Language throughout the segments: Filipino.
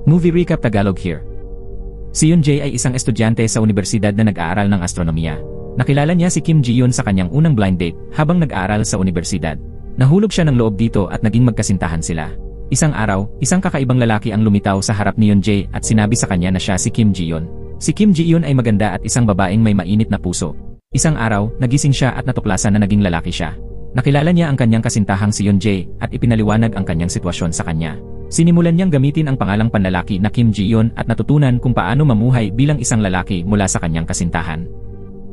Movie Recap Tagalog here. Si Yoon-jae ay isang estudyante sa universidad na nag-aaral ng astronomiya. Nakilala niya si Kim Ji-yoon sa kanyang unang blind date habang nag-aaral sa universidad. Nahulog siya ng loob dito at naging magkasintahan sila. Isang araw, isang kakaibang lalaki ang lumitaw sa harap ni Yoon-jae at sinabi sa kanya na siya si Kim Ji-yoon. Si Kim Ji-yoon ay maganda at isang babaeng may mainit na puso. Isang araw, nagising siya at natuklasan na naging lalaki siya. Nakilala niya ang kanyang kasintahang si Yoon-jae at ipinaliwanag ang kanyang sitwasyon sa kanya. Sinimulan niyang gamitin ang pangalang panlalaki na Kim Ji-yoon at natutunan kung paano mamuhay bilang isang lalaki mula sa kanyang kasintahan.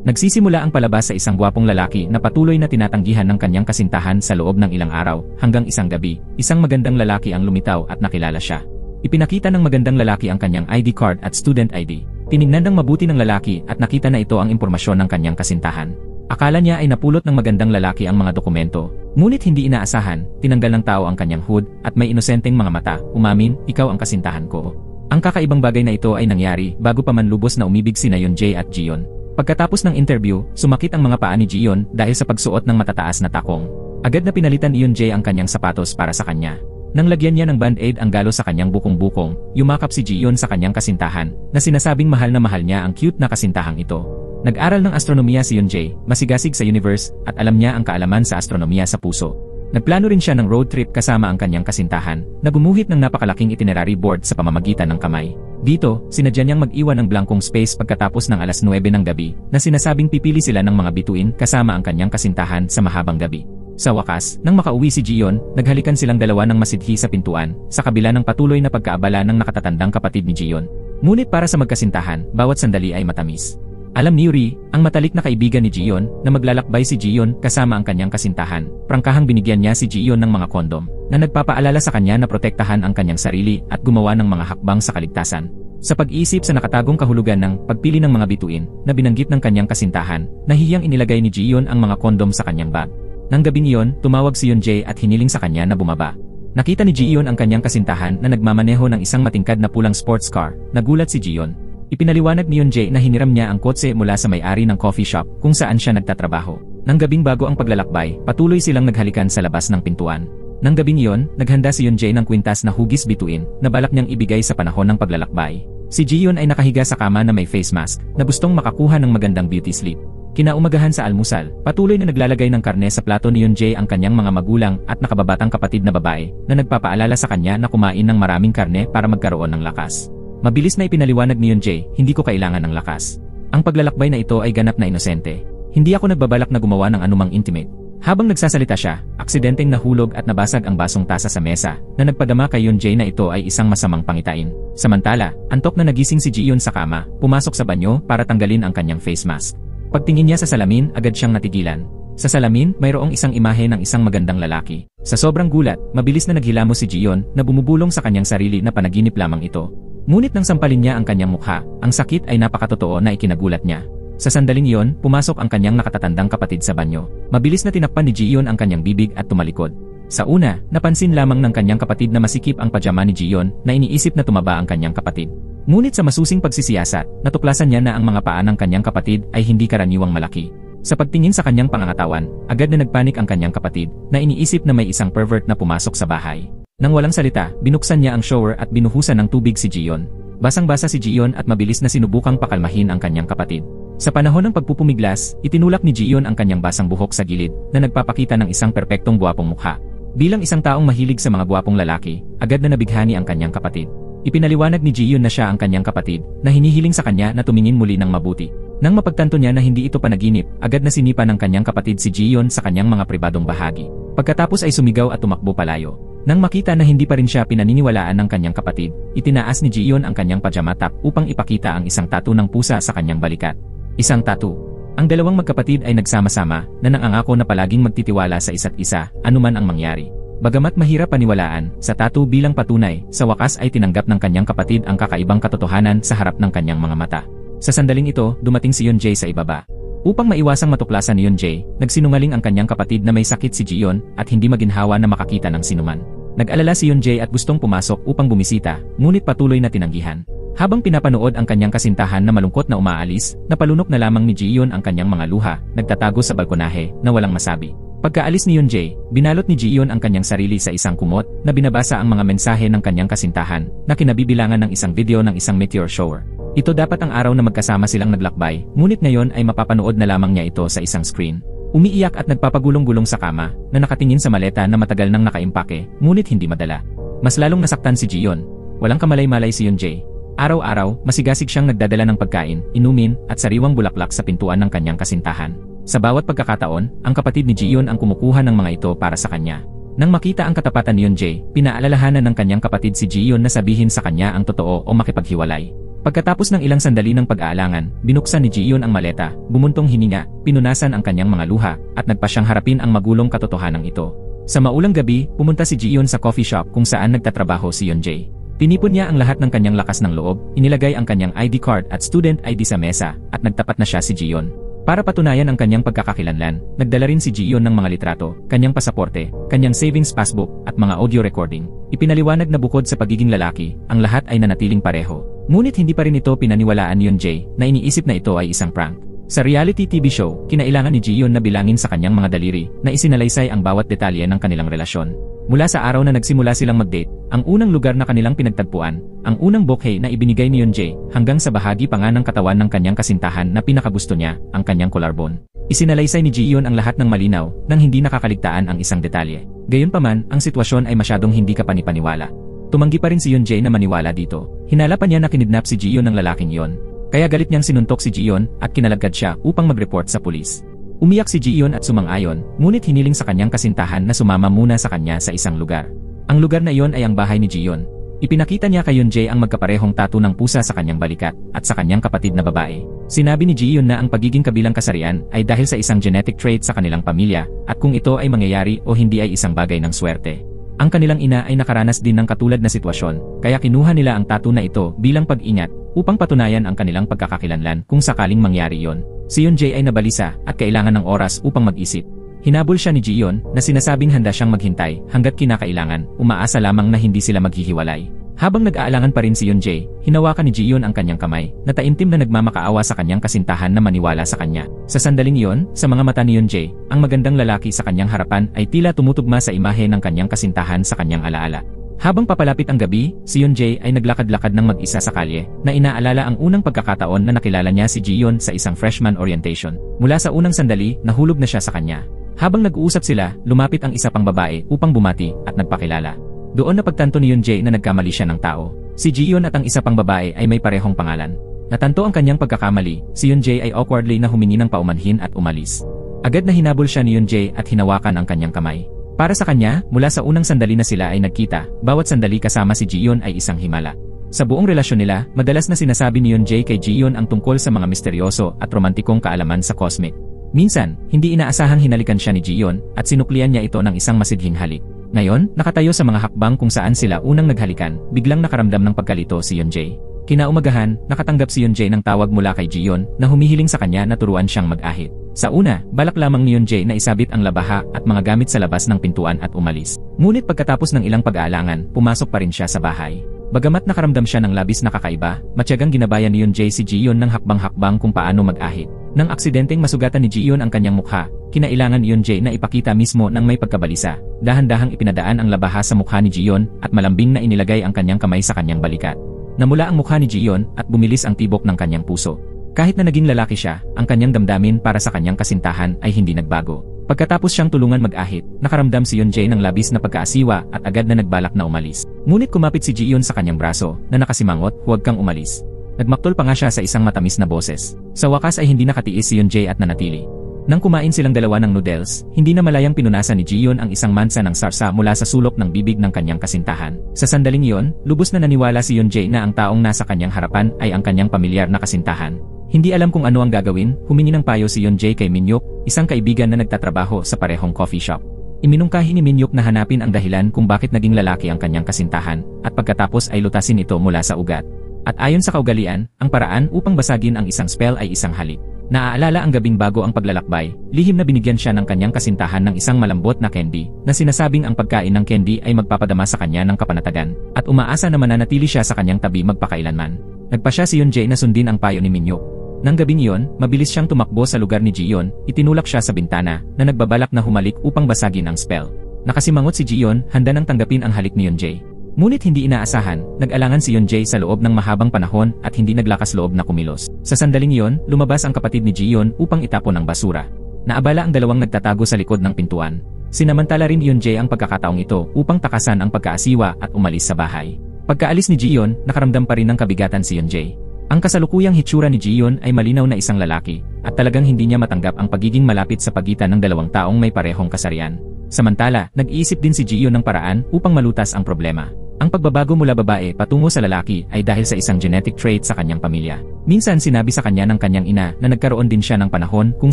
Nagsisimula ang palabas sa isang gwapong lalaki na patuloy na tinatanggihan ng kanyang kasintahan sa loob ng ilang araw hanggang isang gabi, isang magandang lalaki ang lumitaw at nakilala siya. Ipinakita ng magandang lalaki ang kanyang ID card at student ID. Tinignan ng mabuti ng lalaki at nakita na ito ang impormasyon ng kanyang kasintahan. Akala niya ay napulot ng magandang lalaki ang mga dokumento, ngunit hindi inaasahan, tinanggal ng tao ang kanyang hood at may inosenteng mga mata, umamin, ikaw ang kasintahan ko. Ang kakaibang bagay na ito ay nangyari bago pa man lubos na umibig sina Yoon-jae at Ji-yoon. Pagkatapos ng interview, sumakit ang mga paa ni Ji-yoon dahil sa pagsuot ng matataas na takong. Agad na pinalitan ni Yoon-jae ang kanyang sapatos para sa kanya. Nang lagyan niya ng band-aid ang galo sa kanyang bukong-bukong, yumakap si Ji-yoon sa kanyang kasintahan, na sinasabing mahal niya ang cute na kasintahang ito. Nag-aral ng astronomiya si Yoon-jae, masigasig sa universe, at alam niya ang kaalaman sa astronomiya sa puso. Nagplano rin siya ng road trip kasama ang kanyang kasintahan, na gumuhit ng napakalaking itinerary board sa pamamagitan ng kamay. Dito, sinadya niyang mag-iwan ng blankong space pagkatapos ng alas 9 ng gabi, na sinasabing pipili sila ng mga bituin kasama ang kanyang kasintahan sa mahabang gabi. Sa wakas, nang makauwi si Ji-yoon, naghalikan silang dalawa ng masidhi sa pintuan, sa kabila ng patuloy na pagkaabala ng nakatatandang kapatid ni Ji-yoon. Ngunit para sa magkasintahan, bawat sandali ay matamis. Alam ni Yuri, ang matalik na kaibigan ni Ji-yoon, na maglalakbay si Ji-yoon kasama ang kanyang kasintahan. Prangkahang binigyan niya si Ji-yoon ng mga kondom, na nagpapaalala sa kanya na protektahan ang kanyang sarili at gumawa ng mga hakbang sa kaligtasan. Sa pag-iisip sa nakatagong kahulugan ng pagpili ng mga bituin na binanggit ng kanyang kasintahan, nahihiyang inilagay ni Ji-yoon ang mga kondom sa kanyang bag. Nang gabing iyon, tumawag si Yoon-jae at hiniling sa kanya na bumaba. Nakita ni Ji-yoon ang kanyang kasintahan na nagmamaneho ng isang matingkad na pulang sports car. Nagulat si Ji-yoon. Ipinaliwanag ni Yoon-jae na hiniram niya ang kotse mula sa may-ari ng coffee shop kung saan siya nagtatrabaho. Nang gabing bago ang paglalakbay, patuloy silang naghalikan sa labas ng pintuan. Nang gabing iyon, naghanda si Yoon-jae ng kwintas na hugis bituin na balak niyang ibigay sa panahon ng paglalakbay. Si Ji-yoon ay nakahiga sa kama na may face mask na gustong makakuha ng magandang beauty sleep. Kinaumagahan sa almusal, patuloy na naglalagay ng karne sa plato ni Yoon-jae ang kanyang mga magulang at nakababatang kapatid na babae na nagpapaalala sa kanya na kumain ng maraming karne para magkaroon ng lakas. Mabilis na ipinaliwanag ni Yoon-jae, hindi ko kailangan ng lakas. Ang paglalakbay na ito ay ganap na inosente. Hindi ako nagbabalak na gumawa ng anumang intimate. Habang nagsasalita siya, aksidenteng nahulog at nabasag ang basong tasa sa mesa, na nagpadama kay Yoon-jae na ito ay isang masamang pangitain. Samantala, antok na nagising si Ji-yoon sa kama, pumasok sa banyo para tanggalin ang kanyang face mask. Pagtingin niya sa salamin, agad siyang natigilan. Sa salamin, mayroong isang imahe ng isang magandang lalaki. Sa sobrang gulat, mabilis na naghilamos si Ji-yoon na bumubulong sa kanyang sarili na panaginip lamang ito. Ngunit nang sampalin niya ang kanyang mukha, ang sakit ay napakatotoo na ikinagulat niya. Sa sandaling iyon, pumasok ang kanyang nakatatandang kapatid sa banyo. Mabilis na tinakpan ni Ji-yoon ang kanyang bibig at tumalikod. Sa una, napansin lamang ng kanyang kapatid na masikip ang pajama ni Ji-yoon na iniisip na tumaba ang kanyang kapatid. Ngunit sa masusing pagsisiyasat, natuklasan niya na ang mga paa ng kanyang kapatid ay hindi karaniwang malaki. Sa pagtingin sa kanyang pangangatawan, agad na nagpanik ang kanyang kapatid na iniisip na may isang pervert na pumasok sa bahay. Nang walang salita, binuksan niya ang shower at binuhusan ng tubig si Ji-yoon. Basang-basa si Ji-yoon at mabilis na sinubukang pakalmahin ang kanyang kapatid. Sa panahon ng pagpupumiglas, itinulak ni Ji-yoon ang kanyang basang buhok sa gilid na nagpapakita ng isang perpektong guwapong mukha. Bilang isang taong mahilig sa mga guwapong lalaki, agad na nabighani ang kanyang kapatid. Ipinaliwanag ni Ji-yoon na siya ang kanyang kapatid na hinihiling sa kanya na tumingin muli ng mabuti. Nang mapagtanto niya na hindi ito panaginip, agad na sinipa ng kanyang kapatid si Ji-yoon sa kanyang mga pribadong bahagi. Pagkatapos ay sumigaw at tumakbo palayo. Nang makita na hindi pa rin siya pinaniniwalaan ng kanyang kapatid, itinaas ni Ji-yoon ang kanyang pajama top upang ipakita ang isang tattoo ng pusa sa kanyang balikat. Isang tattoo. Ang dalawang magkapatid ay nagsama-sama na nangangako na palaging magtitiwala sa isa't isa, anuman ang mangyari. Bagamat mahirap paniwalaan, sa tattoo bilang patunay, sa wakas ay tinanggap ng kanyang kapatid ang kakaibang katotohanan sa harap ng kanyang mga mata. Sa sandaling ito, dumating si Yoon-jae sa ibaba. Upang maiwasang matuklasan ni Yoon-jae, nagsinungaling ang kanyang kapatid na may sakit si Ji-yoon at hindi maginhawa na makakita ng sinuman. Nag-alala si Yoon-jae at gustong pumasok upang bumisita, ngunit patuloy na tinanggihan. Habang pinapanood ang kanyang kasintahan na malungkot na umaalis, napalunok na lamang ni Ji-yoon ang kanyang mga luha, nagtatago sa balkonahe na walang masabi. Pagkaalis ni Yunjae, binalot ni Jiyeon ang kanyang sarili sa isang kumot na binabasa ang mga mensahe ng kanyang kasintahan na kinabibilangan ng isang video ng isang meteor shower. Ito dapat ang araw na magkasama silang naglakbay, ngunit ngayon ay mapapanood na lamang niya ito sa isang screen. Umiiyak at nagpapagulong-gulong sa kama na nakatingin sa maleta na matagal nang nakaimpake, ngunit hindi madala. Mas lalong nasaktan si Jiyeon. Walang kamalay-malay si Yunjae. Araw-araw, masigasig siyang nagdadala ng pagkain, inumin, at sariwang bulaklak sa pintuan ng kanyang kasintahan. Sa bawat pagkakataon, ang kapatid ni Jiyeon ang kumukuha ng mga ito para sa kanya. Nang makita ang katapatan ni Yunjae, pinaalalahanan ng kanyang kapatid si Jiyeon na sabihin sa kanya ang totoo o makipaghiwalay. Pagkatapos ng ilang sandali ng pag-aalangan, binuksan ni Jiyeon ang maleta, bumuntong hininga, pinunasan ang kanyang mga luha, at nagpa siyang harapin ang magulong katotohanan ito. Sa maulang gabi, pumunta si Jiyeon sa coffee shop kung saan nagtatrabaho si Yunjae. Tinipon niya ang lahat ng kanyang lakas ng loob, inilagay ang kanyang ID card at student ID sa mesa, at nagtapat na siya si Jiyeon. Para patunayan ang kanyang pagkakakilanlan, nagdala rin si Jiyeon ng mga litrato, kanyang pasaporte, kanyang savings passbook, at mga audio recording. Ipinaliwanag na bukod sa pagiging lalaki, ang lahat ay nanatiling pareho. Ngunit hindi pa rin ito pinaniwalaan ni Yunjae na iniisip na ito ay isang prank. Sa reality TV show, kinailangan ni Jiyeon na bilangin sa kanyang mga daliri na isinalaysay ang bawat detalye ng kanilang relasyon. Mula sa araw na nagsimula silang mag-date, ang unang lugar na kanilang pinagtagpuan, ang unang bouquet na ibinigay ni Yunjae, hanggang sa bahagi pa nga ng katawan ng kanyang kasintahan na pinakagusto niya, ang kanyang collarbone. Isinalaysay ni Jiyeon ang lahat ng malinaw, nang hindi nakakaligtaan ang isang detalye. Gayunpaman, ang sitwasyon ay masyadong hindi kapanipaniwala. Tumanggi pa rin si Yunjae na maniwala dito. Hinala pa niya na kinidnap si Jiyeon ng lalaking iyon. Kaya galit niyang sinuntok si Jiyeon at kinalagad siya upang mag-report sa pulis. Umiyak si Jiyeon at sumang-ayon, ngunit hiniling sa kanyang kasintahan na sumama muna sa kanya sa isang lugar. Ang lugar na iyon ay ang bahay ni Jiyeon. Ipinakita niya kay Yunjae ang magkaparehong tattoo ng pusa sa kanyang balikat at sa kanyang kapatid na babae. Sinabi ni Jiyeon na ang pagiging kabilang kasarian ay dahil sa isang genetic trait sa kanilang pamilya at kung ito ay mangyayari o hindi ay isang bagay ng swerte. Ang kanilang ina ay nakaranas din ng katulad na sitwasyon, kaya kinuha nila ang tattoo na ito bilang pag-ingat upang patunayan ang kanilang pagkakakilanlan kung sakaling mangyari yon. Si Yunjae ay nabalisa at kailangan ng oras upang mag-isip. Hinabol siya ni Jiyeon na sinasabing handa siyang maghintay hanggat kinakailangan, umaasa lamang na hindi sila maghihiwalay. Habang nag-aalangan pa rin si Yunjae, hinawakan ni Jiyeon ang kanyang kamay na taimtim na nagmamakaawa sa kanyang kasintahan na maniwala sa kanya. Sa sandaling iyon, sa mga mata ni Yunjae, ang magandang lalaki sa kanyang harapan ay tila tumutugma sa imahe ng kanyang kasintahan sa kanyang alaala. Habang papalapit ang gabi, si Yunjae ay naglakad-lakad ng mag-isa sa kalye na inaalala ang unang pagkakataon na nakilala niya si Jiyeon sa isang freshman orientation. Mula sa unang sandali, nahulog na siya sa kanya. Habang nag-uusap sila, lumapit ang isa pang babae upang bumati at nagpakilala. Doon napagtanto ni Yunjae na nagkamali siya ng tao. Si Jiyeon at ang isa pang babae ay may parehong pangalan. Natanto ang kanyang pagkakamali, si Yunjae ay awkwardly na humingi ng paumanhin at umalis. Agad na hinabol siya ni Yunjae at hinawakan ang kanyang kamay. Para sa kanya, mula sa unang sandali na sila ay nagkita, bawat sandali kasama si Jiyeon ay isang himala. Sa buong relasyon nila, madalas na sinasabi ni Yunjae kay Jiyeon ang tungkol sa mga misteryoso at romantikong kaalaman sa cosmic. Minsan, hindi inaasahang hinalikan siya ni Jiyeon at sinuklian niya ito ng isang masidhing halik. Ngayon, nakatayo sa mga hakbang kung saan sila unang naghalikan, biglang nakaramdam ng pagkalito si Yunjae. Kinaumagahan, nakatanggap si Yunjae ng tawag mula kay Jiyeon na humihiling sa kanya na turuan siyang mag-ahit. Sa una, balak lamang ni Yunjae na isabit ang labaha at mga gamit sa labas ng pintuan at umalis. Ngunit pagkatapos ng ilang pag-aalangan, pumasok pa rin siya sa bahay. Bagamat nakaramdam siya ng labis na kakaiba, matyagang ginabayan ni Yunjae si Jiyeon ng hakbang-hakbang kung paano mag-ahit. Nang aksidenteng masugatan ni Jiyeon ang kanyang mukha, kinailangan ni Yunjae na ipakita mismo ng may pagkabalisa. Dahan-dahang ipinadaan ang labaha sa mukha ni Jiyeon at malambing na inilagay ang kanyang kamay sa kanyang balikat. Namula ang mukha ni Jiyeon at bumilis ang tibok ng kanyang puso. Kahit na naging lalaki siya, ang kanyang damdamin para sa kanyang kasintahan ay hindi nagbago. Pagkatapos siyang tulungan mag-ahit, nakaramdam si Yunjae ng labis na pagkaasiwa at agad na nagbalak na umalis. Ngunit kumapit si Jiyeon sa kanyang braso na nakasimangot, "Huwag kang umalis." Nagmaktol pa nga siya sa isang matamis na boses. Sa wakas ay hindi nakatiis si Yunjae at nanatili. Nang kumain silang dalawa ng noodles, hindi na malayang pinunasan ni Jiyeon ang isang mansa ng sarsa mula sa sulok ng bibig ng kanyang kasintahan. Sa sandaling iyon, lubos na naniwala si Yunjae na ang taong nasa kanyang harapan ay ang kanyang pamilyar na kasintahan. Hindi alam kung ano ang gagawin, humingi ng payo si Yunjae kay Minyuk, isang kaibigan na nagtatrabaho sa parehong coffee shop. Iminungkahi ni Minyuk na hanapin ang dahilan kung bakit naging lalaki ang kanyang kasintahan, at pagkatapos ay lutasin ito mula sa ugat. At ayon sa kaugalian, ang paraan upang basagin ang isang spell ay isang halik. Naaalala ang gabing bago ang paglalakbay, lihim na binigyan siya ng kanyang kasintahan ng isang malambot na candy, na sinasabing ang pagkain ng candy ay magpapadama sa kanya ng kapanatagan, at umaasa na mananatili siya sa kanyang tabi magpakailanman. Nagpa siya si Yunjae na sundin ang payo ni Minyuk. Nang gabing iyon, mabilis siyang tumakbo sa lugar ni Jiyeon, itinulak siya sa bintana, na nagbabalak na humalik upang basagin ang spell. Nakasimangot si Jiyeon, handa nang tanggapin ang halik ni Yeonjae. Ngunit hindi inaasahan, nag-alangan si Yeonjae sa loob ng mahabang panahon at hindi naglakas loob na kumilos. Sa sandaling iyon, lumabas ang kapatid ni Jiyeon upang itapon ang basura. Naabala ang dalawang nagtatago sa likod ng pintuan. Sinamantala rin ni Yeonjae ang pagkakataong ito upang takasan ang pagkaasiwa at umalis sa bahay. Pagkaalis ni Jiyeon, nakaramdam pa rin ng kabigatan si Yeonjae. Ang kasalukuyang hitsura ni Jiyeon ay malinaw na isang lalaki, at talagang hindi niya matanggap ang pagiging malapit sa pagitan ng dalawang taong may parehong kasarian. Samantala, nag-iisip din si Jiyeon ng paraan upang malutas ang problema. Ang pagbabago mula babae patungo sa lalaki ay dahil sa isang genetic trait sa kanyang pamilya. Minsan sinabi sa kanya ng kanyang ina na nagkaroon din siya ng panahon kung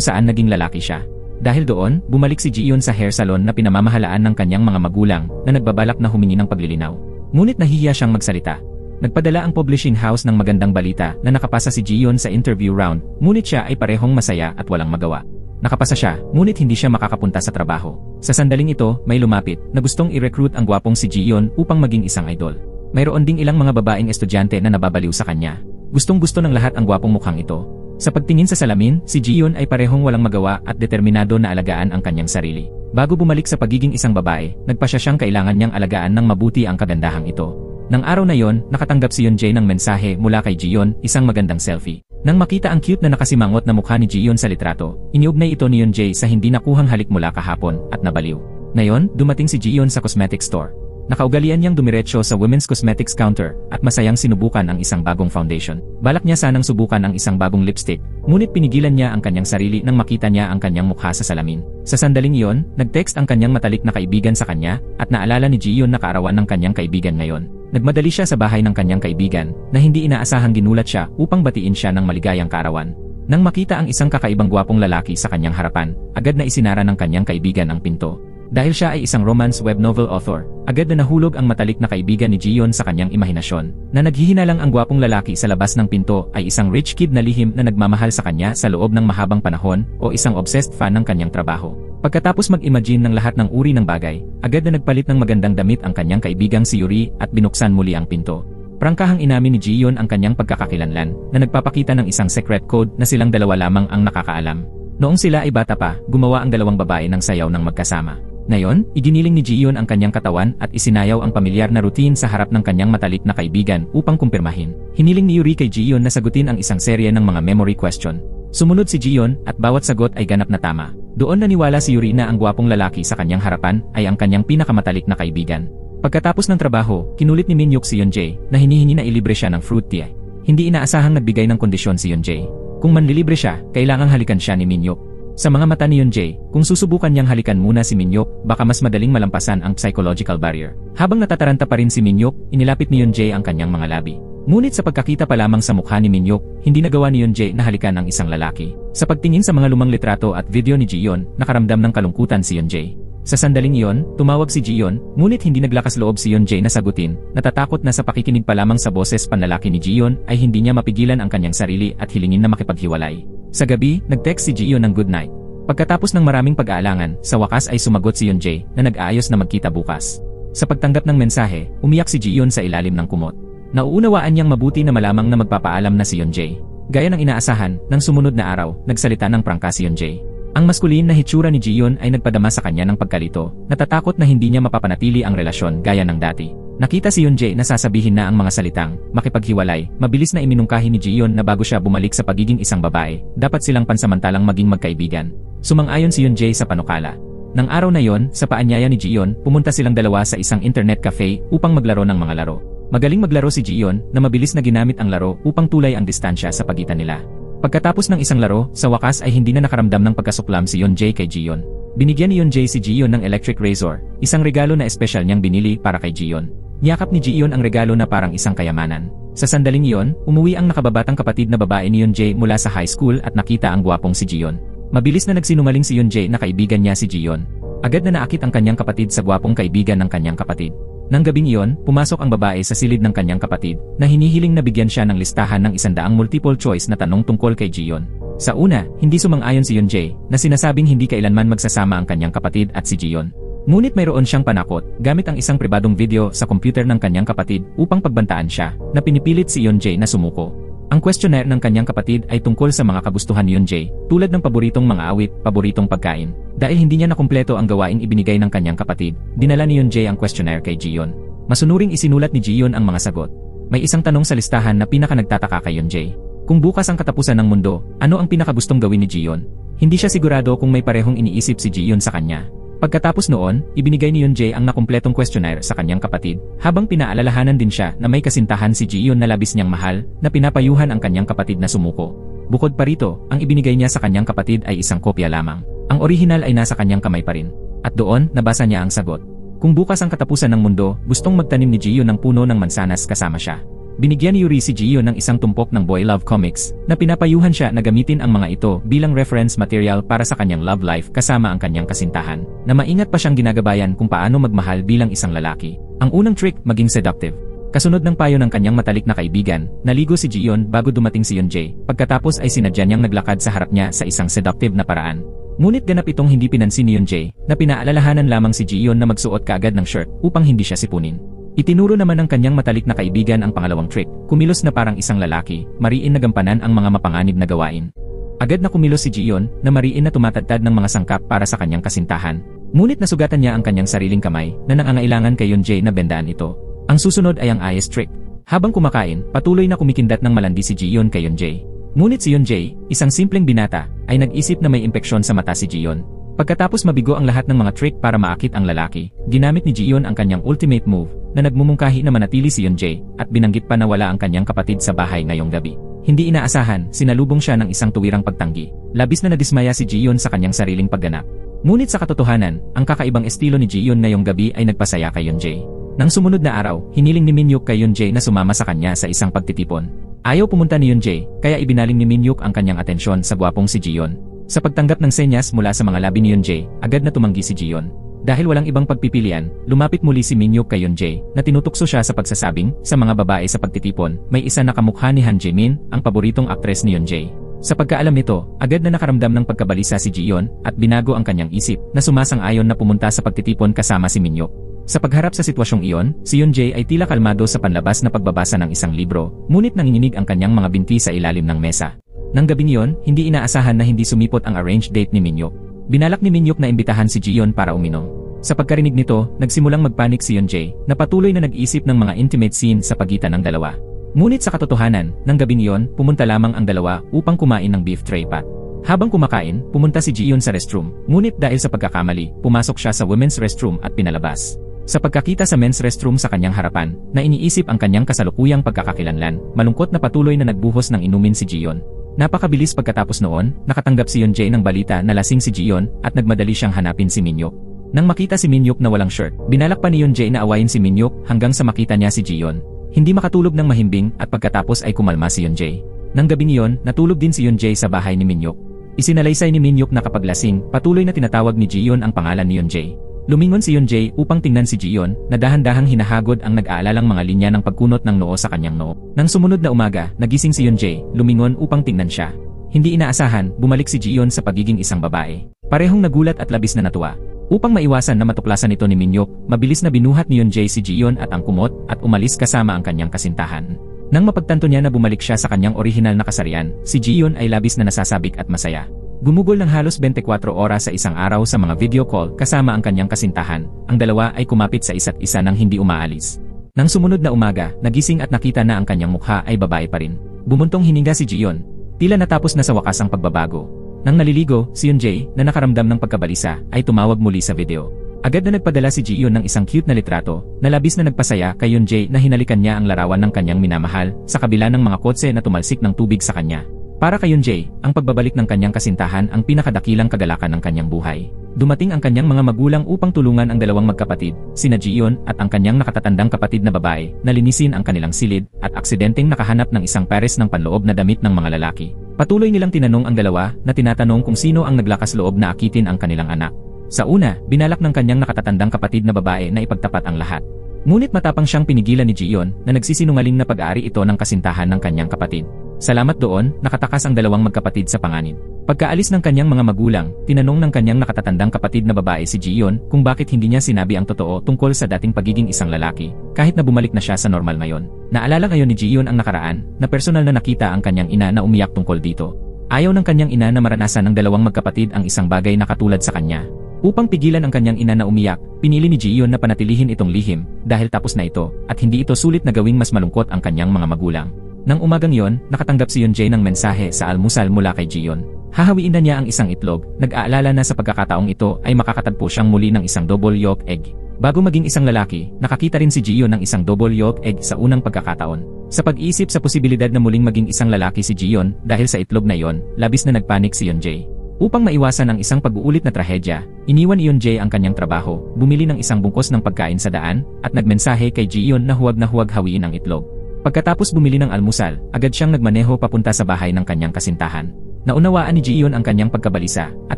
saan naging lalaki siya. Dahil doon, bumalik si Jiyeon sa hair salon na pinamamahalaan ng kanyang mga magulang na nagbabalak na humingi ng paglilinaw. Ngunit nahihiya siyang magsalita. Nagpadala ang publishing house ng magandang balita na nakapasa si Jiyeon sa interview round, ngunit siya ay parehong masaya at walang magawa. Nakapasa siya, ngunit hindi siya makakapunta sa trabaho. Sa sandaling ito, may lumapit na gustong i-recruit ang gwapong si Jiyeon upang maging isang idol. Mayroon ding ilang mga babaeng estudyante na nababaliw sa kanya. Gustong-gusto ng lahat ang gwapong mukhang ito. Sa pagtingin sa salamin, si Jiyeon ay parehong walang magawa at determinado na alagaan ang kanyang sarili. Bago bumalik sa pagiging isang babae, nagpasya siyang kailangan niyang alagaan ng mabuti ang kagandahang ito. Nang araw na yon, nakatanggap si Yeonjae ng mensahe mula kay Jiyeon, isang magandang selfie. Nang makita ang cute na nakasimangot na mukha ni Jiyeon sa litrato, iniugnay ito ni Yeonjae sa hindi nakuhang halik mula kahapon at nabaliw. Ngayon, dumating si Jiyeon sa cosmetic store. Nakaugalian niyang dumiretso sa women's cosmetics counter at masayang sinubukan ang isang bagong foundation. Balak niya sanang subukan ang isang bagong lipstick, ngunit pinigilan niya ang kanyang sarili nang makita niya ang kanyang mukha sa salamin. Sa sandaling iyon, nag-text ang kanyang matalik na kaibigan sa kanya at naalala ni Jiyeon na kaarawan ng kanyang kaibigan ngayon. Nagmadali siya sa bahay ng kanyang kaibigan na hindi inaasahang ginulat siya upang batiin siya ng maligayang kaarawan. Nang makita ang isang kakaibang gwapong lalaki sa kanyang harapan, agad na isinara ng kanyang kaibigan ang pinto. Dahil siya ay isang romance web novel author, agad na nahulog ang matalik na kaibigan ni Jiyeon sa kanyang imahinasyon. Na naghihinalang ang gwapong lalaki sa labas ng pinto ay isang rich kid na lihim na nagmamahal sa kanya sa loob ng mahabang panahon o isang obsessed fan ng kanyang trabaho. Pagkatapos mag-imagine ng lahat ng uri ng bagay, agad na nagpalit ng magandang damit ang kanyang kaibigang si Yuri at binuksan muli ang pinto. Prangkahang inamin ni Jiyeon ang kanyang pagkakakilanlan na nagpapakita ng isang secret code na silang dalawa lamang ang nakakaalam. Noong sila ay bata pa, gumawa ang dalawang babae ng sayaw ng magkasama. Ngayon, iginiling ni Jiyeon ang kanyang katawan at isinayaw ang pamilyar na routine sa harap ng kanyang matalik na kaibigan upang kumpirmahin. Hiniling ni Yuri kay Jiyeon na sagutin ang isang serye ng mga memory question. Sumunod si Jiyeon at bawat sagot ay ganap na tama. Doon naniwala si Yuri na ang gwapong lalaki sa kanyang harapan ay ang kanyang pinakamatalik na kaibigan. Pagkatapos ng trabaho, kinulit ni Minhyuk si Yeonjae na hinihingi na ilibre siya ng fruit tea. Hindi inaasahang nagbigay ng kondisyon si Yeonjae. Kung manlilibre siya, kailangang halikan siya ni Minhyuk. Sa mga mata ni Yeonjae, kung susubukan niyang halikan muna si Minhyuk, baka mas madaling malampasan ang psychological barrier. Habang natataranta pa rin si Minhyuk, inilapit ni Yeonjae ang kanyang mga labi. Ngunit sa pagkakita pa lamang sa mukha ni Minhyuk, hindi nagawa ni Yeonjae na halikan ang isang lalaki. Sa pagtingin sa mga lumang litrato at video ni Jiyeon, nakaramdam ng kalungkutan si Yeonjae. Sa sandaling iyon, tumawag si Jiyeon, ngunit hindi naglakas loob si Yeonjae na sagutin, natatakot na sa pakikinig pa lamang sa boses panlalaki ni Jiyeon ay hindi niya mapigilan ang kanyang sarili at hilingin na makipaghiwalay. Sa gabi, nag-text si Jiyeon ng good night. Pagkatapos ng maraming pag-aalangan, sa wakas ay sumagot si Yeonjae na nag-aayos na magkita bukas. Sa pagtanggap ng mensahe, umiyak si Jiyeon sa ilalim ng kumot. Nauunawaan niyang mabuti na malamang na magpapaalam na si Yeonjae. Gaya ng inaasahan, nang sumunod na araw, nagsalita ng prangka si Yeonjae. Ang maskulin na hitsura ni Jiyeon ay nagpadama sa kanya ng pagkalito, natatakot na hindi niya mapapanatili ang relasyon gaya ng dati. Nakita si Yeonjae na sasabihin na ang mga salitang, makipaghiwalay, mabilis na iminungkahi ni Jiyeon na bago siya bumalik sa pagiging isang babae, dapat silang pansamantalang maging magkaibigan. Sumang-ayon si Yeonjae sa panukala. Nang araw na yon, sa paanyaya ni Jiyeon, pumunta silang dalawa sa isang internet cafe upang maglaro ng mga laro. Magaling maglaro si Jiyeon na mabilis na ginamit ang laro upang tulay ang distansya sa pagitan nila. Pagkatapos ng isang laro, sa wakas ay hindi na nakaramdam ng pagkasuklam si Yeonjae kay Jiyeon. Binigyan ni Yeonjae si Jiyeon ng electric razor, isang regalo na espesyal niyang binili para kay Jiyeon. Niyakap ni Jiyeon ang regalo na parang isang kayamanan. Sa sandaling iyon, umuwi ang nakababatang kapatid na babae ni Yeonjae mula sa high school at nakita ang gwapong si Jiyeon. Mabilis na nagsinungaling si Yeonjae na kaibigan niya si Jiyeon. Agad na naakit ang kanyang kapatid sa gwapong kaibigan ng kanyang kapatid. Nang gabing iyon, pumasok ang babae sa silid ng kanyang kapatid na hinihiling na bigyan siya ng listahan ng 100 multiple choice na tanong tungkol kay Jiyeon. Sa una, hindi sumang-ayon si Yeonjae na sinasabing hindi kailanman magsasama ang kanyang kapatid at si Jiyeon. Ngunit mayroon siyang panakot gamit ang isang pribadong video sa computer ng kanyang kapatid upang pagbantaan siya na pinipilit si Yeonjae na sumuko. Ang questionnaire ng kanyang kapatid ay tungkol sa mga kagustuhan ni Yunjae, tulad ng paboritong mga awit, paboritong pagkain. Dahil hindi niya nakumpleto ang gawaing ibinigay ng kanyang kapatid, dinala ni Yunjae ang questionnaire kay Jiyeon. Masunuring isinulat ni Jiyeon ang mga sagot. May isang tanong sa listahan na pinaka nagtataka kay Yunjae. Kung bukas ang katapusan ng mundo, ano ang pinakagustong gawin ni Jiyeon? Hindi siya sigurado kung may parehong iniisip si Jiyeon sa kanya. Pagkatapos noon, ibinigay ni Yunjae ang nakumpletong questionnaire sa kanyang kapatid, habang pinaalalahanan din siya na may kasintahan si Jiyeon na labis niyang mahal, na pinapayuhan ang kanyang kapatid na sumuko. Bukod pa rito, ang ibinigay niya sa kanyang kapatid ay isang kopya lamang. Ang orihinal ay nasa kanyang kamay pa rin. At doon, nabasa niya ang sagot. Kung bukas ang katapusan ng mundo, gustong magtanim ni Jiyeon ng puno ng mansanas kasama siya. Binigyan ni Yuri si Jiyeon ng isang tumpok ng Boy Love Comics, na pinapayuhan siya na gamitin ang mga ito bilang reference material para sa kanyang love life kasama ang kanyang kasintahan, na maingat pa siyang ginagabayan kung paano magmahal bilang isang lalaki. Ang unang trick, maging seductive. Kasunod ng payo ng kanyang matalik na kaibigan, naligo si Jiyeon bago dumating si Yunjae, pagkatapos ay sinadya niyang naglakad sa harap niya sa isang seductive na paraan. Ngunit ganap itong hindi pinansin ni Yunjae, na pinaalalahanan lamang si Jiyeon na magsuot kaagad ng shirt upang hindi siya sipunin. Itinuro naman ng kanyang matalik na kaibigan ang pangalawang trick, kumilos na parang isang lalaki, mariin na gampanan ang mga mapanganib na gawain. Agad na kumilos si Jiyeon, na mariin na tumatadtad ng mga sangkap para sa kanyang kasintahan. Ngunit nasugatan niya ang kanyang sariling kamay, na nangangailangan kay Yunjae na bendaan ito. Ang susunod ay ang eyes trick. Habang kumakain, patuloy na kumikindat ng malandi si Jiyeon kay Yunjae. Ngunit si Yunjae, isang simpleng binata, ay nag-isip na may impeksyon sa mata si Jiyeon. Pagkatapos mabigo ang lahat ng mga trick para maakit ang lalaki, ginamit ni Jiyeon ang kanyang ultimate move, na nagmumungkahi na manatili si Yunjae, at binanggit pa na wala ang kanyang kapatid sa bahay ngayong gabi. Hindi inaasahan, sinalubong siya ng isang tuwirang pagtanggi. Labis na nadismaya si Jiyeon sa kanyang sariling pagganap. Ngunit sa katotohanan, ang kakaibang estilo ni Jiyeon ngayong gabi ay nagpasaya kay Yunjae. Nang sumunod na araw, hiniling ni Minhyuk kay Yunjae na sumama sa kanya sa isang pagtitipon. Ayaw pumunta ni Yunjae, kaya ibinaling ni Minhyuk ang kanyang atensyon sa gwapong si Jiyeon. Sa pagtanggap ng senyas mula sa mga labi ni Yunjae, agad na tumanggi si Jiyeon. Dahil walang ibang pagpipilian, lumapit muli si Minhyuk kay Yunjae, na tinutukso siya sa pagsasabing, sa mga babae sa pagtitipon, may isa na kamukha ni Han Jae-min, ang paboritong aktres ni Yunjae. Sa pagkaalam nito, agad na nakaramdam ng pagkabalisa si Jiyeon, at binago ang kanyang isip, na sumasang-ayon na pumunta sa pagtitipon kasama si Minhyuk. Sa pagharap sa sitwasyong iyon, si Yunjae ay tila kalmado sa panlabas na pagbabasa ng isang libro, ngunit nanginginig ang kanyang mga binti sa ilalim ng mesa. Nang gabing iyon, hindi inaasahan na hindi sumipot ang arranged date ni Minhyuk. Binalak ni Minhyuk na imbitahan si Jiyeon para uminom. Sa pagkarinig nito, nagsimulang magpanik si Yunjae, na patuloy na nag-isip ng mga intimate scene sa pagitan ng dalawa. Ngunit sa katotohanan, nang gabing iyon, pumunta lamang ang dalawa upang kumain ng beef tray pat. Habang kumakain, pumunta si Jiyeon sa restroom, ngunit dahil sa pagkakamali, pumasok siya sa women's restroom at pinalabas. Sa pagkakita sa men's restroom sa kanyang harapan, na iniisip ang kanyang kasalukuyang pagkakakilanlan, malungkot na patuloy na nagbuhos ng inumin si Jiyeon. Napakabilis pagkatapos noon, nakatanggap si Yunjae ng balita na lasing si Jiyeon at nagmadali siyang hanapin si Minhyuk. Nang makita si Minhyuk na walang shirt, binalak pa ni Yunjae na awayin si Minhyuk hanggang sa makita niya si Jiyeon. Hindi makatulog ng mahimbing at pagkatapos ay kumalma si Yunjae. Nang gabing iyon, natulog din si Yunjae sa bahay ni Minhyuk. Isinalaysay ni Minhyuk na kapag lasing, patuloy na tinatawag ni Jiyeon ang pangalan ni Yunjae. Lumingon si Yunjae upang tingnan si Jiyeon, na dahan-dahang hinahagod ang nag-aalalang mga linya ng pagkunot ng noo sa kanyang noo. Nang sumunod na umaga, nagising si Yunjae, lumingon upang tingnan siya. Hindi inaasahan, bumalik si Jiyeon sa pagiging isang babae. Parehong nagulat at labis na natuwa. Upang maiwasan na matuklasan ito ni Minhyuk, mabilis na binuhat ni Yunjae si Jiyeon at ang kumot at umalis kasama ang kanyang kasintahan. Nang mapagtanto niya na bumalik siya sa kanyang orihinal na kasarian, si Jiyeon ay labis na nasasabik at masaya. Gumugol ng halos 24 oras sa isang araw sa mga video call kasama ang kanyang kasintahan. Ang dalawa ay kumapit sa isa't isa nang hindi umaalis. Nang sumunod na umaga, nagising at nakita na ang kanyang mukha ay babae pa rin. Bumuntong hininga si Jiyeon. Tila natapos na sa wakas ang pagbabago. Nang naliligo, si Yunjae, na nakaramdam ng pagkabalisa, ay tumawag muli sa video. Agad na nagpadala si Jiyeon ng isang cute na litrato, na labis na nagpasaya kay Yunjae na hinalikan niya ang larawan ng kanyang minamahal, sa kabila ng mga kotse na tumalsik ng tubig sa kanya. Para kay Yunjae, ang pagbabalik ng kanyang kasintahan ang pinakadakilang kagalakan ng kanyang buhay. Dumating ang kanyang mga magulang upang tulungan ang dalawang magkapatid, sina Jiyeon at ang kanyang nakatatandang kapatid na babae, na linisin ang kanilang silid at aksidenteng nakahanap ng isang pares ng panloob na damit ng mga lalaki. Patuloy nilang tinanong ang dalawa na tinatanong kung sino ang naglakas loob na akitin ang kanilang anak. Sa una, binalak ng kanyang nakatatandang kapatid na babae na ipagtapat ang lahat. Ngunit matapang siyang pinigilan ni Jiyeon na nagsisinungaling na pag-aari ito ng kasintahan ng kanyang kapatid. Salamat doon, nakatakas ang dalawang magkapatid sa panganib. Pagkaalis ng kanyang mga magulang, tinanong ng kanyang nakatatandang kapatid na babae si Jiyeon kung bakit hindi niya sinabi ang totoo tungkol sa dating pagiging isang lalaki, kahit na bumalik na siya sa normal ngayon. Naalala ngayon ni Jiyeon ang nakaraan, na personal na nakita ang kanyang ina na umiyak tungkol dito. Ayaw ng kanyang ina na maranasan ng dalawang magkapatid ang isang bagay na katulad sa kanya. Upang pigilan ang kanyang ina na umiyak, pinili ni Jiyeon na panatilihin itong lihim dahil tapos na ito at hindi ito sulit na gawing mas malungkot ang kanyang mga magulang. Nang umagang yon, nakatanggap si Yoonjae ng mensahe sa almusal mula kay Jiyeon. Hahawiin na niya ang isang itlog, nag-aalala na sa pagkakataong ito ay makakatagpo siyang muli ng isang double yolk egg. Bago maging isang lalaki, nakakita rin si Jiyeon ng isang double yolk egg sa unang pagkakataon. Sa pag-iisip sa posibilidad na muling maging isang lalaki si Jiyeon dahil sa itlog na yon, labis na nagpanik si Yoonjae. Upang maiwasan ang isang pag-uulit na trahedya, iniwan ni Yoonjae ang kanyang trabaho, bumili ng isang bungkos ng pagkain sa daan, at nagmensahe kay Jiyeon na huwag hawiin ang itlog. Pagkatapos bumili ng almusal, agad siyang nagmaneho papunta sa bahay ng kanyang kasintahan. Naunawaan ni Jiyeon ang kanyang pagkabalisa, at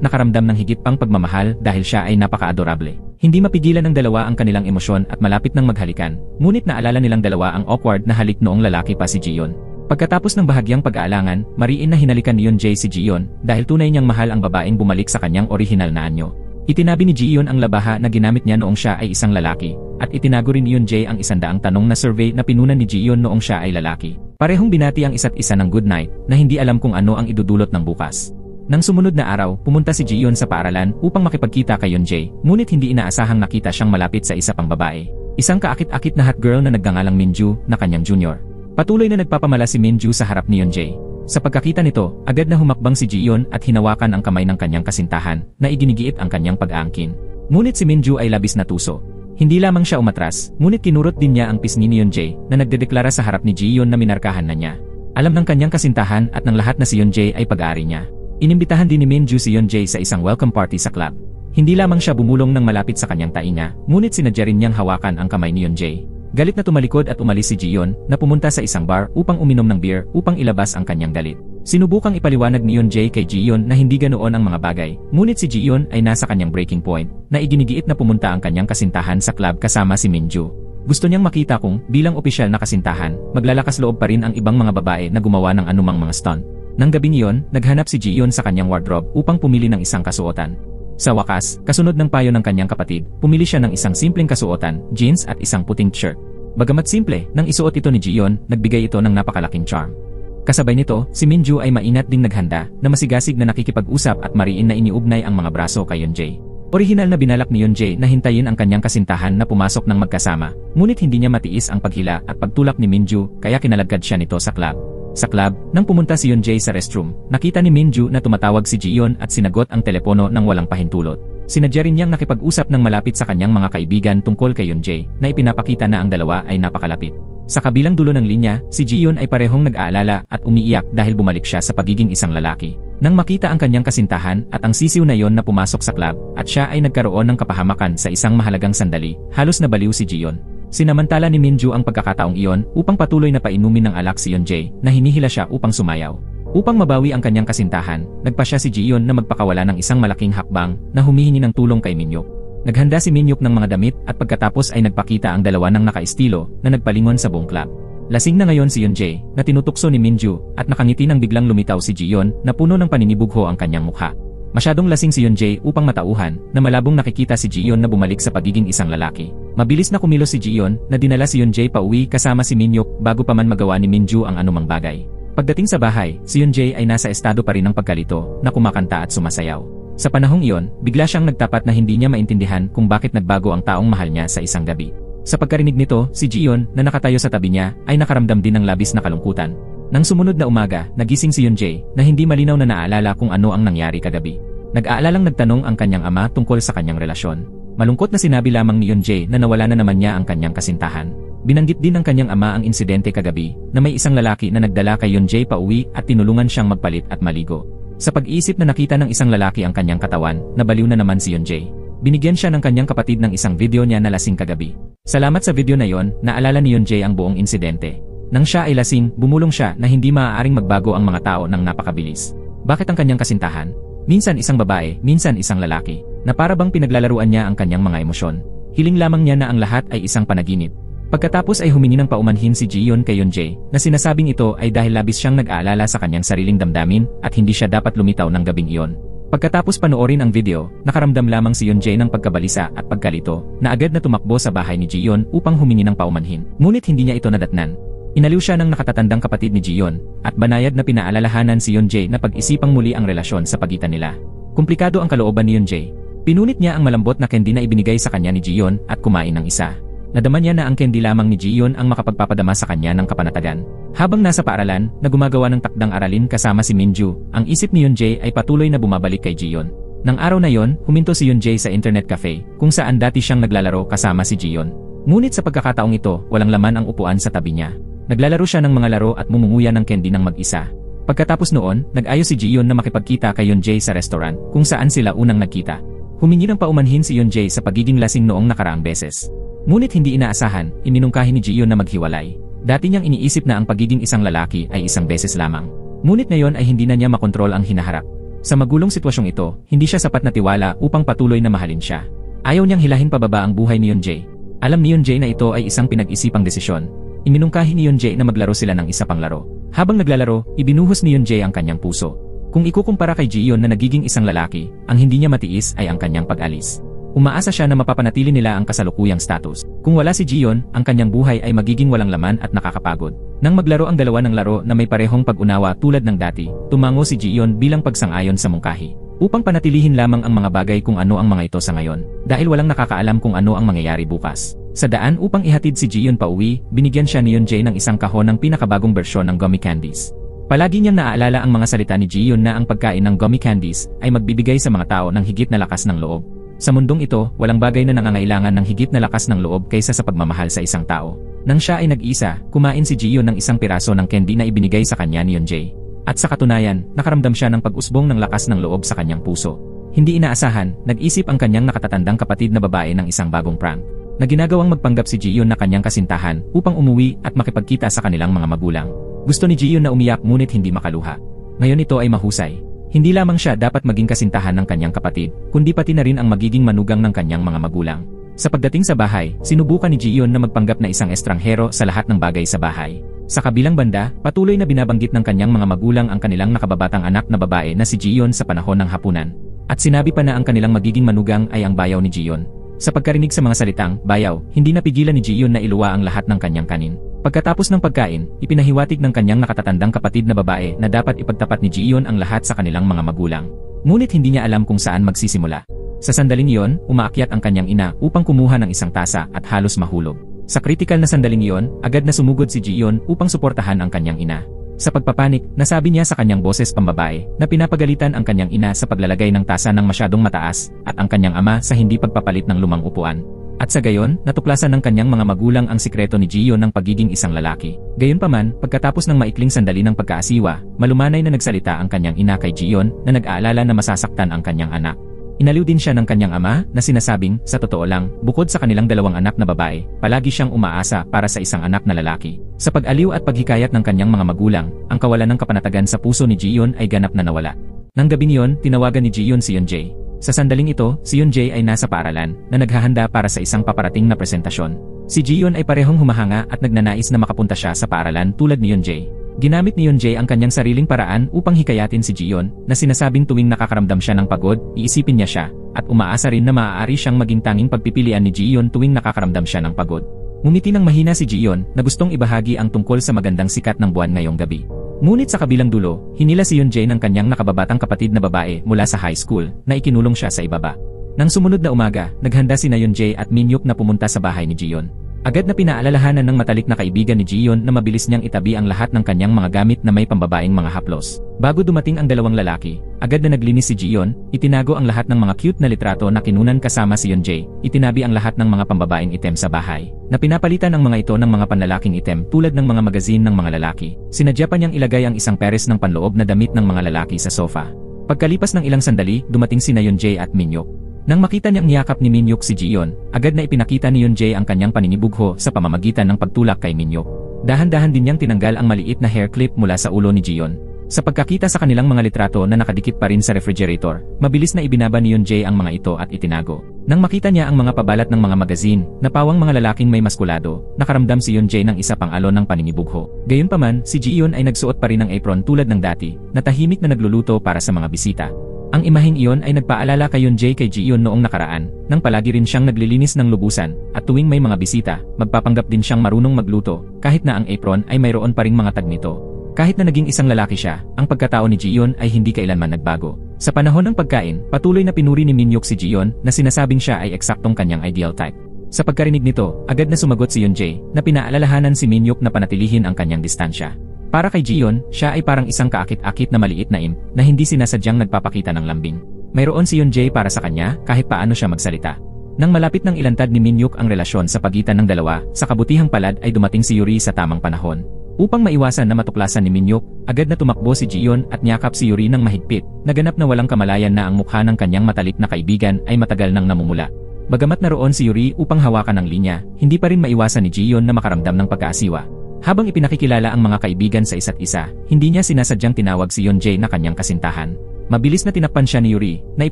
nakaramdam ng higit pang pagmamahal dahil siya ay napaka-adorable. Hindi mapigilan ng dalawa ang kanilang emosyon at malapit ng maghalikan, ngunit naalala nilang dalawa ang awkward na halik noong lalaki pa si Jiyeon. Pagkatapos ng bahagyang pag-aalangan, mariin na hinalikan ni Yoonjae si Jiyeon dahil tunay niyang mahal ang babaeng bumalik sa kanyang orihinal na anyo. Itinabi ni Jiyeon ang labaha na ginamit niya noong siya ay isang lalaki, at itinago rin ni Yoonjae ang 100 tanong na survey na pinunan ni Jiyeon noong siya ay lalaki. Parehong binati ang isa't isa ng good night na hindi alam kung ano ang idudulot ng bukas. Nang sumunod na araw, pumunta si Jiyeon sa paaralan upang makipagkita kay Yoonjae, ngunit hindi inaasahang nakita siyang malapit sa isa pang babae. Isang kaakit-akit na hot girl na naggangalang Minju na kanyang junior. Patuloy na nagpapamala si Minju sa harap ni Yoonjae. Sa pagkakita nito, agad na humakbang si Jiyeon at hinawakan ang kamay ng kanyang kasintahan na iginigiit ang kanyang pag-aangkin. Ngunit si Minju ay labis na tuso. Hindi lamang siya umatras, ngunit kinurot din niya ang pisngi ni Yoonjae na nagdedeklara sa harap ni Jiyeon na minarkahan na niya. Alam ng kanyang kasintahan at ng lahat na si Yoonjae ay pag-aari niya. Inimbitahan din ni Minju si Yoonjae sa isang welcome party sa club. Hindi lamang siya bumulong ng malapit sa kanyang tainga, ngunit sinadya rin niyang hawakan ang kamay ni Yoonjae. Galit na tumalikod at umalis si Jiyeon na pumunta sa isang bar upang uminom ng beer upang ilabas ang kanyang galit. Sinubukang ipaliwanag ni Yoonjae kay Jiyeon na hindi ganoon ang mga bagay, ngunit si Jiyeon ay nasa kanyang breaking point na iginigiit na pumunta ang kanyang kasintahan sa club kasama si Minju. Gusto niyang makita kung, bilang opisyal na kasintahan, maglalakas loob pa rin ang ibang mga babae na gumawa ng anumang mga stunt. Nang gabing iyon, naghanap si Jiyeon sa kanyang wardrobe upang pumili ng isang kasuotan. Sa wakas, kasunod ng payo ng kanyang kapatid, pumili siya ng isang simpleng kasuotan, jeans at isang puting shirt. Bagamat simple, nang isuot ito ni Jiyeon, nagbigay ito ng napakalaking charm. Kasabay nito, si Minju ay maingat ding naghanda na masigasig na nakikipag-usap at mariin na iniugnay ang mga braso kay Yoonjae. Orihinal na binalak ni Yoonjae na hintayin ang kanyang kasintahan na pumasok ng magkasama, ngunit hindi niya matiis ang paghila at pagtulak ni Minju kaya kinalagkad siya nito sa club. Sa club, nang pumunta si Yoonjae sa restroom, nakita ni Minju na tumatawag si Jiyeon at sinagot ang telepono ng walang pahintulot. Sinadya rin niyang nakipag-usap ng malapit sa kanyang mga kaibigan tungkol kay Yoonjae na ipinapakita na ang dalawa ay napakalapit. Sa kabilang dulo ng linya, si Jiyeon ay parehong nag-aalala at umiiyak dahil bumalik siya sa pagiging isang lalaki. Nang makita ang kanyang kasintahan at ang sisiw na yon na pumasok sa club at siya ay nagkaroon ng kapahamakan sa isang mahalagang sandali, halos nabaliw si Jiyeon. Sinamantala ni Minju ang pagkakataong iyon upang patuloy na painumin ng alak si Yoonjae na hinihila siya upang sumayaw. Upang mabawi ang kanyang kasintahan, nagpa siya si Jiyeon na magpakawala ng isang malaking hakbang na humihingi ng tulong kay Minyuk. Naghanda si Minyuk ng mga damit at pagkatapos ay nagpakita ang dalawa ng nakaestilo na nagpalingon sa buong club. Lasing na ngayon si Yoonjae na tinutukso ni Minju at nakangiti nang biglang lumitaw si Jiyeon na puno ng paninibugho ang kanyang mukha. Masyadong lasing si Yoonjae upang matauhan na malabong nakikita si Jiyeon na bumalik sa pagiging isang lalaki. Mabilis na kumilos si Jiyeon na dinala si Yoonjae pauwi kasama si Minyuk bago pa man magawa ni Minju ang anumang bagay. Pagdating sa bahay, si Yoonjae ay nasa estado pa rin ng pagkalito na kumakanta at sumasayaw. Sa panahong iyon, bigla siyang nagtapat na hindi niya maintindihan kung bakit nagbago ang taong mahal niya sa isang gabi. Sa pagkarinig nito, si Jiyeon na nakatayo sa tabi niya ay nakaramdam din ng labis na kalungkutan. Nang sumunod na umaga, nagising si Yoonjae na hindi malinaw na naalala kung ano ang nangyari kagabi. Nag-aalalang nagtanong ang kanyang ama tungkol sa kanyang relasyon. Malungkot na sinabi lamang ni Yoonjae na nawala na naman niya ang kanyang kasintahan. Binanggit din ng kanyang ama ang insidente kagabi na may isang lalaki na nagdala kay Yoonjae pauwi at tinulungan siyang magpalit at maligo. Sa pag-iisip na nakita ng isang lalaki ang kanyang katawan, nabaliw na naman si Yoonjae. Binigyan siya ng kanyang kapatid ng isang video niya na lasing kagabi. Salamat sa video na yon, naalala ni Yoonjae ang buong insidente. Nang siya ay lasing, bumulong siya na hindi maaaring magbago ang mga tao ng napakabilis. Bakit ang kanyang kasintahan? Minsan isang babae, minsan isang lalaki, na para bang pinaglalaruan niya ang kanyang mga emosyon. Hiling lamang niya na ang lahat ay isang panaginip. Pagkatapos ay humingi ng paumanhin si Jiyeon kay Yeonjae na sinasabing ito ay dahil labis siyang nag-aalala sa kanyang sariling damdamin at hindi siya dapat lumitaw ng gabing iyon. Pagkatapos panoorin ang video, nakaramdam lamang si Yeonjae ng pagkabalisa at pagkalito na agad na tumakbo sa bahay ni Jiyeon upang humingi ng paumanhin. Ngunit hindi niya ito nadatnan. Inaliw siya ng nakatatandang kapatid ni Jiyeon at banayad na pinaalalahanan si Yeonjae na pag-isipang muli ang relasyon sa pagitan nila. Komplikado ang kalooban ni Yeonjae. Pinunit niya ang malambot na candy na ibinigay sa kanya ni Jiyeon at kumain ng isa. Nadama niya na ang candy lamang ni Jiyeon ang makapagpapadama sa kanya ng kapanatagan. Habang nasa paaralan na gumagawa ng takdang aralin kasama si Minju, ang isip ni Yeonjae ay patuloy na bumabalik kay Jiyeon. Nang araw na yon, huminto si Yeonjae sa internet cafe kung saan dati siyang naglalaro kasama si Jiyeon. Ngunit sa pagkakataong ito, walang laman ang upuan sa tabi niya. Naglalaro siya ng mga laro at mumunguya ng candy ng mag-isa. Pagkatapos noon, nag-ayos si Jiyeon na makipagkita kay Yeonjae sa restaurant kung saan sila unang nagkita. Humingi ng paumanhin si Yeonjae sa pagiging lasing noong nakaraang beses. Ngunit hindi inaasahan, iminungkahi ni Jiyeon na maghiwalay. Dati niyang iniisip na ang pagiging isang lalaki ay isang beses lamang. Ngunit ngayon ay hindi na niya makontrol ang hinaharap. Sa magulong sitwasyong ito, hindi siya sapat na tiwala upang patuloy na mahalin siya. Ayaw niyang hilahin pababa ang buhay ni Yeonjae. Alam ni Yeonjae na ito ay isang pinag-isipang desisyon. Iminungkahi ni Yeonjae na maglaro sila ng isa pang laro. Habang naglalaro, ibinuhos ni Yeonjae ang kanyang puso. Kung ikukumpara kay Jiyeon na nagiging isang lalaki, ang hindi niya matiis ay ang kanyang pag-alis. Umaasa siya na mapapanatili nila ang kasalukuyang status. Kung wala si Jiyeon, ang kanyang buhay ay magiging walang laman at nakakapagod. Nang maglaro ang dalawa ng laro na may parehong pag-unawa tulad ng dati, tumango si Jiyeon bilang pagsang-ayon sa mungkahi. Upang panatilihin lamang ang mga bagay kung ano ang mga ito sa ngayon, dahil walang nakakaalam kung ano ang mangyayari bukas. Sa daan upang ihatid si Jiyeon pauwi, binigyan siya ni Yeonjae ng isang kahon ng pinakabagong bersyon ng gummy candies. Palagi niyang naaalala ang mga salita ni Jiyeon na ang pagkain ng gummy candies ay magbibigay sa mga tao ng higit na lakas ng loob. Sa mundong ito, walang bagay na nangangailangan ng higit na lakas ng loob kaysa sa pagmamahal sa isang tao. Nang siya ay nag-isa, kumain si Jiyeon ng isang piraso ng candy na ibinigay sa kanya ni Yeonjae. At sa katunayan, nakaramdam siya ng pag-usbong ng lakas ng loob sa kanyang puso. Hindi inaasahan, nag-isip ang kanyang nakatatandang kapatid na babae ng isang bagong prank na ginagawang magpanggap si Jiyeon na kanyang kasintahan upang umuwi at makipagkita sa kanilang mga magulang. Gusto ni Jiyeon na umiyak ngunit hindi makaluha. Ngayon ito ay mahusay. Hindi lamang siya dapat maging kasintahan ng kanyang kapatid, kundi pati na rin ang magiging manugang ng kanyang mga magulang. Sa pagdating sa bahay, sinubukan ni Jiyeon na magpanggap na isang estranghero sa lahat ng bagay sa bahay. Sa kabilang banda, patuloy na binabanggit ng kanyang mga magulang ang kanilang nakababatang anak na babae na si Jiyeon sa panahon ng hapunan. At sinabi pa na ang kanilang magiging manugang ay ang bayaw ni Jiyeon. Sa pagkarinig sa mga salitang bayaw, hindi napigilan ni Jiyeon na iluwa ang lahat ng kanyang kanin. Pagkatapos ng pagkain, ipinahiwatig ng kanyang nakatatandang kapatid na babae na dapat ipagtapat ni Jiyeon ang lahat sa kanilang mga magulang. Ngunit hindi niya alam kung saan magsisimula. Sa sandaling iyon, umaakyat ang kanyang ina upang kumuha ng isang tasa at halos mahulog. Sa kritikal na sandaling iyon, agad na sumugod si Jiyeon upang suportahan ang kanyang ina. Sa pagpapanik, nasabi niya sa kanyang boses pambabae na pinapagalitan ang kanyang ina sa paglalagay ng tasa ng masyadong mataas at ang kanyang ama sa hindi pagpapalit ng lumang upuan. At sa gayon, natuklasan ng kanyang mga magulang ang sikreto ni Jiyeon ng pagiging isang lalaki. Gayunpaman, pagkatapos ng maikling sandali ng pagkaasiwa, malumanay na nagsalita ang kanyang ina kay Jiyeon na nag-aalala na masasaktan ang kanyang anak. Inaliw din siya ng kanyang ama na sinasabing, sa totoo lang, bukod sa kanilang dalawang anak na babae, palagi siyang umaasa para sa isang anak na lalaki. Sa pag-aliw at paghikayat ng kanyang mga magulang, ang kawalan ng kapanatagan sa puso ni Jiyeon ay ganap na nawala. Nang gabi niyon, tinawagan ni Jiyeon si Yeonjae. Sa sandaling ito, si Yeonjae ay nasa paaralan na naghahanda para sa isang paparating na presentasyon. Si Jiyeon ay parehong humahanga at nagnanais na makapunta siya sa paaralan tulad ni Yeonjae. Ginamit ni Yeonjae ang kanyang sariling paraan upang hikayatin si Jiyeon na sinasabing tuwing nakakaramdam siya ng pagod, iisipin niya siya at umaasa rin na maaari siyang maging tanging pagpipilian ni Jiyeon tuwing nakakaramdam siya ng pagod. Ngumiti ng mahina si Jiyeon na gustong ibahagi ang tungkol sa magandang sikat ng buwan ngayong gabi. Ngunit sa kabilang dulo, hinila si Yeonjae ng kanyang nakababatang kapatid na babae mula sa high school na ikinulong siya sa ibaba. Nang sumunod na umaga, naghanda sina Yeonjae at Minhyuk na pumunta sa bahay ni Jiyeon. Agad na pinaalalahanan ng matalik na kaibigan ni Jiyeon na mabilis niyang itabi ang lahat ng kanyang mga gamit na may pambabaeng mga haplos. Bago dumating ang dalawang lalaki, agad na naglinis si Jiyeon, itinago ang lahat ng mga cute na litrato na kinunan kasama si Yeonjae, itinabi ang lahat ng mga pambabaeng item sa bahay, na pinapalitan ang mga ito ng mga panlalaking item tulad ng mga magazine ng mga lalaki. Sinadya pa niyang ilagay ang isang pares ng panloob na damit ng mga lalaki sa sofa. Pagkalipas ng ilang sandali, dumating sina Yeonjae at Minhyuk. Nang makita niyang niyakap ni Minhyuk si Jiyeon, agad na ipinakita ni Yeonjae ang kanyang paninibugho sa pamamagitan ng pagtulak kay Minhyuk. Dahan-dahan din niyang tinanggal ang maliit na hair clip mula sa ulo ni Jiyeon. Sa pagkakita sa kanilang mga litrato na nakadikit pa rin sa refrigerator, mabilis na ibinaba ni Yunjae ang mga ito at itinago. Nang makita niya ang mga pabalat ng mga magazine, napawang mga lalaking may maskulado, nakaramdam si Yunjae ng isa pang alon ng paninibugho. Gayunpaman, si Ji-yeon ay nagsuot pa rin ng apron tulad ng dati, na tahimik na nagluluto para sa mga bisita. Ang imaheng iyon ay nagpaalala kay Yunjae kay Ji-yeon noong nakaraan, nang palagi rin siyang naglilinis ng lubusan, at tuwing may mga bisita, magpapanggap din siyang marunong magluto, kahit na ang apron ay mayroon pa ring mga tag nito. Kahit na naging isang lalaki siya, ang pagkatao ni Ji-yeon ay hindi kailanman nagbago. Sa panahon ng pagkain, patuloy na pinuri ni Min-hyuk si Ji-yeon na sinasabing siya ay eksaktong kanyang ideal type. Sa pagkarinig nito, agad na sumagot si Yunjae na pinaalalahanan si Min-hyuk na panatilihin ang kanyang distansya. Para kay Ji-yeon, siya ay parang isang kaakit-akit na maliit na imp na hindi sinasadyang nagpapakita ng lambing. Mayroon si Yunjae para sa kanya kahit paano siya magsalita. Nang malapit ng ilantad ni Min-hyuk ang relasyon sa pagitan ng dalawa, sa kabutihang palad ay dumating si Yuri sa tamang panahon. Upang maiwasan na matuklasan ni Min-hyuk, agad na tumakbo si Ji-yeon at niyakap si Yuri ng mahigpit, naganap na walang kamalayan na ang mukha ng kanyang matalik na kaibigan ay matagal nang namumula. Bagamat naroon si Yuri upang hawakan ang linya, hindi pa rin maiwasan ni Ji-yeon na makaramdam ng pagkaasiwa. Habang ipinakikilala ang mga kaibigan sa isa't isa, hindi niya sinasadyang tinawag si Yunjae na kanyang kasintahan. Mabilis na tinakpan siya ni Yuri, na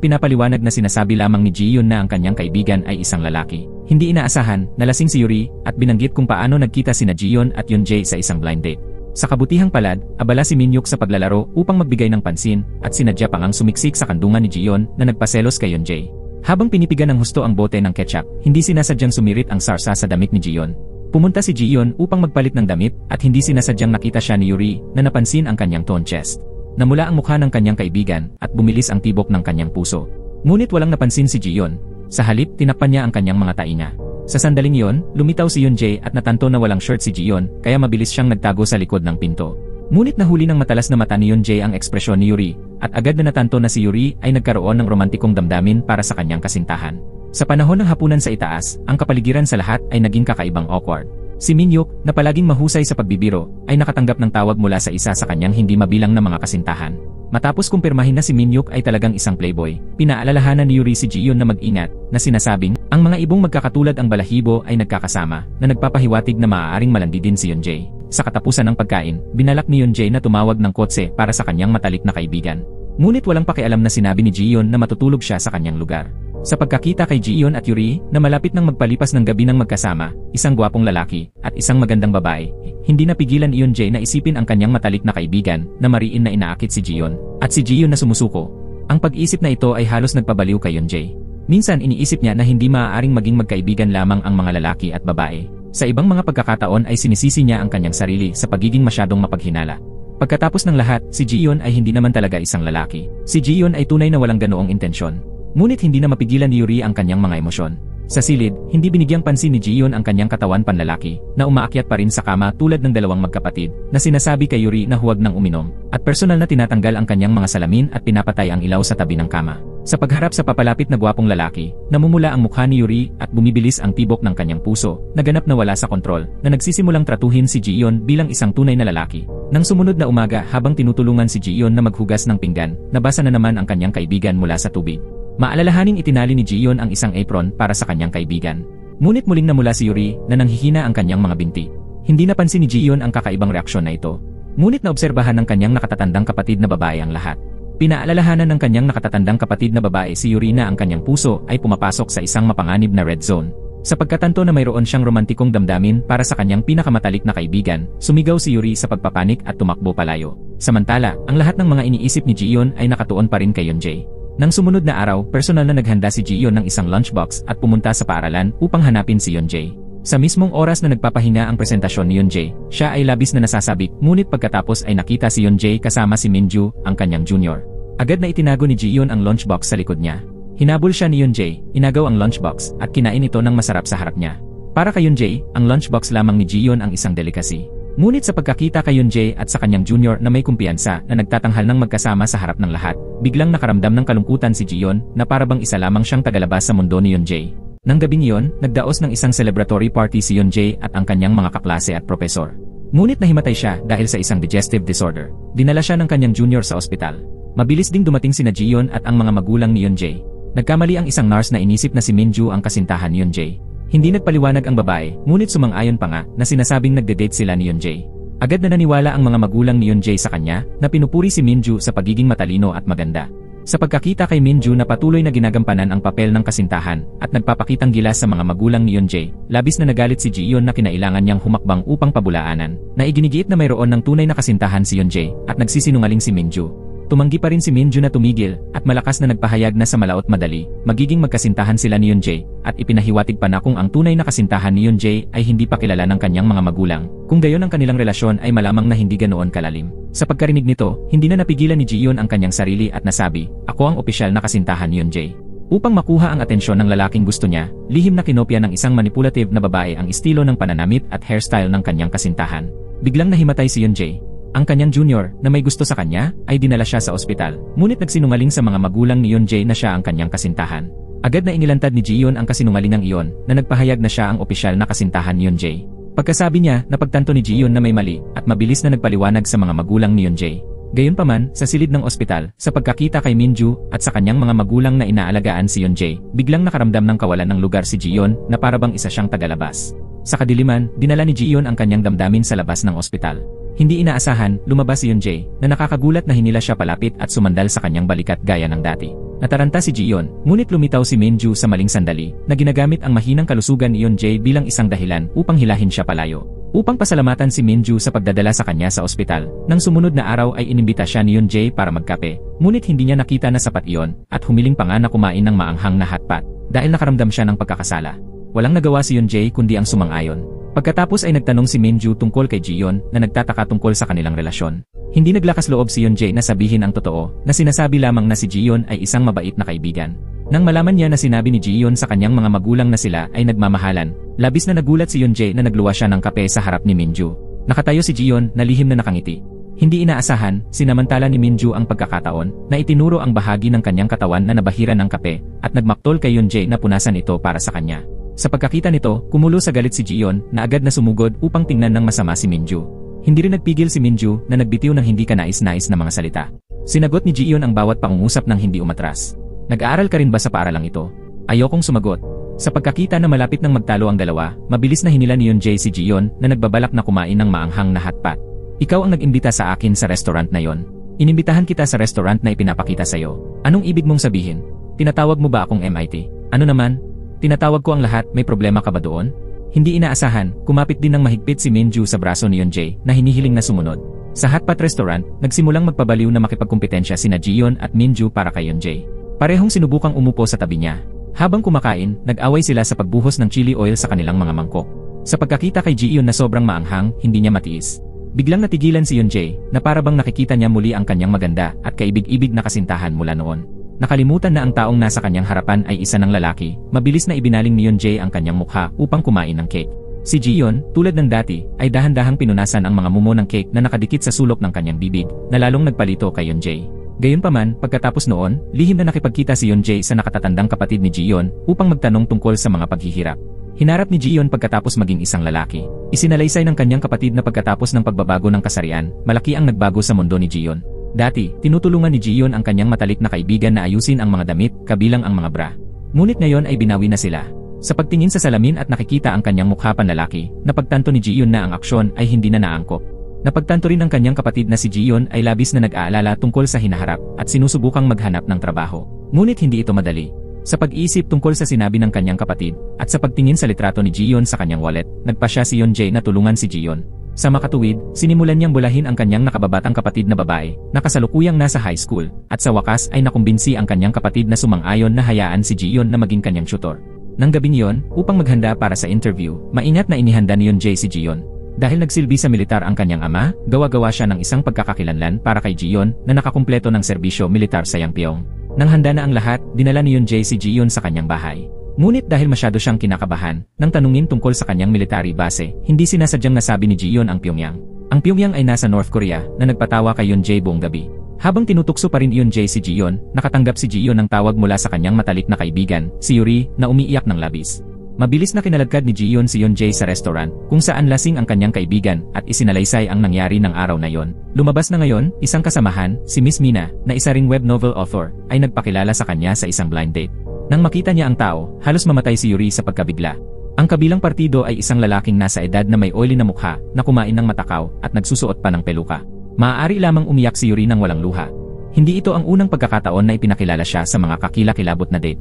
ipinapaliwanag na sinasabi lamang ni Ji-yeon na ang kanyang kaibigan ay isang lalaki. Hindi inaasahan, nalasing si Yuri, at binanggit kung paano nagkita sina Ji-yeon at Yunjae sa isang blind date. Sa kabutihang palad, abala si Min-hyuk sa paglalaro upang magbigay ng pansin, at sinadya pang ang sumiksik sa kandungan ni Ji-yeon na nagpaselos kay Yunjae. Habang pinipigan ng husto ang bote ng ketchup, hindi sinasadyang sumirit ang sarsa sa damit ni Ji-yeon. Pumunta si Ji-yeon upang magpalit ng damit, at hindi sinasadyang nakita siya ni Yuri na napansin ang kanyang toned chest. Namula ang mukha ng kanyang kaibigan at bumilis ang tibok ng kanyang puso. Ngunit walang napansin si Ji-yeon. Sa halip, tinakpan niya ang kanyang mga tainga. Sa sandaling iyon, lumitaw si Yunjae at natanto na walang shirt si Ji-yeon, kaya mabilis siyang nagtago sa likod ng pinto. Ngunit nahuli ng matalas na mata ni Yunjae ang ekspresyon ni Yuri, at agad na natanto na si Yuri ay nagkaroon ng romantikong damdamin para sa kanyang kasintahan. Sa panahon ng hapunan sa itaas, ang kapaligiran sa lahat ay naging kakaibang awkward. Si Min-hyuk, na palaging mahusay sa pagbibiro, ay nakatanggap ng tawag mula sa isa sa kanyang hindi mabilang na mga kasintahan. Matapos kumpirmahin na si Min-hyuk ay talagang isang playboy, pinaalalahanan ni Yuri si Ji-yeon na mag-ingat, na sinasabing, ang mga ibong magkakatulad ang balahibo ay nagkakasama, na nagpapahiwatig na maaaring malandi din si Yunjae. Sa katapusan ng pagkain, binalak ni Yunjae na tumawag ng kotse para sa kanyang matalik na kaibigan. Ngunit walang pakialam na sinabi ni Ji-yeon na matutulog siya sa kanyang lugar. Sa pagkakita kay Ji-yeon at Yuri, na malapit nang magpalipas ng gabi ng magkasama, isang gwapong lalaki, at isang magandang babae, hindi napigilan ni Yunjae na isipin ang kanyang matalik na kaibigan, na mariin na inaakit si Ji-yeon, at si Ji-yeon na sumusuko. Ang pag-isip na ito ay halos nagpabaliw kay Yunjae. Minsan iniisip niya na hindi maaaring maging magkaibigan lamang ang mga lalaki at babae. Sa ibang mga pagkakataon ay sinisisi niya ang kanyang sarili sa pagiging masyadong mapaghinala. Pagkatapos ng lahat, si Ji-yeon ay hindi naman talaga isang lalaki. Si Ji-yeon ay tunay na walang ganoong intensyon. Ngunit hindi na mapigilan ni Yuri ang kanyang mga emosyon. Sa silid, hindi binigyang pansin ni Ji-yeon ang kanyang katawan panlalaki, na umaakyat pa rin sa kama tulad ng dalawang magkapatid, na sinasabi kay Yuri na huwag nang uminom, at personal na tinatanggal ang kanyang mga salamin at pinapatay ang ilaw sa tabi ng kama. Sa pagharap sa papalapit na gwapong lalaki, namumula ang mukha ni Yuri at bumibilis ang tibok ng kanyang puso, na ganap na wala sa kontrol, na nagsisimulang tratuhin si Ji-yeon bilang isang tunay na lalaki. Nang sumunod na umaga habang tinutulungan si Ji-yeon na maghugas ng pinggan, nabasa na naman ang kanyang kaibigan mula sa tubig. Maalalahaning itinali ni Ji-yeon ang isang apron para sa kanyang kaibigan. Ngunit muling namula si Yuri na nanghihina ang kanyang mga binti. Hindi napansin ni Ji-yeon ang kakaibang reaksyon na ito. Ngunit naobserbahan ng kanyang nakatatandang kapatid na babae ang lahat. Pinaalalahanan ng kanyang nakatatandang kapatid na babae si Yuri na ang kanyang puso ay pumapasok sa isang mapanganib na red zone. Sa pagkatanto na mayroon siyang romantikong damdamin para sa kanyang pinakamatalik na kaibigan, sumigaw si Yuri sa pagpapanik at tumakbo palayo. Samantala, ang lahat ng mga iniisip ni Ji-yeon ay nakatuon pa rin kay Yunjae. Nang sumunod na araw, personal na naghanda si Ji-yeon ng isang lunchbox at pumunta sa paaralan upang hanapin si Yunjae. Sa mismong oras na nagpapahinga ang presentasyon ni Yunjae, siya ay labis na nasasabik, ngunit pagkatapos ay nakita si Yunjae kasama si Minju, ang kanyang junior. Agad na itinago ni Ji-yeon ang lunchbox sa likod niya. Hinabol siya ni Yunjae, inagaw ang lunchbox, at kinain ito ng masarap sa harap niya. Para kay Yunjae, ang lunchbox lamang ni Ji-yeon ang isang delicacy. Ngunit sa pagkakita kay Yunjae at sa kanyang junior na may kumpiyansa na nagtatanghal ng magkasama sa harap ng lahat, biglang nakaramdam ng kalungkutan si Ji-yeon na parabang isa lamang siyang tagalabas sa mundo ni Yunjae. Nang gabing iyon, nagdaos ng isang celebratory party si Yunjae at ang kanyang mga kaklase at propesor. Ngunit nahimatay siya dahil sa isang digestive disorder. Dinala siya ng kanyang junior sa ospital. Mabilis ding dumating sina Ji-yeon at ang mga magulang ni Yunjae. Nagkamali ang isang nurse na inisip na si Minju ang kasintahan ni Yunjae. Hindi nagpaliwanag ang babae, ngunit sumang-ayon pa nga na sinasabing nagde-date sila ni Yunjae. Agad na naniwala ang mga magulang ni Yoonjae sa kanya na pinupuri si Minju sa pagiging matalino at maganda. Sa pagkakita kay Minju na patuloy na ginagampanan ang papel ng kasintahan at nagpapakitang gilas sa mga magulang ni Yoonjae, labis na nagalit si Ji-yeon na kinailangan niyang humakbang upang pabulaanan, na iginigiit na mayroon ng tunay na kasintahan si Yoonjae at nagsisinungaling si Minju. Tumanggi pa rin si Minju na tumigil at malakas na nagpahayag na sa malaot madali, magiging magkasintahan sila ni Yoonjae at ipinahiwatig pa na kung ang tunay na kasintahan ni Yoonjae ay hindi pa kilala ng kanyang mga magulang, kung gayon ang kanilang relasyon ay malamang na hindi ganoon kalalim. Sa pagkarinig nito, hindi na napigilan ni Ji-yeon ang kanyang sarili at nasabi, "Ako ang opisyal na kasintahan ni Yoonjae." Upang makuha ang atensyon ng lalaking gusto niya, lihim na kinopya ng isang manipulative na babae ang estilo ng pananamit at hairstyle ng kanyang kasintahan. Biglang nahimatay si Yoonjae. Ang kanyang junior, na may gusto sa kanya, ay dinala siya sa ospital. Ngunit nagsinungaling sa mga magulang ni Yoonjae na siya ang kanyang kasintahan. Agad na inilantad ni Ji-yeon ang kasinungalingang iyon, na nagpahayag na siya ang opisyal na kasintahan ni Yoonjae. Pagkasabi niya, napagtanto ni Ji-yeon na may mali, at mabilis na nagpaliwanag sa mga magulang ni Yoonjae. Gayunpaman, sa silid ng ospital, sa pagkakita kay Minju at sa kanyang mga magulang na inaalagaan si Yoonjae, biglang nakaramdam ng kawalan ng lugar si Ji-yeon na parabang isa siyang tagalabas. Sa kadiliman, dinala ni Ji-yeon ang kanyang damdamin sa labas ng ospital. Hindi inaasahan, lumabas si Yoonjae, na nakakagulat na hinila siya palapit at sumandal sa kanyang balikat gaya ng dati. Nataranta si Ji-yeon, ngunit lumitaw si Minju sa maling sandali, na ginagamit ang mahinang kalusugan ni Yoonjae bilang isang dahilan upang hilahin siya palayo. Upang pasalamatan si Minju sa pagdadala sa kanya sa ospital, nang sumunod na araw ay inimbita siya ni Yoonjae para magkape, ngunit hindi niya nakita na sapat iyon, at humiling pa nga na kumain ng maanghang na hotpot, dahil nakaramdam siya ng pagkakasala. Walang nagawa si Yoonjae kundi ang sumang-ayon. Pagkatapos ay nagtanong si Minju tungkol kay Ji-yeon na nagtataka tungkol sa kanilang relasyon. Hindi naglakas loob si Yoonjae na sabihin ang totoo, na sinasabi lamang na si Ji-yeon ay isang mabait na kaibigan. Nang malaman niya na sinabi ni Ji-yeon sa kanyang mga magulang na sila ay nagmamahalan, labis na nagulat si Yoonjae na nagluwa siya ng kape sa harap ni Minju. Nakatayo si Ji-yeon na lihim na nakangiti. Hindi inaasahan, sinamantala ni Minju ang pagkakataon na itinuro ang bahagi ng kanyang katawan na nabahira ng kape at nagmaktol kay Yoonjae na punasan ito para sa kanya. Sa pagkakita nito, kumulo sa galit si Ji-yeon na agad na sumugod upang tingnan ng masama si Minju. Hindi rin nagpigil si Minju na nagbitiw ng hindi kanais-nais na mga salita. Sinagot ni Ji-yeon ang bawat pangungusap ng hindi umatras. "Nag-aaral ka rin ba sa paaralang ito?" Ayokong sumagot. Sa pagkakita na malapit nang magtalo ang dalawa, mabilis na hinila ni Yoonjae si Ji-yeon na nagbabalak na kumain ng maanghang na hotpot. "Ikaw ang nag-imbita sa akin sa restaurant na yon. Inimbitahan kita sa restaurant na ipinapakita sa'yo. Anong ibig mong sabihin? Tinatawag mo ba akong MIT? Ano naman? Tinatawag ko ang lahat, may problema ka ba doon?" Hindi inaasahan, kumapit din ng mahigpit si Minju sa braso ni Yoonjae na hinihiling na sumunod. Sa hotpot restaurant, nagsimulang magpabaliw na makipagkumpetensya sina Ji-yeon at Minju para kay Yoonjae. Parehong sinubukang umupo sa tabi niya. Habang kumakain, nag-away sila sa pagbuhos ng chili oil sa kanilang mga mangkok. Sa pagkakita kay Ji-yeon na sobrang maanghang, hindi niya matiis. Biglang natigilan si Yoonjae na parabang nakikita niya muli ang kanyang maganda at kaibig-ibig na kasintahan mula noon. Nakalimutan na ang taong nasa kanyang harapan ay isa ng lalaki, mabilis na ibinaling ni Yoonjae ang kanyang mukha upang kumain ng cake. Si Ji-yeon, tulad ng dati, ay dahan-dahang pinunasan ang mga mumo ng cake na nakadikit sa sulok ng kanyang bibig, na lalong nagpalito kay Yoonjae. Gayunpaman, pagkatapos noon, lihim na nakipagkita si Yoonjae sa nakatatandang kapatid ni Ji-yeon upang magtanong tungkol sa mga paghihirap. Hinarap ni Ji-yeon pagkatapos maging isang lalaki. Isinalaysay ng kanyang kapatid na pagkatapos ng pagbabago ng kasarian, malaki ang nagbago sa mundo ni Ji-yeon. Dati, tinutulungan ni Ji-yeon ang kanyang matalik na kaibigan na ayusin ang mga damit, kabilang ang mga bra. Ngunit ngayon ay binawi na sila. Sa pagtingin sa salamin at nakikita ang kanyang mukha panlalaki, napagtanto ni Ji-yeon na ang aksyon ay hindi na naangkop. Napagtanto rin ang kanyang kapatid na si Ji-yeon ay labis na nag-aalala tungkol sa hinaharap at sinusubukang maghanap ng trabaho. Ngunit hindi ito madali. Sa pag-iisip tungkol sa sinabi ng kanyang kapatid, at sa pagtingin sa litrato ni Ji-yeon sa kanyang wallet, nagpasya si Yoonjae na tulungan si Ji-yeon. Sa makatuwid, sinimulan niyang bulahin ang kanyang nakababatang kapatid na babae, na kasalukuyang nasa high school, at sa wakas ay nakumbinsi ang kanyang kapatid na sumang-ayon na hayaan si Ji-yeon na maging kanyang tutor. Nang gabing iyon, upang maghanda para sa interview, maingat na inihanda ni Yoonjae si Ji-yeon. Dahil nagsilbi sa militar ang kanyang ama, gawa-gawa siya ng isang pagkakakilanlan para kay Ji-yeon na nakakumpleto ng serbisyo militar sa Yangpyeong. Nang handa na ang lahat, dinala ni Yoonjae si Ji-yeon sa kanyang bahay. Ngunit dahil masyado siyang kinakabahan, nang tanungin tungkol sa kanyang military base, hindi sinasadyang nasabi ni Ji-yeon ang Pyongyang. Ang Pyongyang ay nasa North Korea na nagpatawa kay Yoonjae buong gabi. Habang tinutukso pa rin Yoonjae si Ji-yeon, nakatanggap si Ji-yeon ng tawag mula sa kanyang matalik na kaibigan, si Yuri, na umiiyak ng labis. Mabilis na kinaladkad ni Ji-yeon si Yoonjae sa restaurant, kung saan lasing ang kanyang kaibigan at isinalaysay ang nangyari ng araw na yon. Lumabas na ngayon, isang kasamahan, si Miss Mina, na isa ring web novel author, ay nagpakilala sa kanya sa isang blind date. Nang makita niya ang tao, halos mamatay si Yuri sa pagkabigla. Ang kabilang partido ay isang lalaking nasa edad na may oily na mukha, na kumain ng matakaw, at nagsusuot pa ng peluka. Maaari lamang umiyak si Yuri ng walang luha. Hindi ito ang unang pagkakataon na ipinakilala siya sa mga kakilakilabot na date.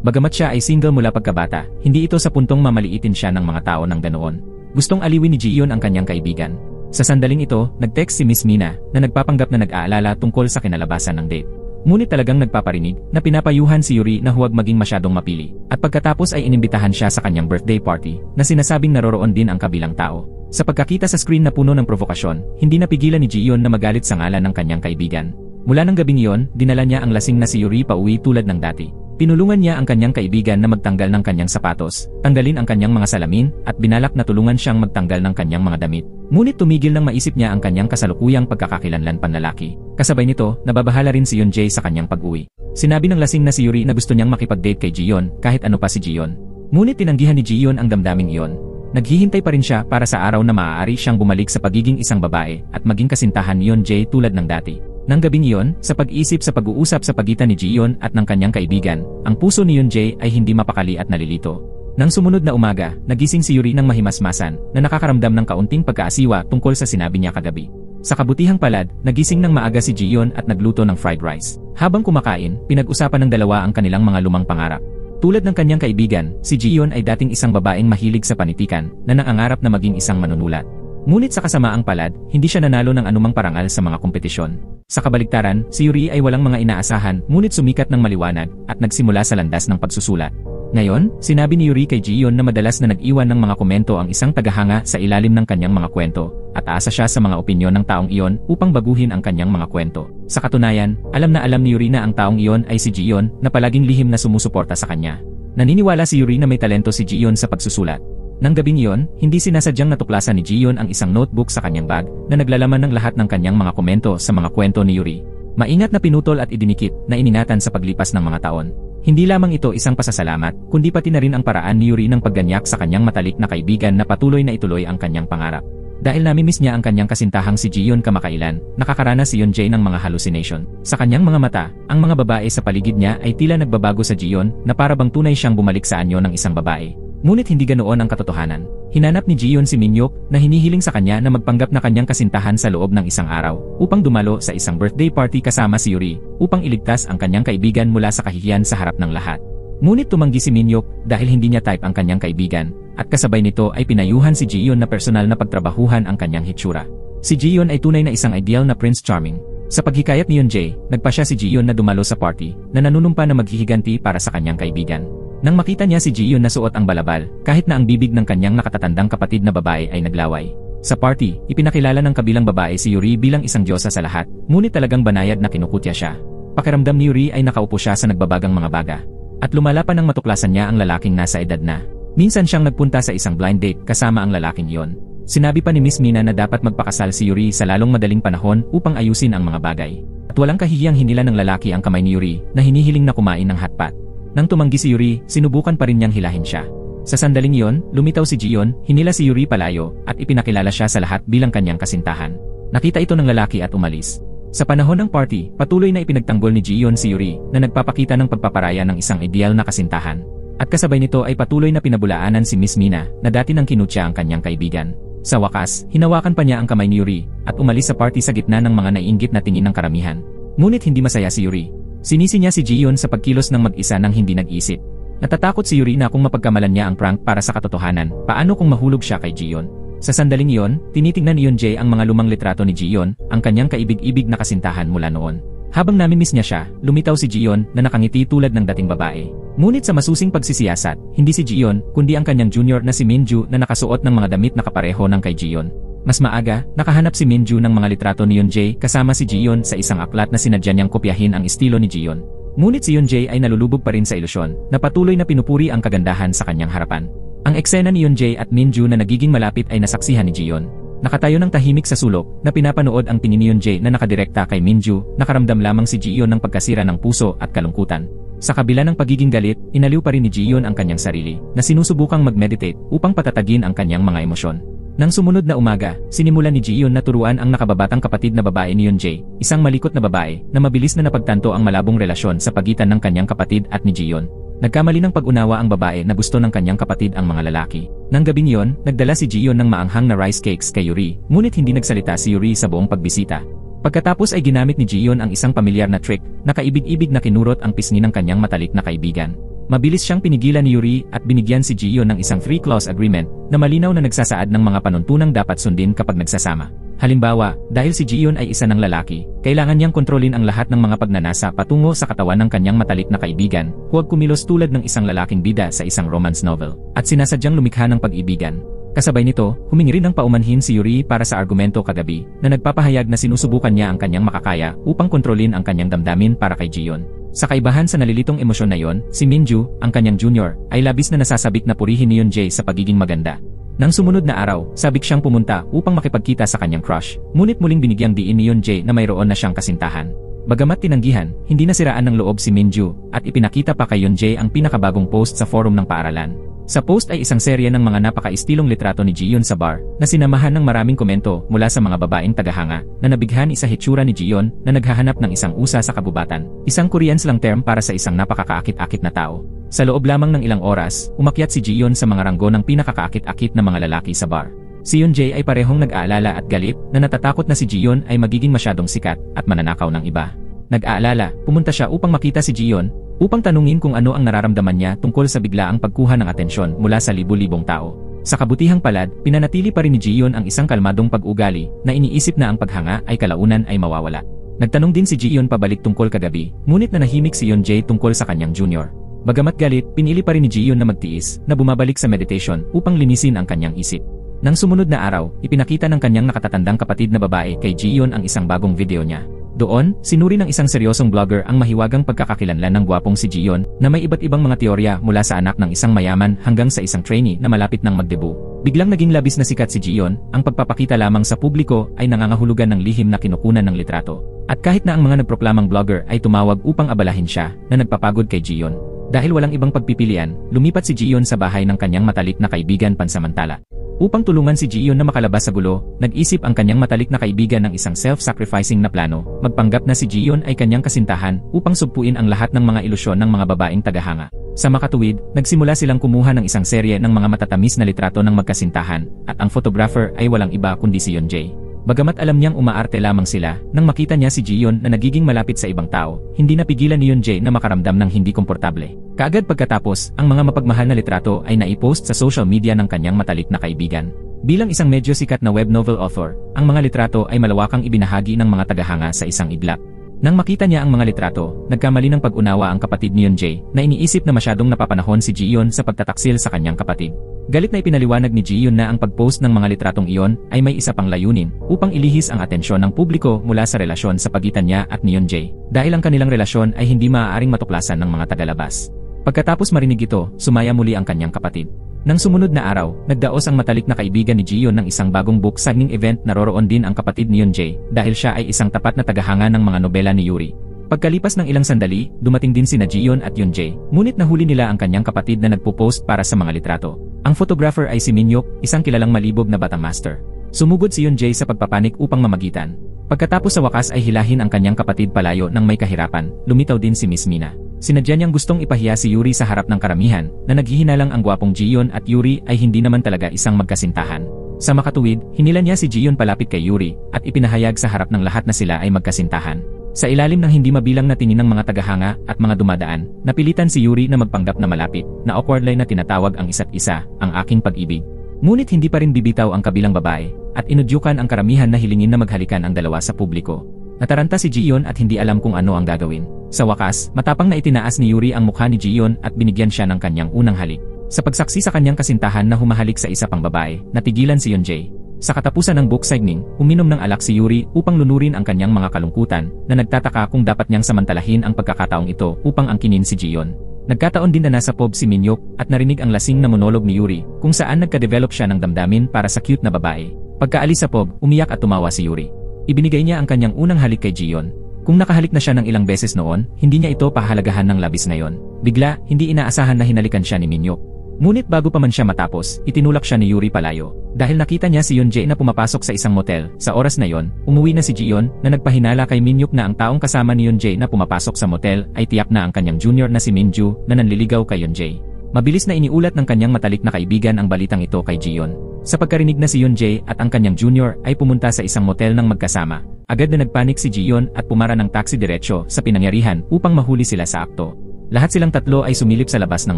Bagamat siya ay single mula pagkabata, hindi ito sa puntong mamaliitin siya ng mga tao ng ganoon. Gustong aliwin ni Jiyeon ang kanyang kaibigan. Sa sandaling ito, nag-text si Miss Mina na nagpapanggap na nag-aalala tungkol sa kinalabasan ng date. Ngunit talagang nagpaparinig na pinapayuhan si Yuri na huwag maging masyadong mapili, at pagkatapos ay inimbitahan siya sa kanyang birthday party na sinasabing naroroon din ang kabilang tao. Sa pagkakita sa screen na puno ng provokasyon, hindi napigilan ni Jiyeon na magalit sa ngalan ng kanyang kaibigan. Mula ng gabing iyon, dinala niya ang lasing na si Yuri pauwi tulad ng dati. Pinulungan niya ang kanyang kaibigan na magtanggal ng kanyang sapatos, tanggalin ang kanyang mga salamin, at binalak na tulungan siyang magtanggal ng kanyang mga damit. Ngunit tumigil nang maisip niya ang kanyang kasalukuyang pagkakakilanlan panlalaki. Kasabay nito, nababahala rin si Yeonjae sa kanyang pag-uwi. Sinabi ng lasing na si Yuri na gusto niyang makipag-date kay Jiyeon kahit ano pa si Jiyeon. Ngunit tinanggihan ni Jiyeon ang damdaming iyon. Naghihintay pa rin siya para sa araw na maaari siyang bumalik sa pagiging isang babae at maging kasintahan ni Yeonjae tulad ng dati. Nang gabing iyon, sa pag-isip sa pag-uusap sa pagitan ni Jiyeon at ng kanyang kaibigan, ang puso ni Yeonjae ay hindi mapakali at nalilito. Nang sumunod na umaga, nagising si Yuri ng mahimasmasan na nakakaramdam ng kaunting pagkaasiwa tungkol sa sinabi niya kagabi. Sa kabutihang palad, nagising ng maaga si Jiyeon at nagluto ng fried rice. Habang kumakain, pinag-usapan ng dalawa ang kanilang mga lumang pangarap. Tulad ng kanyang kaibigan, si Jiyeon ay dating isang babaeng mahilig sa panitikan na nangangarap na maging isang manunulat. Ngunit sa kasamaang palad, hindi siya nanalo ng anumang parangal sa mga kompetisyon. Sa kabaligtaran, si Yuri ay walang mga inaasahan ngunit sumikat ng maliwanag at nagsimula sa landas ng pagsusulat. Ngayon, sinabi ni Yuri kay Jiyeon na madalas na nag-iwan ng mga komento ang isang tagahanga sa ilalim ng kanyang mga kwento, at aasa siya sa mga opinyon ng taong iyon upang baguhin ang kanyang mga kwento. Sa katunayan, alam na alam ni Yuri na ang taong iyon ay si Jiyeon na palaging lihim na sumusuporta sa kanya. Naniniwala si Yuri na may talento si Jiyeon sa pagsusulat. Nang gabing iyon, hindi sinasadyang natuklasan ni Jiyeon ang isang notebook sa kanyang bag na naglalaman ng lahat ng kanyang mga komento sa mga kwento ni Yuri. Maingat na pinutol at idinikit na iningatan sa paglipas ng mga taon. Hindi lamang ito isang pasasalamat, kundi pati na rin ang paraan ni Yuri ng pagganyak sa kanyang matalik na kaibigan na patuloy na ituloy ang kanyang pangarap. Dahil namimiss niya ang kanyang kasintahang si Jiyeon kamakailan, nakakaranas si Yeonjae ng mga hallucination. Sa kanyang mga mata, ang mga babae sa paligid niya ay tila nagbabago sa Jiyeon na para bang tunay siyang bumalik sa anyo ng isang babae. Ngunit hindi ganoon ang katotohanan. Hinanap ni Jiyeon si Minhyuk na hinihiling sa kanya na magpanggap na kanyang kasintahan sa loob ng isang araw upang dumalo sa isang birthday party kasama si Yuri upang iligtas ang kanyang kaibigan mula sa kahihiyan sa harap ng lahat. Ngunit tumanggi si Minhyuk dahil hindi niya type ang kanyang kaibigan at kasabay nito ay pinayuhan si Jiyeon na personal na pagtrabahuhan ang kanyang hitsura. Si Jiyeon ay tunay na isang ideal na Prince Charming. Sa paghikayat ni Yeonjae, nagpasya si Jiyeon na dumalo sa party na nanunumpa na maghihiganti para sa kanyang kaibigan. Nang makita niya si Jiyeon na suot ang balabal, kahit na ang bibig ng kanyang nakatatandang kapatid na babae ay naglaway. Sa party, ipinakilala ng kabilang babae si Yuri bilang isang diyosa sa lahat, ngunit talagang banayad na kinukutya siya. Pakiramdam ni Yuri ay nakaupo siya sa nagbabagang mga baga. At lumala pa nang matuklasan niya ang lalaking nasa edad na. Minsan siyang nagpunta sa isang blind date kasama ang lalaking iyon. Sinabi pa ni Miss Mina na dapat magpakasal si Yuri sa lalong madaling panahon upang ayusin ang mga bagay. At walang kahihiyang hinila ng lalaki ang kamay ni Yuri na hinihiling na kumain ng hotpot. Nang tumanggi si Yuri, sinubukan pa rin niyang hilahin siya. Sa sandaling iyon, lumitaw si Jiyeon, hinila si Yuri palayo, at ipinakilala siya sa lahat bilang kanyang kasintahan. Nakita ito ng lalaki at umalis. Sa panahon ng party, patuloy na ipinagtanggol ni Jiyeon si Yuri na nagpapakita ng pagpaparaya ng isang ideal na kasintahan. At kasabay nito ay patuloy na pinabulaanan si Miss Mina na dati nang kinutya ang kanyang kaibigan. Sa wakas, hinawakan pa niya ang kamay ni Yuri at umalis sa party sa gitna ng mga naiinggit na tingin ng karamihan. Ngunit hindi masaya si Yuri. Sinisi niya si Jiyeon sa pagkilos ng mag-isa nang hindi nag-isip. Natatakot si Yuri na kung mapagkamalan niya ang prank para sa katotohanan, paano kung mahulog siya kay Jiyeon? Sa sandaling iyon, tinitingnan ni Yeonjae ang mga lumang litrato ni Jiyeon, ang kanyang kaibig-ibig na kasintahan mula noon. Habang namimiss niya siya, lumitaw si Jiyeon na nakangiti tulad ng dating babae. Ngunit sa masusing pagsisiyasat, hindi si Jiyeon, kundi ang kanyang junior na si Minju na nakasuot ng mga damit na kapareho ng kay Jiyeon. Mas maaga, nakahanap si Minju ng mga litrato ni Yeonjae kasama si Jiyeon sa isang aklat na sinadya niyang kopyahin ang estilo ni Jiyeon. Ngunit si Yeonjae ay nalulubog pa rin sa ilusyon na patuloy na pinupuri ang kagandahan sa kanyang harapan. Ang eksena ni Yeonjae at Minju na nagiging malapit ay nasaksihan ni Jiyeon. Nakatayo ng tahimik sa sulok na pinapanood ang tingin ni Yeonjae na nakadirekta kay Minju, nakaramdam lamang si Jiyeon ng pagkasira ng puso at kalungkutan. Sa kabila ng pagiging galit, inaliw pa rin ni Jiyeon ang kanyang sarili na sinusubukang mag-meditate upang patatagin ang kanyang mga emosyon. Nang sumunod na umaga, sinimulan ni Ji-yeon na turuan ang nakababatang kapatid na babae ni Yeon-jae, isang malikot na babae na mabilis na napagtanto ang malabong relasyon sa pagitan ng kanyang kapatid at ni Ji-yeon. Nagkamali ng pag-unawa ang babae na gusto ng kanyang kapatid ang mga lalaki. Nang gabing iyon, nagdala si Ji-yeon ng maanghang na rice cakes kay Yuri, ngunit hindi nagsalita si Yuri sa buong pagbisita. Pagkatapos ay ginamit ni Ji-yeon ang isang pamilyar na trick na kaibig-ibig na kinurot ang pisngi ng kanyang matalik na kaibigan. Mabilis siyang pinigilan ni Yuri at binigyan si Ji-yeon ng isang 3-clause agreement na malinaw na nagsasaad ng mga panuntunang dapat sundin kapag nagsasama. Halimbawa, dahil si Ji-yeon ay isa ng lalaki, kailangan niyang kontrolin ang lahat ng mga pagnanasa patungo sa katawan ng kanyang matalik na kaibigan, huwag kumilos tulad ng isang lalaking bida sa isang romance novel, at sinasadyang lumikha ng pag-ibigan. Kasabay nito, humingi rin ng paumanhin si Yuri para sa argumento kagabi na nagpapahayag na sinusubukan niya ang kanyang makakaya upang kontrolin ang kanyang damdamin para kay Ji-yeon. Sa kaibahan sa nalilitong emosyon na yon, si Minju, ang kanyang junior, ay labis na nasasabik na purihin ni Yeon-jae sa pagiging maganda. Nang sumunod na araw, sabik siyang pumunta upang makipagkita sa kanyang crush, ngunit muling binigyang diin ni Yeon-jae na mayroon na siyang kasintahan. Bagamat tinanggihan, hindi nasiraan ng loob si Minju at ipinakita pa kay Yeon-jae ang pinakabagong post sa forum ng paaralan. Sa post ay isang serye ng mga napaka-istilong litrato ni Ji-yeon sa bar na sinamahan ng maraming komento mula sa mga babaeng tagahanga na nabighan sa hitsura ni Ji-yeon na naghahanap ng isang usa sa kabubatan, isang Korean slang term para sa isang napakakaakit-akit na tao. Sa loob lamang ng ilang oras, umakyat si Ji-yeon sa mga ranggo ng pinakakaakit-akit na mga lalaki sa bar. Si Yeon-jae ay parehong nag-aalala at galit na natatakot na si Ji-yeon ay magiging masyadong sikat at mananakaw ng iba. Nag-aalala, pumunta siya upang makita si Ji-yeon upang tanungin kung ano ang nararamdaman niya tungkol sa biglaang pagkuha ng atensyon mula sa libu-libong tao. Sa kabutihang palad, pinanatili pa rin ni Ji-yeon ang isang kalmadong pag-ugali na iniisip na ang paghanga ay kalaunan ay mawawala. Nagtanong din si Ji-yeon pabalik tungkol kagabi, ngunit nanahimik si Yeon-jae tungkol sa kanyang junior. Bagamat galit, pinili pa rin ni Ji-yeon na magtiis na bumabalik sa meditation upang linisin ang kanyang isip. Nang sumunod na araw, ipinakita ng kanyang nakatatandang kapatid na babae kay Ji-yeon ang isang bagong video niya. Doon, sinuri ng isang seryosong vlogger ang mahiwagang pagkakakilanlan ng gwapong si Ji-yeon na may iba't ibang mga teorya mula sa anak ng isang mayaman hanggang sa isang trainee na malapit ng magdebu. Biglang naging labis na sikat si Ji-yeon, ang pagpapakita lamang sa publiko ay nangangahulugan ng lihim na kinukunan ng litrato. At kahit na ang mga nagproklamang vlogger ay tumawag upang abalahin siya na nagpapagod kay Ji-yeon. Dahil walang ibang pagpipilian, lumipat si Ji-yeon sa bahay ng kanyang matalik na kaibigan pansamantala. Upang tulungan si Ji-yeon na makalabas sa gulo, nag-isip ang kanyang matalik na kaibigan ng isang self-sacrificing na plano, magpanggap na si Ji-yeon ay kanyang kasintahan upang sugpuin ang lahat ng mga ilusyon ng mga babaeng tagahanga. Sa makatuwid, nagsimula silang kumuha ng isang serye ng mga matatamis na litrato ng magkasintahan, at ang photographer ay walang iba kundi si Yeon-jae. Bagamat alam niyang umaarte lamang sila, nang makita niya si Ji-yeon na nagiging malapit sa ibang tao, hindi napigilan ni Yeon-jae na makaramdam ng hindi komportable. Kaagad pagkatapos, ang mga mapagmahal na litrato ay naipost sa social media ng kanyang matalik na kaibigan. Bilang isang medyo sikat na web novel author, ang mga litrato ay malawakang ibinahagi ng mga tagahanga sa isang iglap. Nang makita niya ang mga litrato, nagkamali ng pag-unawa ang kapatid ni Yeon-jae na iniisip na masyadong napapanahon si Ji-yeon sa pagtataksil sa kanyang kapatid. Galit na ipinaliwanag ni Ji-yeon na ang pag-post ng mga litratong iyon ay may isa pang layunin upang ilihis ang atensyon ng publiko mula sa relasyon sa pagitan niya at ni Yeon-jae, dahil ang kanilang relasyon ay hindi maaaring matuklasan ng mga tagalabas. Pagkatapos marinig ito, sumaya muli ang kanyang kapatid. Nang sumunod na araw, nagdaos ang matalik na kaibigan ni Ji-yeon ng isang bagong book signing event na roroon din ang kapatid ni Yeon-jae dahil siya ay isang tapat na tagahanga ng mga nobela ni Yuri. Pagkalipas ng ilang sandali, dumating din sina Ji-yeon at Yeon-jae, ngunit nahuli nila ang kanyang kapatid na nagpo-post para sa mga litrato. Ang photographer ay si Min-hyuk, isang kilalang malibog na batang master. Sumugod si Yeon-jae sa pagpapanik upang mamagitan. Pagkatapos sa wakas ay hilahin ang kanyang kapatid palayo ng may kahirapan, lumitaw din si Miss Mina. Sinadya niyang gustong ipahiya si Yuri sa harap ng karamihan, na naghihinalang ang gwapong Ji-yeon at Yuri ay hindi naman talaga isang magkasintahan. Sa makatuwid, hinila niya si Ji-yeon palapit kay Yuri, at ipinahayag sa harap ng lahat na sila ay magkasintahan. Sa ilalim ng hindi mabilang na tingin ng mga tagahanga at mga dumadaan, napilitan si Yuri na magpanggap na malapit, na awkwardly na tinatawag ang isa't isa, ang aking pag-ibig. Ngunit hindi pa rin bibitaw ang kabilang babae, at inudyukan ang karamihan na hilingin na maghalikan ang dalawa sa publiko. Nataranta si Ji-yeon at hindi alam kung ano ang gagawin. Sa wakas, matapang na itinaas ni Yuri ang mukha ni Ji-yeon at binigyan siya ng kanyang unang halik. Sa pagsaksi sa kanyang kasintahan na humahalik sa isa pang babae, natigilan si Yeon-jae. Sa katapusan ng book signing, uminom ng alak si Yuri upang lunurin ang kanyang mga kalungkutan, na nagtataka kung dapat niyang samantalahin ang pagkakataong ito upang angkinin si Ji-yeon. Nagkataon din na nasa pub si Min-hyuk at narinig ang lasing na monolog ni Yuri kung saan nagka-develop siya ng damdamin para sa cute na babae. Pagkaalis sa pub, umiyak at tumawa si Yuri. Ibinigay niya ang kanyang unang halik kay Ji-yeon. Kung nakahalik na siya ng ilang beses noon, hindi niya ito pahalagahan ng labis na yon. Bigla, hindi inaasahan na hinalikan siya ni Min-hyuk. Ngunit bago pa man siya matapos, itinulak siya ni Yuri palayo. Dahil nakita niya si Yunjae na pumapasok sa isang motel, sa oras na yon, umuwi na si Jiyeon na nagpahinala kay Minyuk na ang taong kasama ni Yunjae na pumapasok sa motel ay tiyak na ang kanyang junior na si Minju na nanliligaw kay Yunjae. Mabilis na iniulat ng kanyang matalik na kaibigan ang balitang ito kay Jiyeon. Sa pagkarinig na si Yunjae at ang kanyang junior ay pumunta sa isang motel ng magkasama, agad na nagpanik si Jiyeon at pumara ng taxi diretsyo sa pinangyarihan upang mahuli sila sa akto. Lahat silang tatlo ay sumilip sa labas ng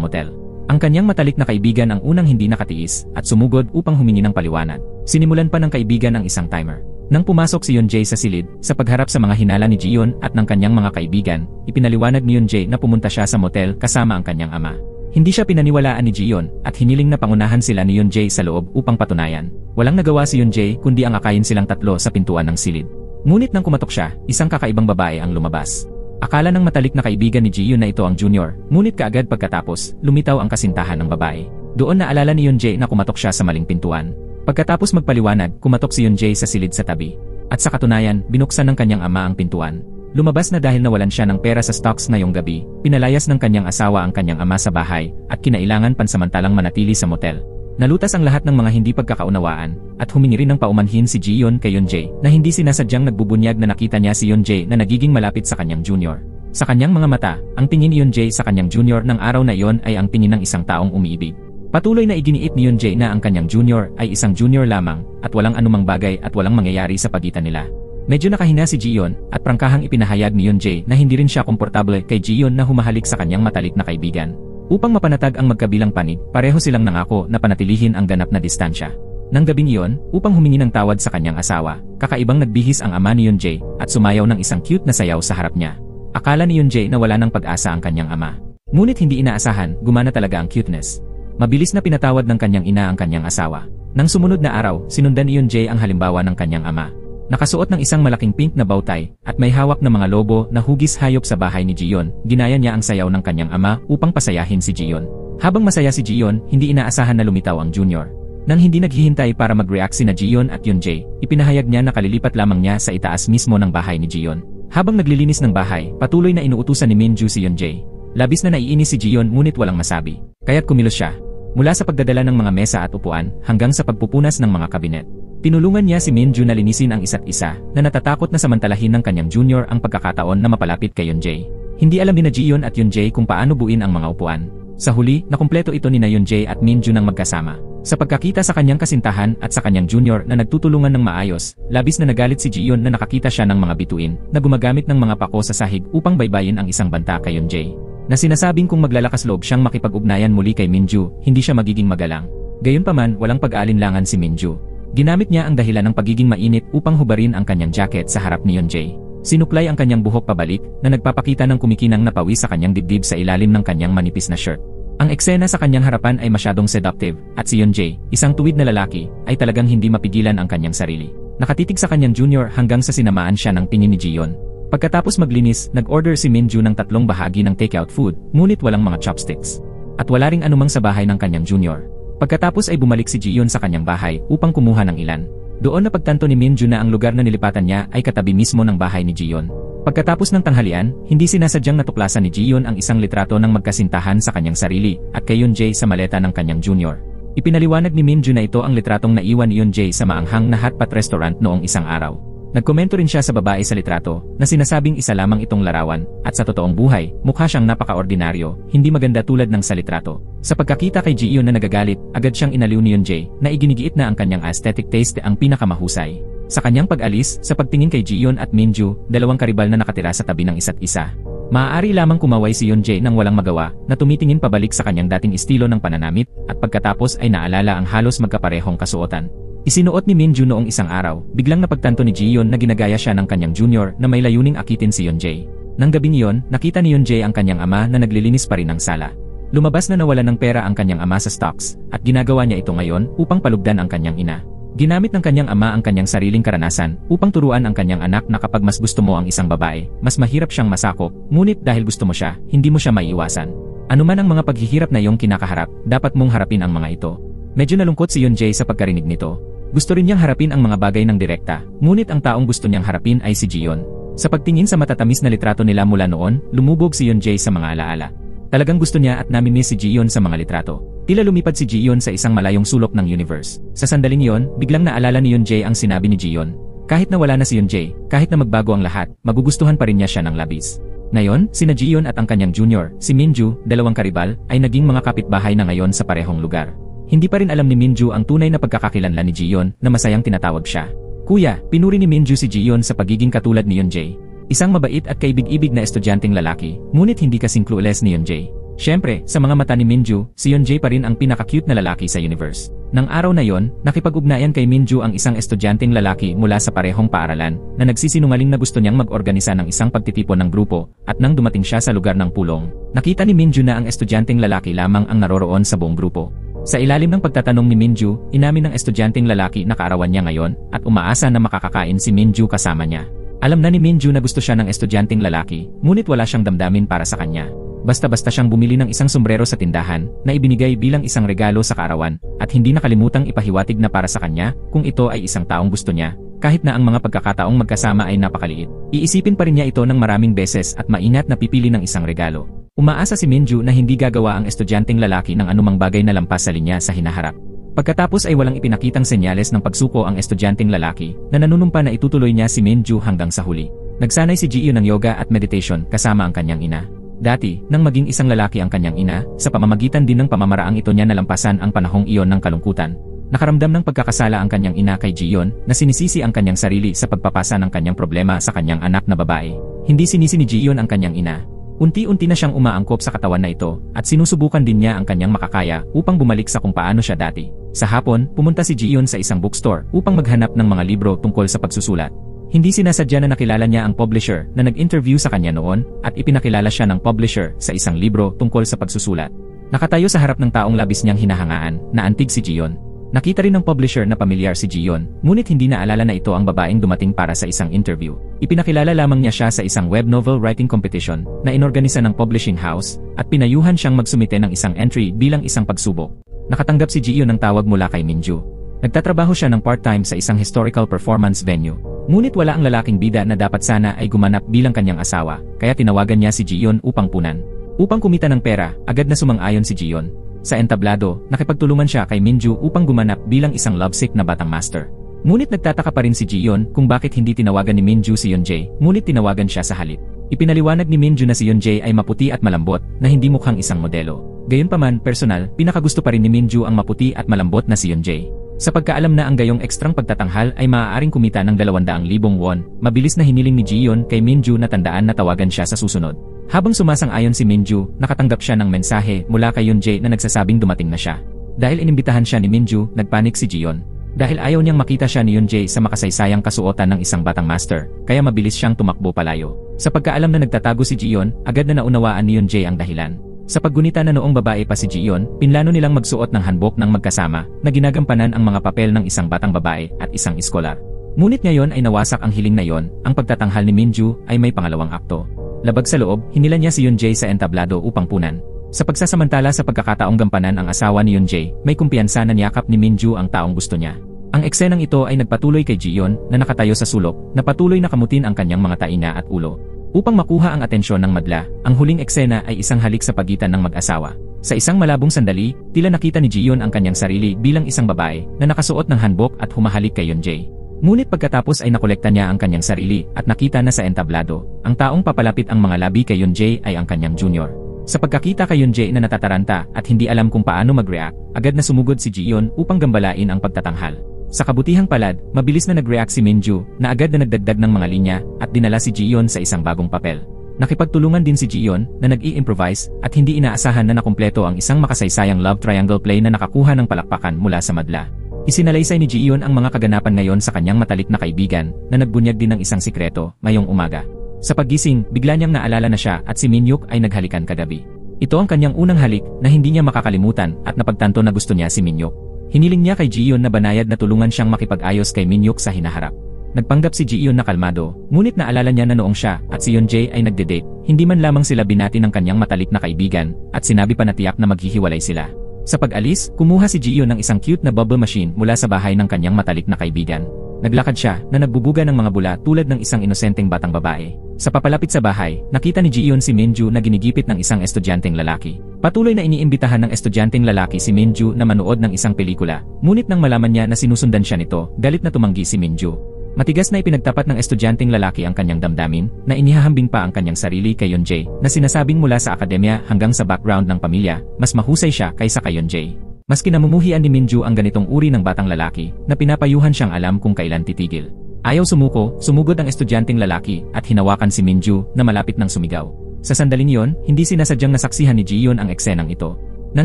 motel. Ang kanyang matalik na kaibigan ang unang hindi nakatiis at sumugod upang humingi ng paliwanag. Sinimulan pa ng kaibigan ang isang timer. Nang pumasok si Yunjae sa silid, sa pagharap sa mga hinala ni Jiyeon at ng kanyang mga kaibigan, ipinaliwanag ni Yunjae na pumunta siya sa motel kasama ang kanyang ama. Hindi siya pinaniwalaan ni Jiyeon at hiniling na pangunahan sila ni Yunjae sa loob upang patunayan. Walang nagawa si Yunjae kundi ang akayin silang tatlo sa pintuan ng silid. Ngunit nang kumatok siya, isang kakaibang babae ang lumabas. Akala ng matalik na kaibigan ni Jiyeon na ito ang junior, ngunit kaagad pagkatapos, lumitaw ang kasintahan ng babae. Doon naalala ni Yunjae na kumatok siya sa maling pintuan. Pagkatapos magpaliwanag, kumatok si Yunjae sa silid sa tabi. At sa katunayan, binuksan ng kanyang ama ang pintuan. Lumabas na dahil nawalan siya ng pera sa stocks ngayong gabi, pinalayas ng kanyang asawa ang kanyang ama sa bahay, at kinailangan pansamantalang manatili sa motel. Nalutas ang lahat ng mga hindi pagkakaunawaan, at humingi rin ng paumanhin si Jiyeon kay Yunjae na hindi sinasadyang nagbubunyag na nakita niya si Yunjae na nagiging malapit sa kanyang junior. Sa kanyang mga mata, ang tingin ni Yunjae sa kanyang junior ng araw na iyon ay ang tingin ng isang taong umiibig. Patuloy na iginiit ni Yunjae na ang kanyang junior ay isang junior lamang, at walang anumang bagay at walang mangyayari sa pagitan nila. Medyo nakahina si Jiyeon, at prangkahang ipinahayag ni Yunjae na hindi rin siya komportable kay Jiyeon na humahalik sa kanyang matalik na kaibigan. Upang mapanatag ang magkabilang panig, pareho silang nangako na panatilihin ang ganap na distansya. Nang gabing iyon, upang humingi ng tawad sa kanyang asawa, kakaibang nagbihis ang ama ni Yunjae at sumayaw ng isang cute na sayaw sa harap niya. Akala ni Yunjae na wala ng pag-asa ang kanyang ama. Ngunit hindi inaasahan, gumana talaga ang cuteness. Mabilis na pinatawad ng kanyang ina ang kanyang asawa. Nang sumunod na araw, sinundan ni Yunjae ang halimbawa ng kanyang ama. Nakasuot ng isang malaking pink na bowtie at may hawak na mga lobo na hugis hayop sa bahay ni Jiyeon, ginaya niya ang sayaw ng kanyang ama upang pasayahin si Jiyeon. Habang masaya si Jiyeon, hindi inaasahan na lumitaw ang junior. Nang hindi naghihintay para mag-react si Jiyeon at Yunjae, ipinahayag niya na kalilipat lamang niya sa itaas mismo ng bahay ni Jiyeon. Habang naglilinis ng bahay, patuloy na inuutusan ni Minju si Yunjae. Labis na naiinis si Jiyeon ngunit walang masabi, kaya't kumilos siya. Mula sa pagdadala ng mga mesa at upuan hanggang sa pagpupunas ng mga kabinet. Tinulungan niya si Minju na linisin ang isa't isa na natatakot na samantalahin ng kanyang junior ang pagkakataon na mapalapit kay Yunjae. Hindi alam ni Jiyeon at Yunjae kung paano buuin ang mga upuan. Sa huli, nakumpleto ito ni Yunjae at Minju ng magkasama. Sa pagkakita sa kanyang kasintahan at sa kanyang junior na nagtutulungan ng maayos, labis na nagalit si Jiyeon na nakakita siya ng mga bituin na gumagamit ng mga pako sa sahig upang baybayin ang isang banta kay Yunjae. Na sinasabing kung maglalakas loob siyang makipag-ugnayan muli kay Minju, hindi siya magiging magalang. Gayunpaman, walang pag-aalinlangan si Minju. Ginamit niya ang dahilan ng pagiging mainit upang hubarin ang kanyang jacket sa harap ni Yunjae. Sinuklay ang kanyang buhok pabalik na nagpapakita ng kumikinang na pawis sa kanyang dibdib sa ilalim ng kanyang manipis na shirt. Ang eksena sa kanyang harapan ay masyadong seductive at si Yunjae, isang tuwid na lalaki, ay talagang hindi mapigilan ang kanyang sarili. Nakatitig sa kanyang junior hanggang sa sinamaan siya ng tingin ni Jiyeon. Pagkatapos maglinis, nag-order si Minju ng 3 bahagi ng takeout food, ngunit walang mga chopsticks. At wala ring anumang sa bahay ng kanyang junior. Pagkatapos ay bumalik si Jiyeon sa kanyang bahay upang kumuha ng ilan. Doon napagtanto ni Minju na ang lugar na nilipatan niya ay katabi mismo ng bahay ni Jiyeon. Pagkatapos ng tanghalian, hindi sinasadyang natuklasan ni Jiyeon ang isang litrato ng magkasintahan sa kanyang sarili at kay Yunjae sa maleta ng kanyang junior. Ipinaliwanag ni Minju na ito ang litratong naiwan ni Yunjae sa maanghang na hotpot restaurant noong isang araw. Nagkomento rin siya sa babae sa litrato na sinasabing isa lamang itong larawan at sa totoong buhay, mukha siyang napaka-ordinaryo, hindi maganda tulad ng sa litrato. Sa pagkakita kay Jiyeon na nagagalit, agad siyang inaliw ni Yunjae na iginigiit na ang kanyang aesthetic taste ang pinakamahusay. Sa kanyang pag-alis, sa pagtingin kay Jiyeon at Minju, 2 karibal na nakatira sa tabi ng isa't isa. Maaari lamang kumaway si Yunjae nang walang magawa na tumitingin pabalik sa kanyang dating estilo ng pananamit at pagkatapos ay naalala ang halos magkaparehong kasuotan. Isinuot ni Minju noong isang araw, biglang napagtanto ni Jiyeon na ginagaya siya ng kanyang junior na may layuning akitin si Yunjae. Nang gabing iyon, nakita ni Yunjae ang kanyang ama na naglilinis pa rin ng sala. Lumabas na nawalan ng pera ang kanyang ama sa stocks, at ginagawa niya ito ngayon upang palugdan ang kanyang ina. Ginamit ng kanyang ama ang kanyang sariling karanasan upang turuan ang kanyang anak na kapag mas gusto mo ang isang babae, mas mahirap siyang masakop, ngunit dahil gusto mo siya, hindi mo siya maiiwasan. Anuman ang mga paghihirap na iyong kinakaharap, dapat mong harapin ang mga ito. Medyo nalungkot si Yunjae sa pagkarinig nito. Gusto rin niyang harapin ang mga bagay ng direkta, ngunit ang taong gusto niyang harapin ay si Jiyeon. Sa pagtingin sa matatamis na litrato nila mula noon, lumubog si Yunjae sa mga alaala. Talagang gusto niya at namimiss si Jiyeon sa mga litrato. Tila lumipad si Ji-yeon sa isang malayong sulok ng universe. Sa sandaling iyon, biglang naalala ni Yoon-jae ang sinabi ni Ji-yeon. Kahit na wala na si Yoon-jae, kahit na magbago ang lahat, magugustuhan pa rin niya siya ng labis. Ngayon, sina Ji-yeon at ang kanyang junior, si Minju, dalawang karibal, ay naging mga kapitbahay na ngayon sa parehong lugar. Hindi pa rin alam ni Minju ang tunay na pagkakakilanlan ni Ji-yeon na masayang tinatawag siya. Kuya, pinuri ni Minju si Ji-yeon sa pagiging katulad ni Yoon-jae. Isang mabait at kaibig-ibig na estudyanteng lalaki, ngunit hindi kasing clueless ni Yoon-jae. Siyempre, sa mga mata ni Minju, si Yoon-jae pa rin ang pinaka-cute na lalaki sa universe. Nang araw na yon, nakipag-ugnayan kay Minju ang isang estudyanteng lalaki mula sa parehong paaralan na nagsisinungaling na gusto niyang mag-organisa ng isang pagtitipon ng grupo at nang dumating siya sa lugar ng pulong, nakita ni Minju na ang estudyanteng lalaki lamang ang naroroon sa buong grupo. Sa ilalim ng pagtatanong ni Minju, inamin ng estudyanteng lalaki na kaarawan niya ngayon at umaasa na makakakain si Minju kasama niya. Alam na ni Minju na gusto siya ng estudyanteng lalaki, ngunit wala siyang damdamin para sa kanya. Basta-basta siyang bumili ng isang sombrero sa tindahan na ibinigay bilang isang regalo sa kaarawan at hindi nakalimutang ipahiwatig na para sa kanya kung ito ay isang taong gusto niya, kahit na ang mga pagkakataong magkasama ay napakaliit. Iisipin pa rin niya ito ng maraming beses at maingat na pipili ng isang regalo. Umaasa si Minju na hindi gagawa ang estudyanteng lalaki ng anumang bagay na lampas sa linya sa hinaharap. Pagkatapos ay walang ipinakitang senyales ng pagsuko ang estudyanteng lalaki na nanunumpa na itutuloy niya si Minju hanggang sa huli. Nagsanay si Ji-yeon ng yoga at meditation kasama ang kanyang ina. Dati, nang maging isang lalaki ang kanyang ina, sa pamamagitan din ng pamamaraang ito niya nalampasan ang panahong iyon ng kalungkutan. Nakaramdam ng pagkakasala ang kanyang ina kay Ji-yeon na sinisisi ang kanyang sarili sa pagpapasa ng kanyang problema sa kanyang anak na babae. Hindi sinisi ni Ji-yeon ang kanyang ina. Unti-unti na siyang umaangkop sa katawan na ito at sinusubukan din niya ang kanyang makakaya upang bumalik sa kung paano siya dati. Sa hapon, pumunta si Ji-yeon sa isang bookstore upang maghanap ng mga libro tungkol sa pagsusulat. Hindi sinasadya na nakilala niya ang publisher na nag-interview sa kanya noon at ipinakilala siya ng publisher sa isang libro tungkol sa pagsusulat. Nakatayo sa harap ng taong labis niyang hinahangaan na antig si Ji-yeon. Nakita rin ng publisher na pamilyar si Ji-yeon, ngunit hindi naalala na ito ang babaeng dumating para sa isang interview. Ipinakilala lamang niya siya sa isang web novel writing competition na inorganisa ng publishing house at pinayuhan siyang magsumite ng isang entry bilang isang pagsubok. Nakatanggap si Ji-yeon ng tawag mula kay Minju. Nagtatrabaho siya ng part-time sa isang historical performance venue. Ngunit wala ang lalaking bida na dapat sana ay gumanap bilang kanyang asawa, kaya tinawagan niya si Ji-yeon upang punan. Upang kumita ng pera, agad na sumang-ayon si Ji-yeon. Sa entablado, nakipagtulungan siya kay Minju upang gumanap bilang isang lovesick na batang master. Ngunit nagtataka pa rin si Ji-yeon kung bakit hindi tinawagan ni Minju si Yoon-jae, ngunit tinawagan siya sa halip. Ipinaliwanag ni Minju na si Yoon-jae ay maputi at malambot na hindi mukhang isang modelo. Gayunpaman, personal, pinakagusto pa rin ni Minju ang maputi at malambot na si Yoon-jae. Sa pagkaalam na ang gayong ekstrang pagtatanghal ay maaaring kumita ng 200,000 won, mabilis na hiniling ni Ji-yeon kay Minju na tandaan na tawagan siya sa susunod. Habang sumasang-ayon si Minju, nakatanggap siya ng mensahe mula kay Yoon-jae na nagsasabing dumating na siya. Dahil inimbitahan siya ni Minju, nagpanik si Ji-yeon. Dahil ayaw niyang makita siya ni Yoon-jae sa makasaysayang kasuotan ng isang batang master, kaya mabilis siyang tumakbo palayo. Sa pagkaalam na nagtatago si Ji-yeon, agad na naunawaan ni Yoon-jae ang dahilan. Sa paggunita na noong babae pa si Ji-yeon, pinlano nilang magsuot ng hanbok ng magkasama na ginagampanan ang mga papel ng isang batang babae at isang iskolar. Ngunit ngayon ay nawasak ang hiling na yon, ang pagtatanghal ni Minju ay may pangalawang akto. Labag sa loob, hinila niya si Yoon-jae sa entablado upang punan. Sa pagsasamantala sa pagkakataong gampanan ang asawa ni Yoon-jae, may kumpiyansa na niyakap ni Minju ang taong gusto niya. Ang eksenang ito ay nagpatuloy kay Ji-yeon na nakatayo sa sulok, na patuloy na kamutin ang kanyang mga tainga at ulo. Upang makuha ang atensyon ng madla, ang huling eksena ay isang halik sa pagitan ng mag-asawa. Sa isang malabong sandali, tila nakita ni Ji-yeon ang kanyang sarili bilang isang babae na nakasuot ng hanbok at humahalik kay Yoon-jae. Ngunit pagkatapos ay nakolekta niya ang kanyang sarili at nakita na sa entablado, ang taong papalapit ang mga labi kay Yoon-jae ay ang kanyang junior. Sa pagkakita kay Yoon-jae na natataranta at hindi alam kung paano mag-react, agad na sumugod si Ji-yeon upang gambalain ang pagtatanghal. Sa kabutihang palad, mabilis na nag-react si Minju na agad na nagdagdag ng mga linya at dinala si Ji-yeon sa isang bagong papel. Nakipagtulungan din si Ji-yeon na nag-i-improvise at hindi inaasahan na nakumpleto ang isang makasaysayang love triangle play na nakakuha ng palakpakan mula sa madla. Isinalaysay ni Ji-yeon ang mga kaganapan ngayon sa kanyang matalik na kaibigan na nagbunyag din ng isang sikreto ngayong umaga. Sa paggising, bigla niyang naalala na siya at si Min-hyuk ay naghalikan kagabi. Ito ang kanyang unang halik na hindi niya makakalimutan at napagtanto na gusto niya si Min-hyuk. Hiniling niya kay Ji-yeon na banayad na tulungan siyang makipag-ayos kay Min-hyuk sa hinaharap. Nagpanggap si Ji-yeon na kalmado, ngunit naalala niya na noong siya at si Yoon-jae ay nagde-date, hindi man lamang sila binati ng kanyang matalik na kaibigan, at sinabi pa na tiyak na maghihiwalay sila. Sa pag-alis, kumuha si Ji-yeon ng isang cute na bubble machine mula sa bahay ng kanyang matalik na kaibigan. Naglakad siya na nagbubuga ng mga bula tulad ng isang inosenteng batang babae. Sa papalapit sa bahay, nakita ni Jiyeon si Minju na ginigipit ng isang estudyanteng lalaki. Patuloy na iniimbitahan ng estudyanteng lalaki si Minju na manood ng isang pelikula, ngunit nang malaman niya na sinusundan siya nito, galit na tumanggi si Minju. Matigas na ipinagtapat ng estudyanteng lalaki ang kanyang damdamin, na inihahambing pa ang kanyang sarili kay Yeonjae, na sinasabing mula sa akademya hanggang sa background ng pamilya, mas mahusay siya kaysa kay Yeonjae. Maski namumuhian ni Minju ang ganitong uri ng batang lalaki, na pinapayuhan siyang alam kung kailan titigil. Ayaw sumuko, sumugod ang estudyanteng lalaki at hinawakan si Minju na malapit ng sumigaw. Sa sandaling yon, hindi sinasadyang nasaksihan ni Jiyeon ang eksenang ito. Nang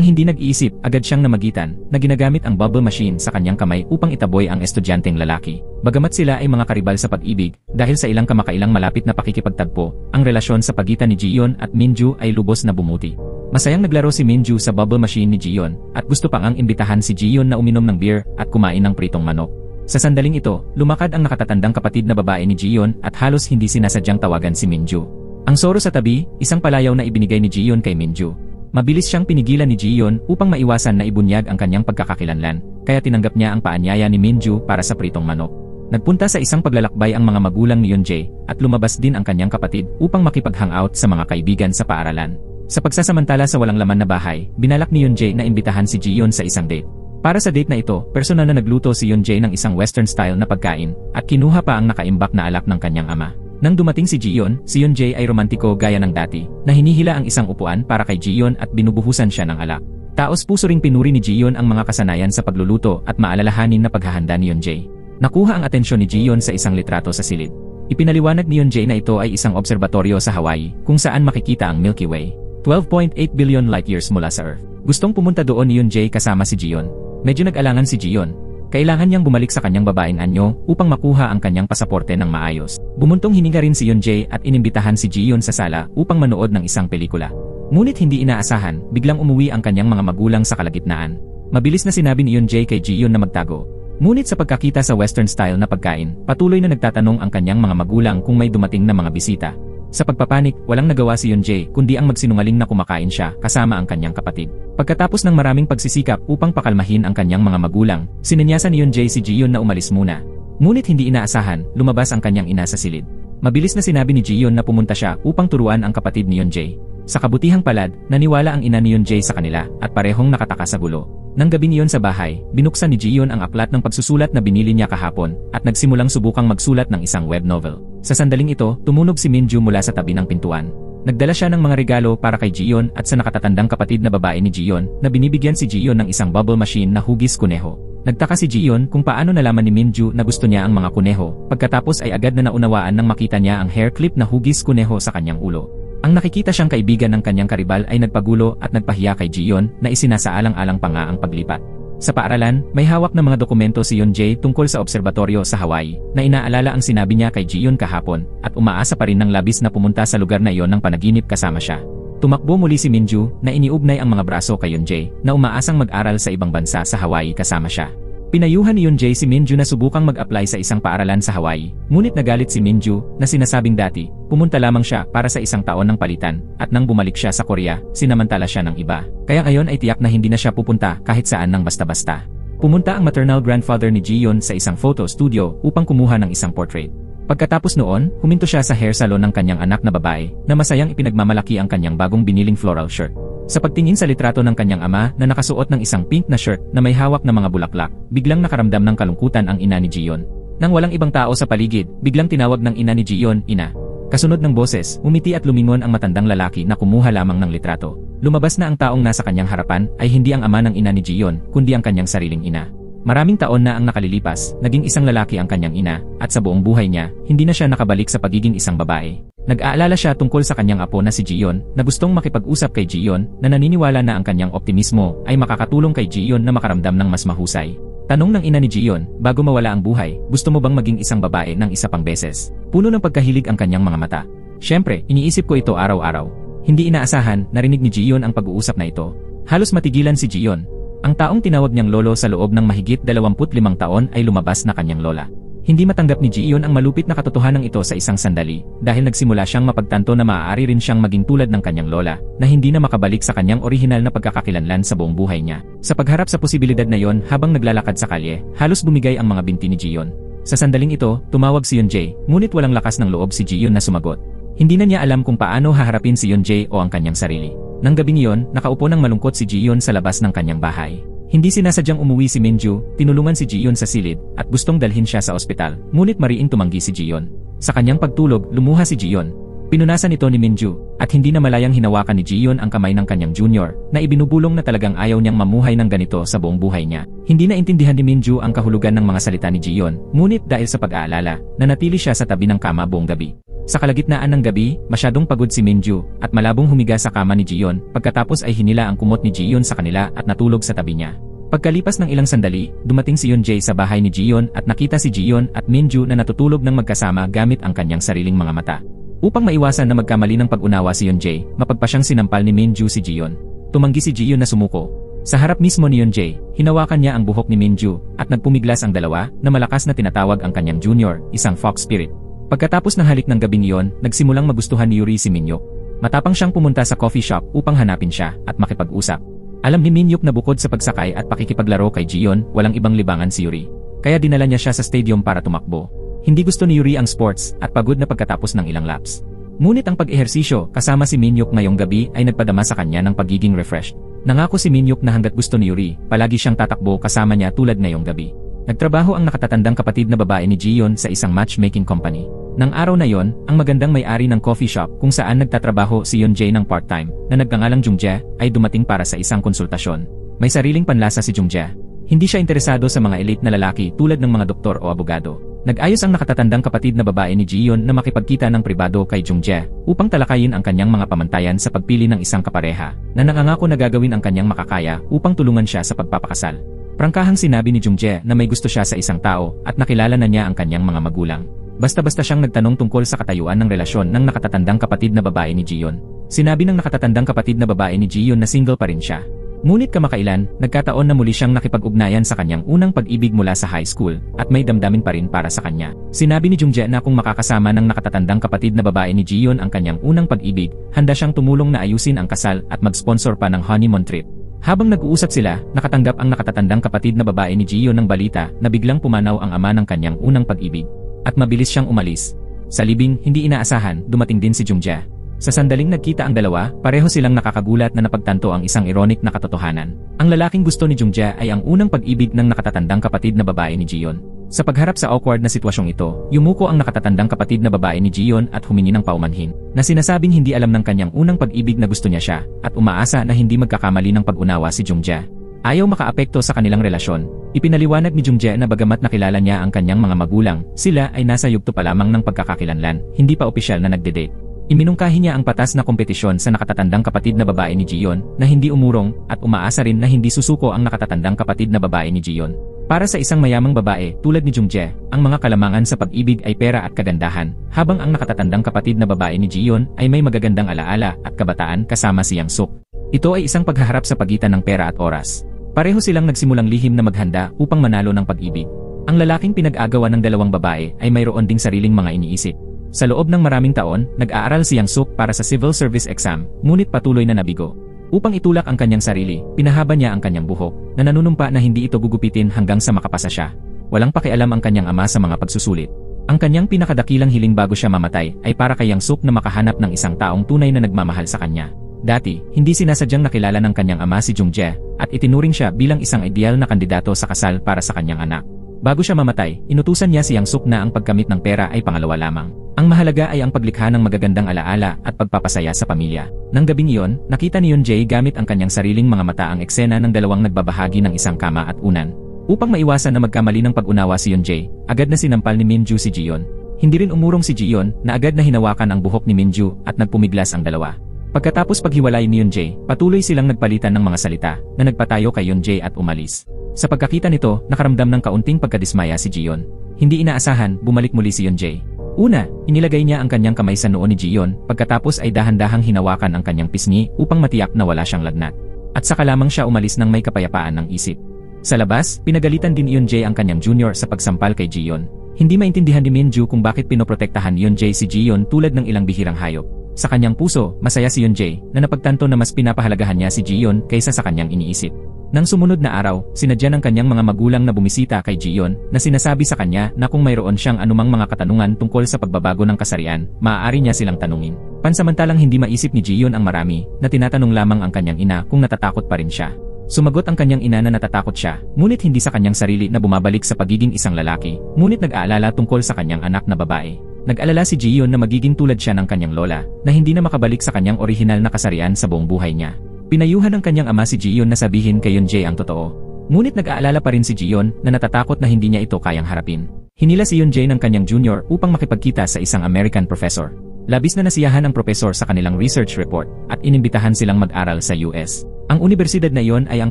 hindi nag-iisip, agad siyang namagitan na ginagamit ang bubble machine sa kanyang kamay upang itaboy ang estudyanteng lalaki. Bagamat sila ay mga karibal sa pag-ibig, dahil sa ilang kamakailang malapit na pakikipagtagpo, ang relasyon sa pagitan ni Jiyeon at Minju ay lubos na bumuti. Masayang naglaro si Minju sa bubble machine ni Jiyeon at gusto pang imbitahan si Jiyeon na uminom ng beer at kumain ng pritong manok. Sa sandaling ito, lumakad ang nakatatandang kapatid na babae ni Jiyeon at halos hindi sinasadyang tawagan si Minju. Ang soro sa tabi, isang palayaw na ibinigay ni Jiyeon kay Minju. Mabilis siyang pinigilan ni Jiyeon upang maiwasan na ibunyag ang kanyang pagkakakilanlan, kaya tinanggap niya ang paanyaya ni Minju para sa pritong manok. Nagpunta sa isang paglalakbay ang mga magulang ni Yeonjae at lumabas din ang kanyang kapatid upang makipag-hangout sa mga kaibigan sa paaralan. Sa pagsasamantala sa walang laman na bahay, binalak ni Yeonjae na imbitahan si Jiyeon sa isang date. Para sa date na ito, personal na nagluto si Yeonjae ng isang western-style na pagkain at kinuha pa ang nakaimbak na alak ng kanyang ama. Nang dumating si Jiyeon, si Yeonjae ay romantiko gaya ng dati, na hinihila ang isang upuan para kay Jiyeon at binubuhusan siya ng alak. Taos puso ring pinuri ni Jiyeon ang mga kasanayan sa pagluluto at maalalahanin na paghahanda ni Yeonjae. Nakuha ang atensyon ni Jiyeon sa isang litrato sa silid. Ipinaliwanag ni Yeonjae na ito ay isang obserbatoryo sa Hawaii kung saan makikita ang Milky Way, 12.8 billion light years mula sa Earth. Gustong pumunta doon ni Yeonjae kasama si Jiyeon. Medyo nag-alangan si Jiyeon. Kailangan niyang bumalik sa kanyang babaeng anyo upang makuha ang kanyang pasaporte ng maayos. Bumuntong hininga rin si Yeonjae at inimbitahan si Jiyeon sa sala upang manood ng isang pelikula. Ngunit hindi inaasahan, biglang umuwi ang kanyang mga magulang sa kalagitnaan. Mabilis na sinabi ni Yeonjae kay Jiyeon na magtago. Ngunit sa pagkakita sa western style na pagkain, patuloy na nagtatanong ang kanyang mga magulang kung may dumating na mga bisita. Sa pagpapanik, walang nagawa si Yeonjae kundi ang magsinungaling na kumakain siya kasama ang kanyang kapatid. Pagkatapos ng maraming pagsisikap upang pakalmahin ang kanyang mga magulang, sinenyasan ni Yeonjae si Jiyeon na umalis muna. Ngunit hindi inaasahan, lumabas ang kanyang ina sa silid. Mabilis na sinabi ni Jiyeon na pumunta siya upang turuan ang kapatid ni Yeonjae. Sa kabutihang palad, naniwala ang ina ni Yeonjae sa kanila at parehong nakataka sa gulo. Nang gabi niyon sa bahay, binuksan ni Jiyeon ang aklat ng pagsusulat na binili niya kahapon at nagsimulang subukang magsulat ng isang web novel. Sa sandaling ito, tumunog si Minju mula sa tabi ng pintuan. Nagdala siya ng mga regalo para kay Jiyeon at sa nakatatandang kapatid na babae ni Jiyeon na binibigyan si Jiyeon ng isang bubble machine na hugis kuneho. Nagtaka si Jiyeon kung paano nalaman ni Minju na gusto niya ang mga kuneho, pagkatapos ay agad na naunawaan nang makita niya ang hair clip na hugis kuneho sa kanyang ulo. Ang nakikita siyang kaibigan ng kanyang karibal ay nagpagulo at nagpahiya kay Jiyeon na isinasaalang-alang pa nga ang paglipat. Sa paaralan, may hawak na mga dokumento si Yeonjae tungkol sa obserbatoryo sa Hawaii na inaalala ang sinabi niya kay Jiyeon kahapon at umaasa pa rin ng labis na pumunta sa lugar na iyon ng panaginip kasama siya. Tumakbo muli si Minju na iniugnay ang mga braso kay Yeonjae na umaasang mag-aral sa ibang bansa sa Hawaii kasama siya. Pinayuhan ni Yeonjae si Minju na subukang mag-apply sa isang paaralan sa Hawaii, ngunit nagalit si Minju na sinasabing dati, pumunta lamang siya para sa isang taon ng palitan, at nang bumalik siya sa Korea, sinamantala siya ng iba. Kaya ngayon ay tiyak na hindi na siya pupunta kahit saan ng basta-basta. Pumunta ang maternal grandfather ni Jiyeon sa isang photo studio upang kumuha ng isang portrait. Pagkatapos noon, huminto siya sa hair salon ng kanyang anak na babae na masayang ipinagmamalaki ang kanyang bagong biniling floral shirt. Sa pagtingin sa litrato ng kanyang ama na nakasuot ng isang pink na shirt na may hawak na mga bulaklak, biglang nakaramdam ng kalungkutan ang ina ni Jiyeon. Nang walang ibang tao sa paligid, biglang tinawag ng ina ni Jiyeon, "Ina." Kasunod ng boses, umiti at lumingon ang matandang lalaki na kumuha lamang ng litrato. Lumabas na ang taong nasa kanyang harapan ay hindi ang ama ng ina ni Jiyeon, kundi ang kanyang sariling ina. Maraming taon na ang nakalilipas, naging isang lalaki ang kanyang ina, at sa buong buhay niya, hindi na siya nakabalik sa pagiging isang babae. Nag-aalala siya tungkol sa kanyang apo na si Jiyeon, na gustong makipag-usap kay Jiyeon, na naniniwala na ang kanyang optimismo ay makakatulong kay Jiyeon na makaramdam ng mas mahusay. Tanong ng ina ni Jiyeon, bago mawala ang buhay, gusto mo bang maging isang babae ng isa pang beses? Puno ng pagkahilig ang kanyang mga mata. Siyempre, iniisip ko ito araw-araw. Hindi inaasahan, narinig ni Jiyeon ang pag-uusap na ito. Halos matigilan si Jiyeon. Ang taong tinawag niyang lolo sa loob ng mahigit 25 taon ay lumabas na kanyang lola. Hindi matanggap ni Jiyeon ang malupit na katotohanan ito sa isang sandali, dahil nagsimula siyang mapagtanto na maaari rin siyang maging tulad ng kanyang lola, na hindi na makabalik sa kanyang orihinal na pagkakakilanlan sa buong buhay niya. Sa pagharap sa posibilidad na yon habang naglalakad sa kalye, halos bumigay ang mga binti ni Jiyeon. Sa sandaling ito, tumawag si Yeonjae, ngunit walang lakas ng loob si Jiyeon na sumagot. Hindi na niya alam kung paano haharapin si Yeonjae o ang kanyang sarili. Nang gabing iyon, nakaupo ng malungkot si Jiyeon sa labas ng kanyang bahay. Hindi sinasadyang umuwi si Minju, tinulungan si Jiyeon sa silid at gustong dalhin siya sa ospital, ngunit mariing tumanggi si Jiyeon. Sa kanyang pagtulog, lumuha si Jiyeon. Pinunasan ito ni Minju, at hindi na malayang hinawakan ni Jiyeon ang kamay ng kanyang junior, na ibinubulong na talagang ayaw niyang mamuhay ng ganito sa buong buhay niya. Hindi na intindihan ni Minju ang kahulugan ng mga salita ni Jiyeon, ngunit dahil sa pag-aalala, nanatili siya sa tabi ng kama buong gabi. Sa kalagitnaan ng gabi, masyadong pagod si Minju, at malabong humiga sa kama ni Jiyeon, pagkatapos ay hinila ang kumot ni Jiyeon sa kanila at natulog sa tabi niya. Pagkalipas ng ilang sandali, dumating si Yeonjae sa bahay ni Jiyeon at nakita si Jiyeon at Minju na natutulog ng magkasama gamit ang kanyang sariling mga mata. Upang maiwasan na magkamali ng pag-unawa si Yeonjae, mapagpa siyang sinampal ni Minju si Jiyeon. Tumanggi si Jiyeon na sumuko. Sa harap mismo ni Yeonjae, hinawakan niya ang buhok ni Minju at nagpumiglas ang dalawa na malakas na tinatawag ang kanyang junior, isang fox spirit. Pagkatapos ng halik ng gabing iyon, nagsimulang magustuhan ni Yuri si Minyuk. Matapang siyang pumunta sa coffee shop upang hanapin siya at makipag-usap. Alam ni Minyuk na bukod sa pagsakay at pakikipaglaro kay Jiyeon, walang ibang libangan si Yuri. Kaya dinala niya siya sa stadium para tumakbo. Hindi gusto ni Yuri ang sports at pagod na pagkatapos ng ilang laps. Ngunit ang pag-ehersisyo kasama si Minyuk ngayong gabi ay nagpadama sa kanya ng pagiging refreshed. Nangako si Minyuk na hanggat gusto ni Yuri, palagi siyang tatakbo kasama niya tulad ngayong gabi. Nagtrabaho ang nakatatandang kapatid na babae ni Jiyeon sa isang matchmaking company. Nang araw na yon, ang magandang may-ari ng coffee shop kung saan nagtatrabaho si Yeonjae ng part-time, na nagngangalang Jungjae, ay dumating para sa isang konsultasyon. May sariling panlasa si Jungjae. Hindi siya interesado sa mga elite na lalaki tulad ng mga doktor o abogado. Nag-ayos ang nakatatandang kapatid na babae ni Jiyeon na makipagkita ng pribado kay Jungjae upang talakayin ang kanyang mga pamantayan sa pagpili ng isang kapareha na nangangako na gagawin ang kanyang makakaya upang tulungan siya sa pagpapakasal. Prangkahang sinabi ni Jungjae na may gusto siya sa isang tao at nakilala na niya ang kanyang mga magulang. Basta-basta siyang nagtanong tungkol sa katayuan ng relasyon ng nakatatandang kapatid na babae ni Jiyeon. Sinabi ng nakatatandang kapatid na babae ni Jiyeon na single pa rin siya. Ngunit kamakailan, nagkataon na muli siyang nakipag-ugnayan sa kanyang unang pag-ibig mula sa high school at may damdamin pa rin para sa kanya. Sinabi ni Jungjae na kung makakasama ng nakatatandang kapatid na babae ni Jiyeon ang kanyang unang pag-ibig, handa siyang tumulong na ayusin ang kasal at mag-sponsor pa ng honeymoon trip. Habang nag-uusap sila, nakatanggap ang nakatatandang kapatid na babae ni Jiyeon ng balita na biglang pumanaw ang ama ng kanyang unang pag-ibig. At mabilis siyang umalis. Sa libing, hindi inaasahan, dumating din si Jungjae. Sa sandaling nagkita ang dalawa, pareho silang nakakagulat na napagtanto ang isang ironic na katotohanan. Ang lalaking gusto ni Jungjae ay ang unang pag-ibig ng nakatatandang kapatid na babae ni Jiyeon. Sa pagharap sa awkward na sitwasyong ito, yumuko ang nakatatandang kapatid na babae ni Jiyeon at humingi ng paumanhin, na sinasabing hindi alam ng kanyang unang pag-ibig na gusto niya siya, at umaasa na hindi magkakamali ng pag-unawa si Jungjae. Ayaw makaapekto sa kanilang relasyon. Ipinaliwanag ni Jungjae na bagamat nakilala niya ang kanyang mga magulang, sila ay nasa yugto pa lamang ng pagkakakilanlan, hindi pa opisyal na nagde-date. Iminungkahi niya ang patas na kompetisyon sa nakatatandang kapatid na babae ni Jiyeon na hindi umurong at umaasa rin na hindi susuko ang nakatatandang kapatid na babae ni Jiyeon. Para sa isang mayamang babae tulad ni Jungjae, ang mga kalamangan sa pag-ibig ay pera at kagandahan, habang ang nakatatandang kapatid na babae ni Jiyeon ay may magagandang alaala at kabataan kasama si Yang Suk. Ito ay isang paghaharap sa pagitan ng pera at oras. Pareho silang nagsimulang lihim na maghanda upang manalo ng pag-ibig. Ang lalaking pinag-agawan ng dalawang babae ay mayroon ding sariling mga iniisip. Sa loob ng maraming taon, nag-aaral si Yang Suk para sa civil service exam, ngunit patuloy na nabigo. Upang itulak ang kanyang sarili, pinahaba niya ang kanyang buhok, na nanunumpa na hindi ito gugupitin hanggang sa makapasa siya. Walang pakialam ang kanyang ama sa mga pagsusulit. Ang kanyang pinakadakilang hiling bago siya mamatay ay para kay Yang Suk na makahanap ng isang taong tunay na nagmamahal sa kanya. Dati, hindi sinasadyang nakilala ng kanyang ama si Jungjae at itinuring siya bilang isang ideal na kandidato sa kasal para sa kanyang anak. Bago siya mamatay, inutusan niya si Yang Suk na ang pagkamit ng pera ay pangalawa lamang. Ang mahalaga ay ang paglikha ng magagandang alaala at pagpapasaya sa pamilya. Nang gabing iyon, nakita ni Yeonjae gamit ang kanyang sariling mga mata ang eksena ng dalawang nagbabahagi ng isang kama at unan. Upang maiwasan na magkamali ng pag-unawa si Yeonjae, agad na sinampal ni Minju si Jiyeon. Hindi rin umurong si Jiyeon na agad na hinawakan ang buhok ni Minju at nagpumiglas ang dalawa. Pagkatapos paghiwalay ni Yeonjae, patuloy silang nagpalitan ng mga salita na nagpatayo kay Yeonjae at umalis. Sa pagkakita nito, nakaramdam ng kaunting pagkadismaya si Jiyeon. Hindi inaasahan, bumalik muli si Yeonjae. Una, inilagay niya ang kanyang kamay sa noo ni Jiyeon, pagkatapos ay dahan-dahang hinawakan ang kanyang pisngi upang matiyak na wala siyang lagnat. At saka lamang siya umalis nang may kapayapaan ng isip. Sa labas, pinagalitan din ni Yeonjae ang kanyang junior sa pagsampal kay Jiyeon. Hindi maintindihan ni Minju kung bakit pinoprotektahan ni Yeonjae si Jiyeon tulad ng ilang bihirang hayop. Sa kanyang puso, masaya si Yeonjae na napagtanto na mas pinapahalagahan niya si Jiyeon kaysa sa kanyang iniisip. Nang sumunod na araw, sinadya ng kanyang mga magulang na bumisita kay Jiyon na sinasabi sa kanya na kung mayroon siyang anumang mga katanungan tungkol sa pagbabago ng kasarian, maaari niya silang tanungin. Pansamantalang hindi maisip ni Jiyon ang marami, na tinatanong lamang ang kanyang ina kung natatakot pa rin siya. Sumagot ang kanyang ina na natatakot siya, ngunit hindi sa kanyang sarili na bumabalik sa pagiging isang lalaki, ngunit nag-aalala tungkol sa kanyang anak na babae. Nag-alala si Jiyon na magiging tulad siya ng kanyang lola, na hindi na makabalik sa kanyang orihinal na kasarian sa buong buhay niya. Pinayuhan ng kanyang ama si Jiyon na sabihin kay Yeonjae ang totoo. Ngunit nag-aalala pa rin si Jiyon na natatakot na hindi niya ito kayang harapin. Hinila si Yeonjae ng kanyang junior upang makipagkita sa isang American professor. Labis na nasiyahan ang professor sa kanilang research report at inimbitahan silang mag-aral sa US. Ang universidad na iyon ay ang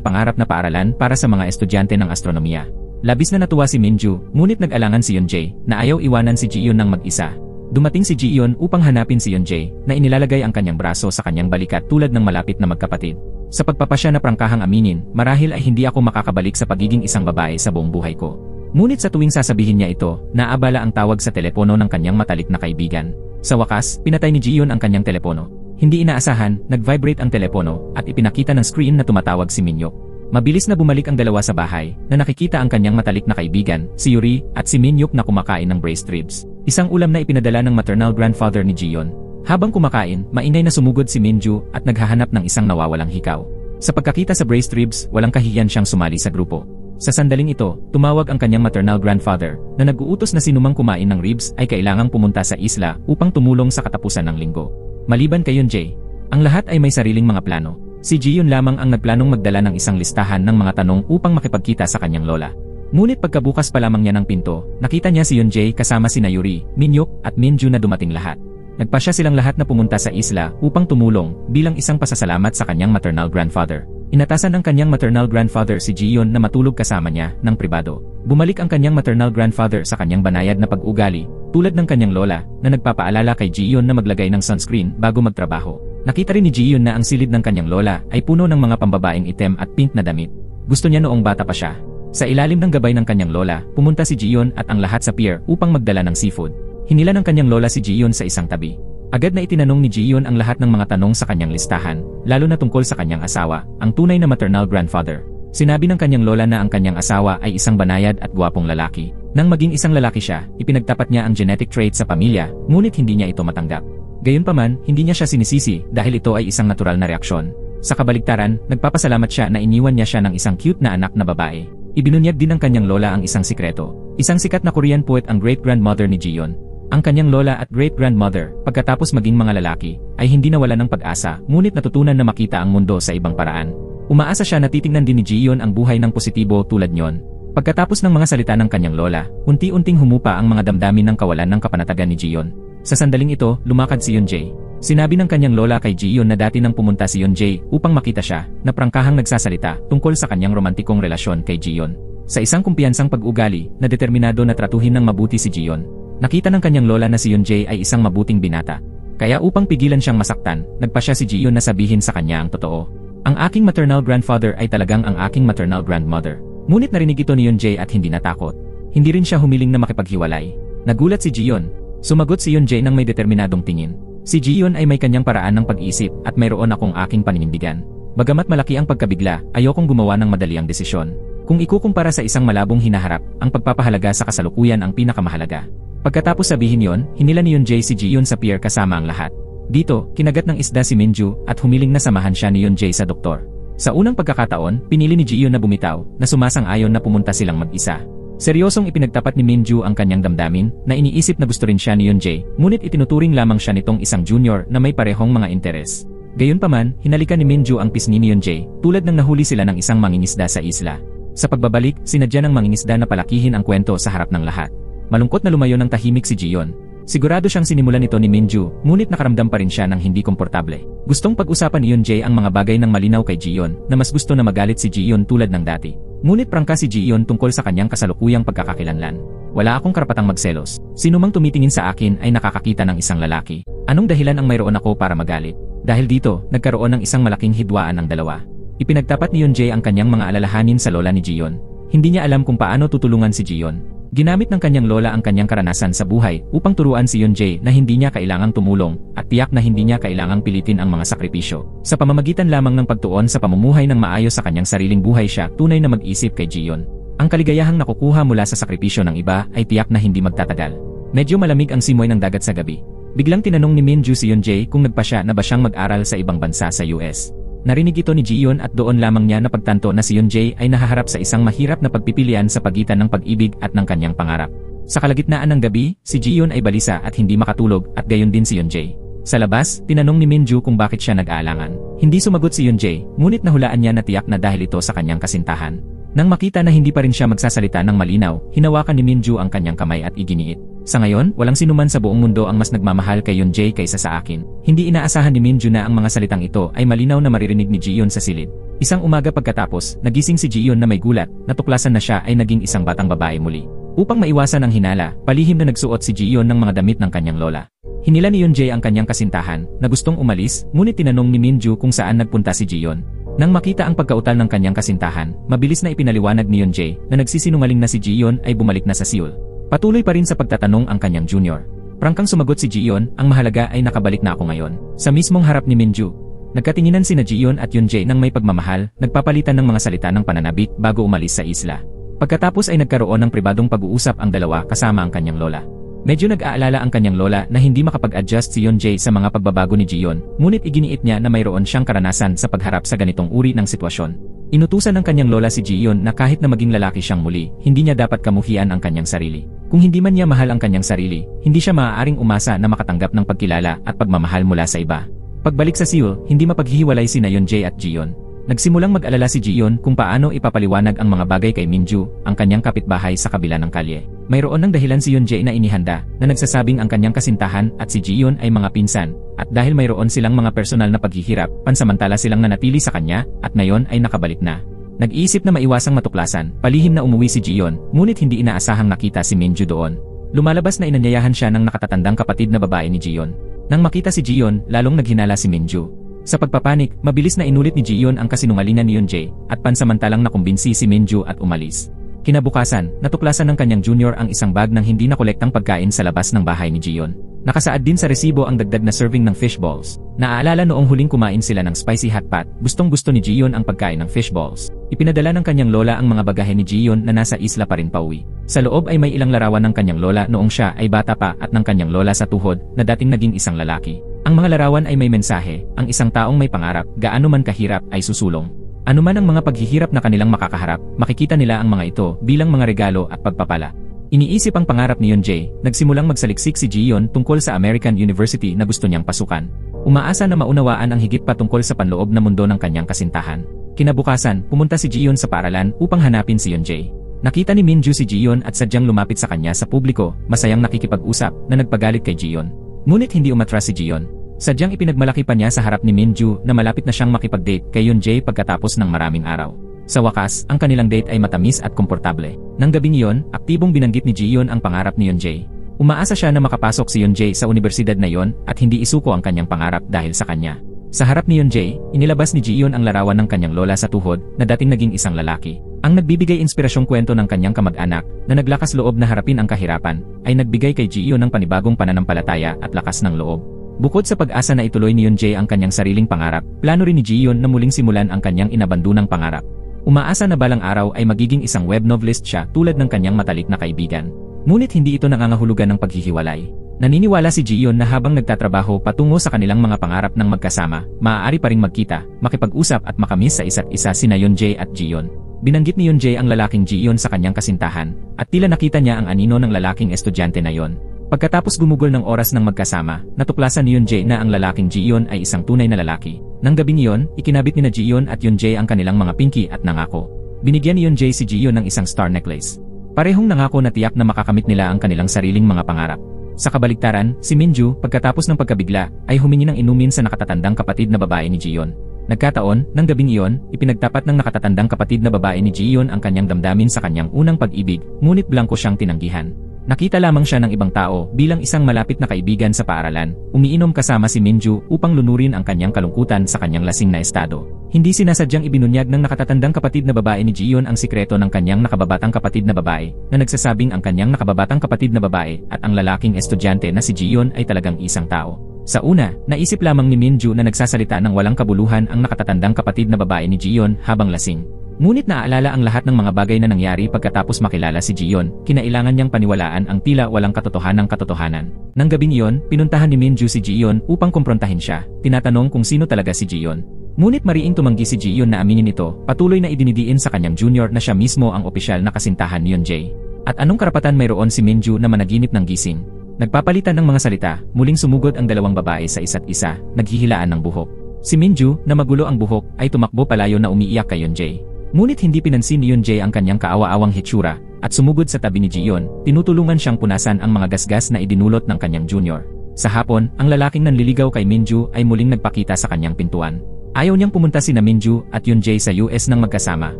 pangarap na paaralan para sa mga estudyante ng astronomiya. Labis na natuwa si Minju, ngunit nag-alangan si Yeonjae na ayaw iwanan si Jiyon ng mag-isa. Dumating si Jiyon upang hanapin si Yeonjae na inilalagay ang kanyang braso sa kanyang balikat tulad ng malapit na magkapatid. Sa pagpapasya na prangkahang aminin, marahil ay hindi ako makakabalik sa pagiging isang babae sa buong buhay ko. Ngunit sa tuwing sasabihin niya ito, naabala ang tawag sa telepono ng kanyang matalik na kaibigan. Sa wakas, pinatay ni Jiyon ang kanyang telepono. Hindi inaasahan, nag-vibrate ang telepono at ipinakita ng screen na tumatawag si Minyuk. Mabilis na bumalik ang dalawa sa bahay na nakikita ang kanyang matalik na kaibigan, si Yuri, at si Minyuk na kumakain ng braised ribs. Isang ulam na ipinadala ng maternal grandfather ni Jiyon. Habang kumakain, maingay na sumugod si Minju at naghahanap ng isang nawawalang hikaw. Sa pagkakita sa braised ribs, walang kahihiyan siyang sumali sa grupo. Sa sandaling ito, tumawag ang kanyang maternal grandfather na nag-uutos na sinumang kumain ng ribs ay kailangang pumunta sa isla upang tumulong sa katapusan ng linggo. Maliban kay Yeonjae, ang lahat ay may sariling mga plano. Si Jiyon lamang ang nagplanong magdala ng isang listahan ng mga tanong upang makipagkita sa kanyang lola. Ngunit pagkabukas pa lamang niya ng pinto, nakita niya si Yeonjae kasama sina Yuri, Minyuk, at Minju na dumating lahat. Nagpasya silang lahat na pumunta sa isla upang tumulong bilang isang pasasalamat sa kanyang maternal grandfather. Inatasan ng kanyang maternal grandfather si Jiyon na matulog kasama niya ng pribado. Bumalik ang kanyang maternal grandfather sa kanyang banayad na pag-ugali, tulad ng kanyang lola na nagpapaalala kay Jiyon na maglagay ng sunscreen bago magtrabaho. Nakita rin ni Jiyon na ang silid ng kanyang lola ay puno ng mga pambabaeng itim at pink na damit. Gusto niya noong bata pa siya. Sa ilalim ng gabay ng kanyang lola, pumunta si Jiyon at ang lahat sa pier upang magdala ng seafood. Hinila ng kanyang lola si Jiyon sa isang tabi. Agad na itinanong ni Jiyon ang lahat ng mga tanong sa kanyang listahan, lalo na tungkol sa kanyang asawa, ang tunay na maternal grandfather. Sinabi ng kanyang lola na ang kanyang asawa ay isang banayad at gwapong lalaki. Nang maging isang lalaki siya, ipinagtapat niya ang genetic trait sa pamilya, ngunit hindi niya ito matanggap. Gayunpaman, hindi niya siya sinisisi dahil ito ay isang natural na reaksyon. Sa kabaligtaran, nagpapasalamat siya na iniwan niya siya ng isang cute na anak na babae. Ibinunyag din ng kanyang lola ang isang sikreto. Isang sikat na Korean poet ang great-grandmother ni Jiyon. Ang kanyang lola at great-grandmother, pagkatapos maging mga lalaki, ay hindi nawala ng pag-asa, ngunit natutunan na makita ang mundo sa ibang paraan. Umaasa siya na titingnan din ni Jiyon ang buhay ng positibo tulad niyon. Pagkatapos ng mga salita ng kanyang lola, unti-unting humupa ang mga damdamin ng kawalan ng kapanatagan ni Jiyon. Sa sandaling ito, lumakad si Yeonjae. Sinabi ng kanyang lola kay Jiyon na dati nang pumunta si Yeonjae upang makita siya, na prangkahang nagsasalita tungkol sa kanyang romantikong relasyon kay Jiyon. Sa isang kumpiyansang pag-ugali, na determinado na tratuhin ng mabuti si Jiyon. Nakita ng kanyang lola na si Yeonjae ay isang mabuting binata. Kaya upang pigilan siyang masaktan, nagpasya si Jiyon na sabihin sa kanya ang totoo. Ang aking maternal grandfather ay talagang ang aking maternal grandmother. Ngunit narinig ito ni Yeonjae at hindi natakot. Hindi rin siya humiling na makipaghiwalay. Nagulat si Jiyon. Sumagot si Yeonjae ng may determinadong tingin. Si Jiyon ay may kanyang paraan ng pag-isip at mayroon akong aking paninindigan. Bagamat malaki ang pagkabigla, ayokong gumawa ng madaliang desisyon. Kung ikukumpara sa isang malabong hinaharap, ang pagpapahalaga sa kasalukuyan ang pinakamahalaga. Pagkatapos sabihin yon, hinila ni Yeonjae si Jiyon sa pier kasama ang lahat. Dito, kinagat ng isda si Minju at humiling na samahan siya ni Yeonjae sa doktor. Sa unang pagkakataon, pinili ni Jiyon na bumitaw, na sumasang-ayon na pumunta silang mag-isa. Seryosong ipinagtapat ni Minju ang kanyang damdamin, na iniisip na gusto rin siya ni Yeonjae, ngunit itinuturing lamang siya nitong isang junior na may parehong mga interes. Gayunpaman, hinalikan ni Minju ang pisngi ni Yeonjae, tulad ng nahuli sila ng isang mangingisda sa isla. Sa pagbabalik, sinadya ng mangingisda na palakihin ang kwento sa harap ng lahat. Malungkot na lumayo ng tahimik si Jiyon. Sigurado siyang sinimulan ito ni Minju, ngunit nakaramdam pa rin siya ng hindi komportable. Gustong pag-usapan ni Yeonjae ang mga bagay ng malinaw kay Jiyon, na mas gusto na magalit si Jiyon tulad ng dati. Ngunit prangka si Jiyon tungkol sa kanyang kasalukuyang pagkakakilanlan. Wala akong karapatang magselos. Sino mang tumitingin sa akin ay nakakakita ng isang lalaki. Anong dahilan ang mayroon ako para magalit? Dahil dito, nagkaroon ng isang malaking hidwaan ang dalawa. Ipinagtapat ni Yeonjae ang kanyang mga alalahanin sa lola ni Jiyon. Hindi niya alam kung paano tutulungan si Jiyon. Ginamit ng kanyang lola ang kanyang karanasan sa buhay upang turuan si Yunjae na hindi niya kailangang tumulong at tiyak na hindi niya kailangang pilitin ang mga sakripisyo. Sa pamamagitan lamang ng pagtuon sa pamumuhay ng maayos sa kanyang sariling buhay siya tunay na mag-isip kay Jiyeon. Ang kaligayahang nakukuha mula sa sakripisyo ng iba ay tiyak na hindi magtatagal. Medyo malamig ang simoy ng dagat sa gabi. Biglang tinanong ni Minju si Yunjae kung nagpasya na ba siyang mag-aral sa ibang bansa sa US. Narinig ito ni Jiyeon at doon lamang niya napagtanto na si Yunjae ay nahaharap sa isang mahirap na pagpipilian sa pagitan ng pag-ibig at ng kanyang pangarap. Sa kalagitnaan ng gabi, si Jiyeon ay balisa at hindi makatulog at gayon din si Yunjae. Sa labas, tinanong ni Minju kung bakit siya nag-aalangan. Hindi sumagot si Yunjae, ngunit nahulaan niya na tiyak na dahil ito sa kanyang kasintahan. Nang makita na hindi pa rin siya magsasalita ng malinaw, hinawakan ni Minju ang kanyang kamay at iginiit. Sa ngayon, walang sinuman sa buong mundo ang mas nagmamahal kay Yunjae kaysa sa akin. Hindi inaasahan ni Minju na ang mga salitang ito ay malinaw na maririnig ni Jiyeon sa silid. Isang umaga pagkatapos, nagising si Jiyeon na may gulat, natuklasan na siya ay naging isang batang babae muli. Upang maiwasan ang hinala, palihim na nagsuot si Jiyeon ng mga damit ng kanyang lola. Hinila ni Yunjae ang kanyang kasintahan, na gustong umalis, ngunit tinanong ni Minju kung saan nagpunta si Jiyeon. Nang makita ang pagkautal ng kanyang kasintahan, mabilis na ipinaliwanag ni Yunjae na nagsisinungaling na si Jiyeon ay bumalik na sa Seoul. Patuloy pa rin sa pagtatanong ang kanyang junior. Prangkang sumagot si Jiyeon, ang mahalaga ay nakabalik na ako ngayon. Sa mismong harap ni Minju, nagkatinginan sina Jiyeon at Yunjae ng may pagmamahal, nagpapalitan ng mga salita ng pananabik bago umalis sa isla. Pagkatapos ay nagkaroon ng pribadong pag-uusap ang dalawa kasama ang kanyang lola. Medyo nag-aalala ang kanyang lola na hindi makapag-adjust si Yunjae sa mga pagbabago ni Jiyeon, ngunit iginiit niya na mayroon siyang karanasan sa pagharap sa ganitong uri ng sitwasyon. Inutusan ng kanyang lola si Jiyeon na kahit na maging lalaki siyang muli, hindi niya dapat kamuhian ang kanyang sarili. Kung hindi man niya mahal ang kanyang sarili, hindi siya maaaring umasa na makatanggap ng pagkilala at pagmamahal mula sa iba. Pagbalik sa Seoul, hindi mapaghihiwalay sina Yunjae at Jiyeon. Nagsimulang mag-alala si Jiyeon kung paano ipapaliwanag ang mga bagay kay Minju, ang kanyang kapitbahay sa kabila ng kalye. Mayroon ng dahilan si Yunjae na inihanda, na nagsasabing ang kanyang kasintahan at si Jiyeon ay mga pinsan, at dahil mayroon silang mga personal na paghihirap, pansamantala silang nanatili sa kanya, at ngayon ay nakabalik na. Nag-iisip na maiwasang matuklasan, palihim na umuwi si Jiyeon, ngunit hindi inaasahang nakita si Minju doon. Lumalabas na inanyayahan siya ng nakatatandang kapatid na babae ni Jiyeon. Nang makita si Jiyeon, lalong naghinala si Minju. Sa pagpapanik, mabilis na inulit ni Jiyeon ang kasinungalingan ni Yunjae, at pansamantalang nakumbinsi si Minju at umalis. Kinabukasan, natuklasan ng kanyang junior ang isang bag ng hindi nakolektang pagkain sa labas ng bahay ni Jiyeon. Nakasaad din sa resibo ang dagdag na serving ng fish balls. Naaalala noong huling kumain sila ng spicy hot pot, gustong-gusto ni Jiyeon ang pagkain ng fish balls. Ipinadala ng kanyang lola ang mga bagahe ni Jiyeon na nasa isla pa rin pauwi. Sa loob ay may ilang larawan ng kanyang lola noong siya ay bata pa at ng kanyang lola sa tuhod na dating naging isang lalaki. Ang mga larawan ay may mensahe, ang isang taong may pangarap, gaano man kahirap ay susulong. Ano man ang mga paghihirap na kanilang makakaharap, makikita nila ang mga ito bilang mga regalo at pagpapala. Iniisip ang pangarap ni Yunjae, nagsimulang magsaliksik si Jiyeon tungkol sa American University na gusto niyang pasukan. Umaasa na maunawaan ang higit pa tungkol sa panloob na mundo ng kanyang kasintahan. Kinabukasan, pumunta si Jiyeon sa paaralan upang hanapin si Yunjae. Nakita ni Minju si Jiyeon at sadyang lumapit sa kanya sa publiko, masayang nakikipag-usap, na nagpagalit kay Jiyeon. Ngunit hindi umatras si Jiyeon. Sadyang ipinagmalaki pa niya sa harap ni Minju na malapit na siyang makipag-date kay Yunjae pagkatapos ng maraming araw. Sa wakas, ang kanilang date ay matamis at komportable. Nang gabing iyon, aktibong binanggit ni Jiyeon ang pangarap ni Yunjae. Umaasa siya na makapasok si Yunjae sa universidad na iyon at hindi isuko ang kanyang pangarap dahil sa kanya. Sa harap ni Yunjae, inilabas ni Jiyeon ang larawan ng kanyang lola sa tuhod na dating naging isang lalaki. Ang nagbibigay inspirasyong kwento ng kanyang kamag-anak na naglakas loob na harapin ang kahirapan ay nagbigay kay Jiyeon ng panibagong pananampalataya at lakas ng loob. Bukod sa pag-asa na ituloy ni Yunjae ang kanyang sariling pangarap, plano rin ni Jiyeon na muling simulan ang kanyang inabandunang pangarap. Umaasa na balang araw ay magiging isang web novelist siya tulad ng kanyang matalik na kaibigan. Ngunit hindi ito nangangahulugan ng paghihiwalay. Naniniwala si Jiyeon na habang nagtatrabaho patungo sa kanilang mga pangarap ng magkasama, maaari pa ring magkita, makipag-usap at makamiss sa isa't isa sina Yunjae at Jiyeon. Binanggit ni Yunjae ang lalaking Jiyeon sa kanyang kasintahan, at tila nakita niya ang anino ng lalaking estudyante na yon. Pagkatapos gumugol ng oras ng magkasama, natuklasan ni Yunjae na ang lalaking Jiyeon ay isang tunay na lalaki. Nang gabing iyon, ikinabit ni Jiyeon at Yunjae ang kanilang mga pinky at nangako. Binigyan ni Yunjae si Jiyeon ng isang star necklace. Parehong nangako na tiyak na makakamit nila ang kanilang sariling mga pangarap. Sa kabaligtaran, si Minju, pagkatapos ng pagkabigla, ay humingi ng inumin sa nakatatandang kapatid na babae ni Jiyeon. Nagkataon, nang gabing iyon, ipinagtapat ng nakatatandang kapatid na babae ni Jiyeon ang kanyang damdamin sa kanyang unang pag-ibig, ngunit blangko siyang tinanggihan. Nakita lamang siya ng ibang tao bilang isang malapit na kaibigan sa paaralan, umiinom kasama si Minju upang lunurin ang kanyang kalungkutan sa kanyang lasing na estado. Hindi sinasadyang ibinunyag ng nakatatandang kapatid na babae ni Jiyeon ang sikreto ng kanyang nakababatang kapatid na babae, na nagsasabing ang kanyang nakababatang kapatid na babae at ang lalaking estudyante na si Jiyeon ay talagang isang tao. Sa una, naisip lamang ni Minju na nagsasalita ng walang kabuluhan ang nakatatandang kapatid na babae ni Jiyeon habang lasing. Ngunit naaalala ang lahat ng mga bagay na nangyari pagkatapos makilala si Jiyeon, kinailangan niyang paniwalaan ang tila walang katotohanan. Nang gabing iyon, pinuntahan ni Minju si Jiyeon upang kumprontahin siya, tinatanong kung sino talaga si Jiyeon. Ngunit mariing tumanggi si Jiyeon na aminin ito, patuloy na idinidiin sa kanyang junior na siya mismo ang opisyal na kasintahan ni Yeonjae. At anong karapatan mayroon si Minju na managinip ng gising? Nagpapalitan ng mga salita, muling sumugod ang dalawang babae sa isa't isa, naghihilaan ng buhok. Si Minju, na magulo ang buhok, ay tumakbo palayo na umiiyak kay Yeonjae. Ngunit hindi pinansin ni Yeonjae ang kanyang kaawa-awang hitsura, at sumugod sa tabi ni Jiyeon, tinutulungan siyang punasan ang mga gasgas na idinulot ng kanyang junior. Sa hapon, ang lalaking nanliligaw kay Minju ay muling nagpakita sa kanyang pintuan. Ayaw niyang pumunta sina Minju at Yeonjae sa US nang magkasama,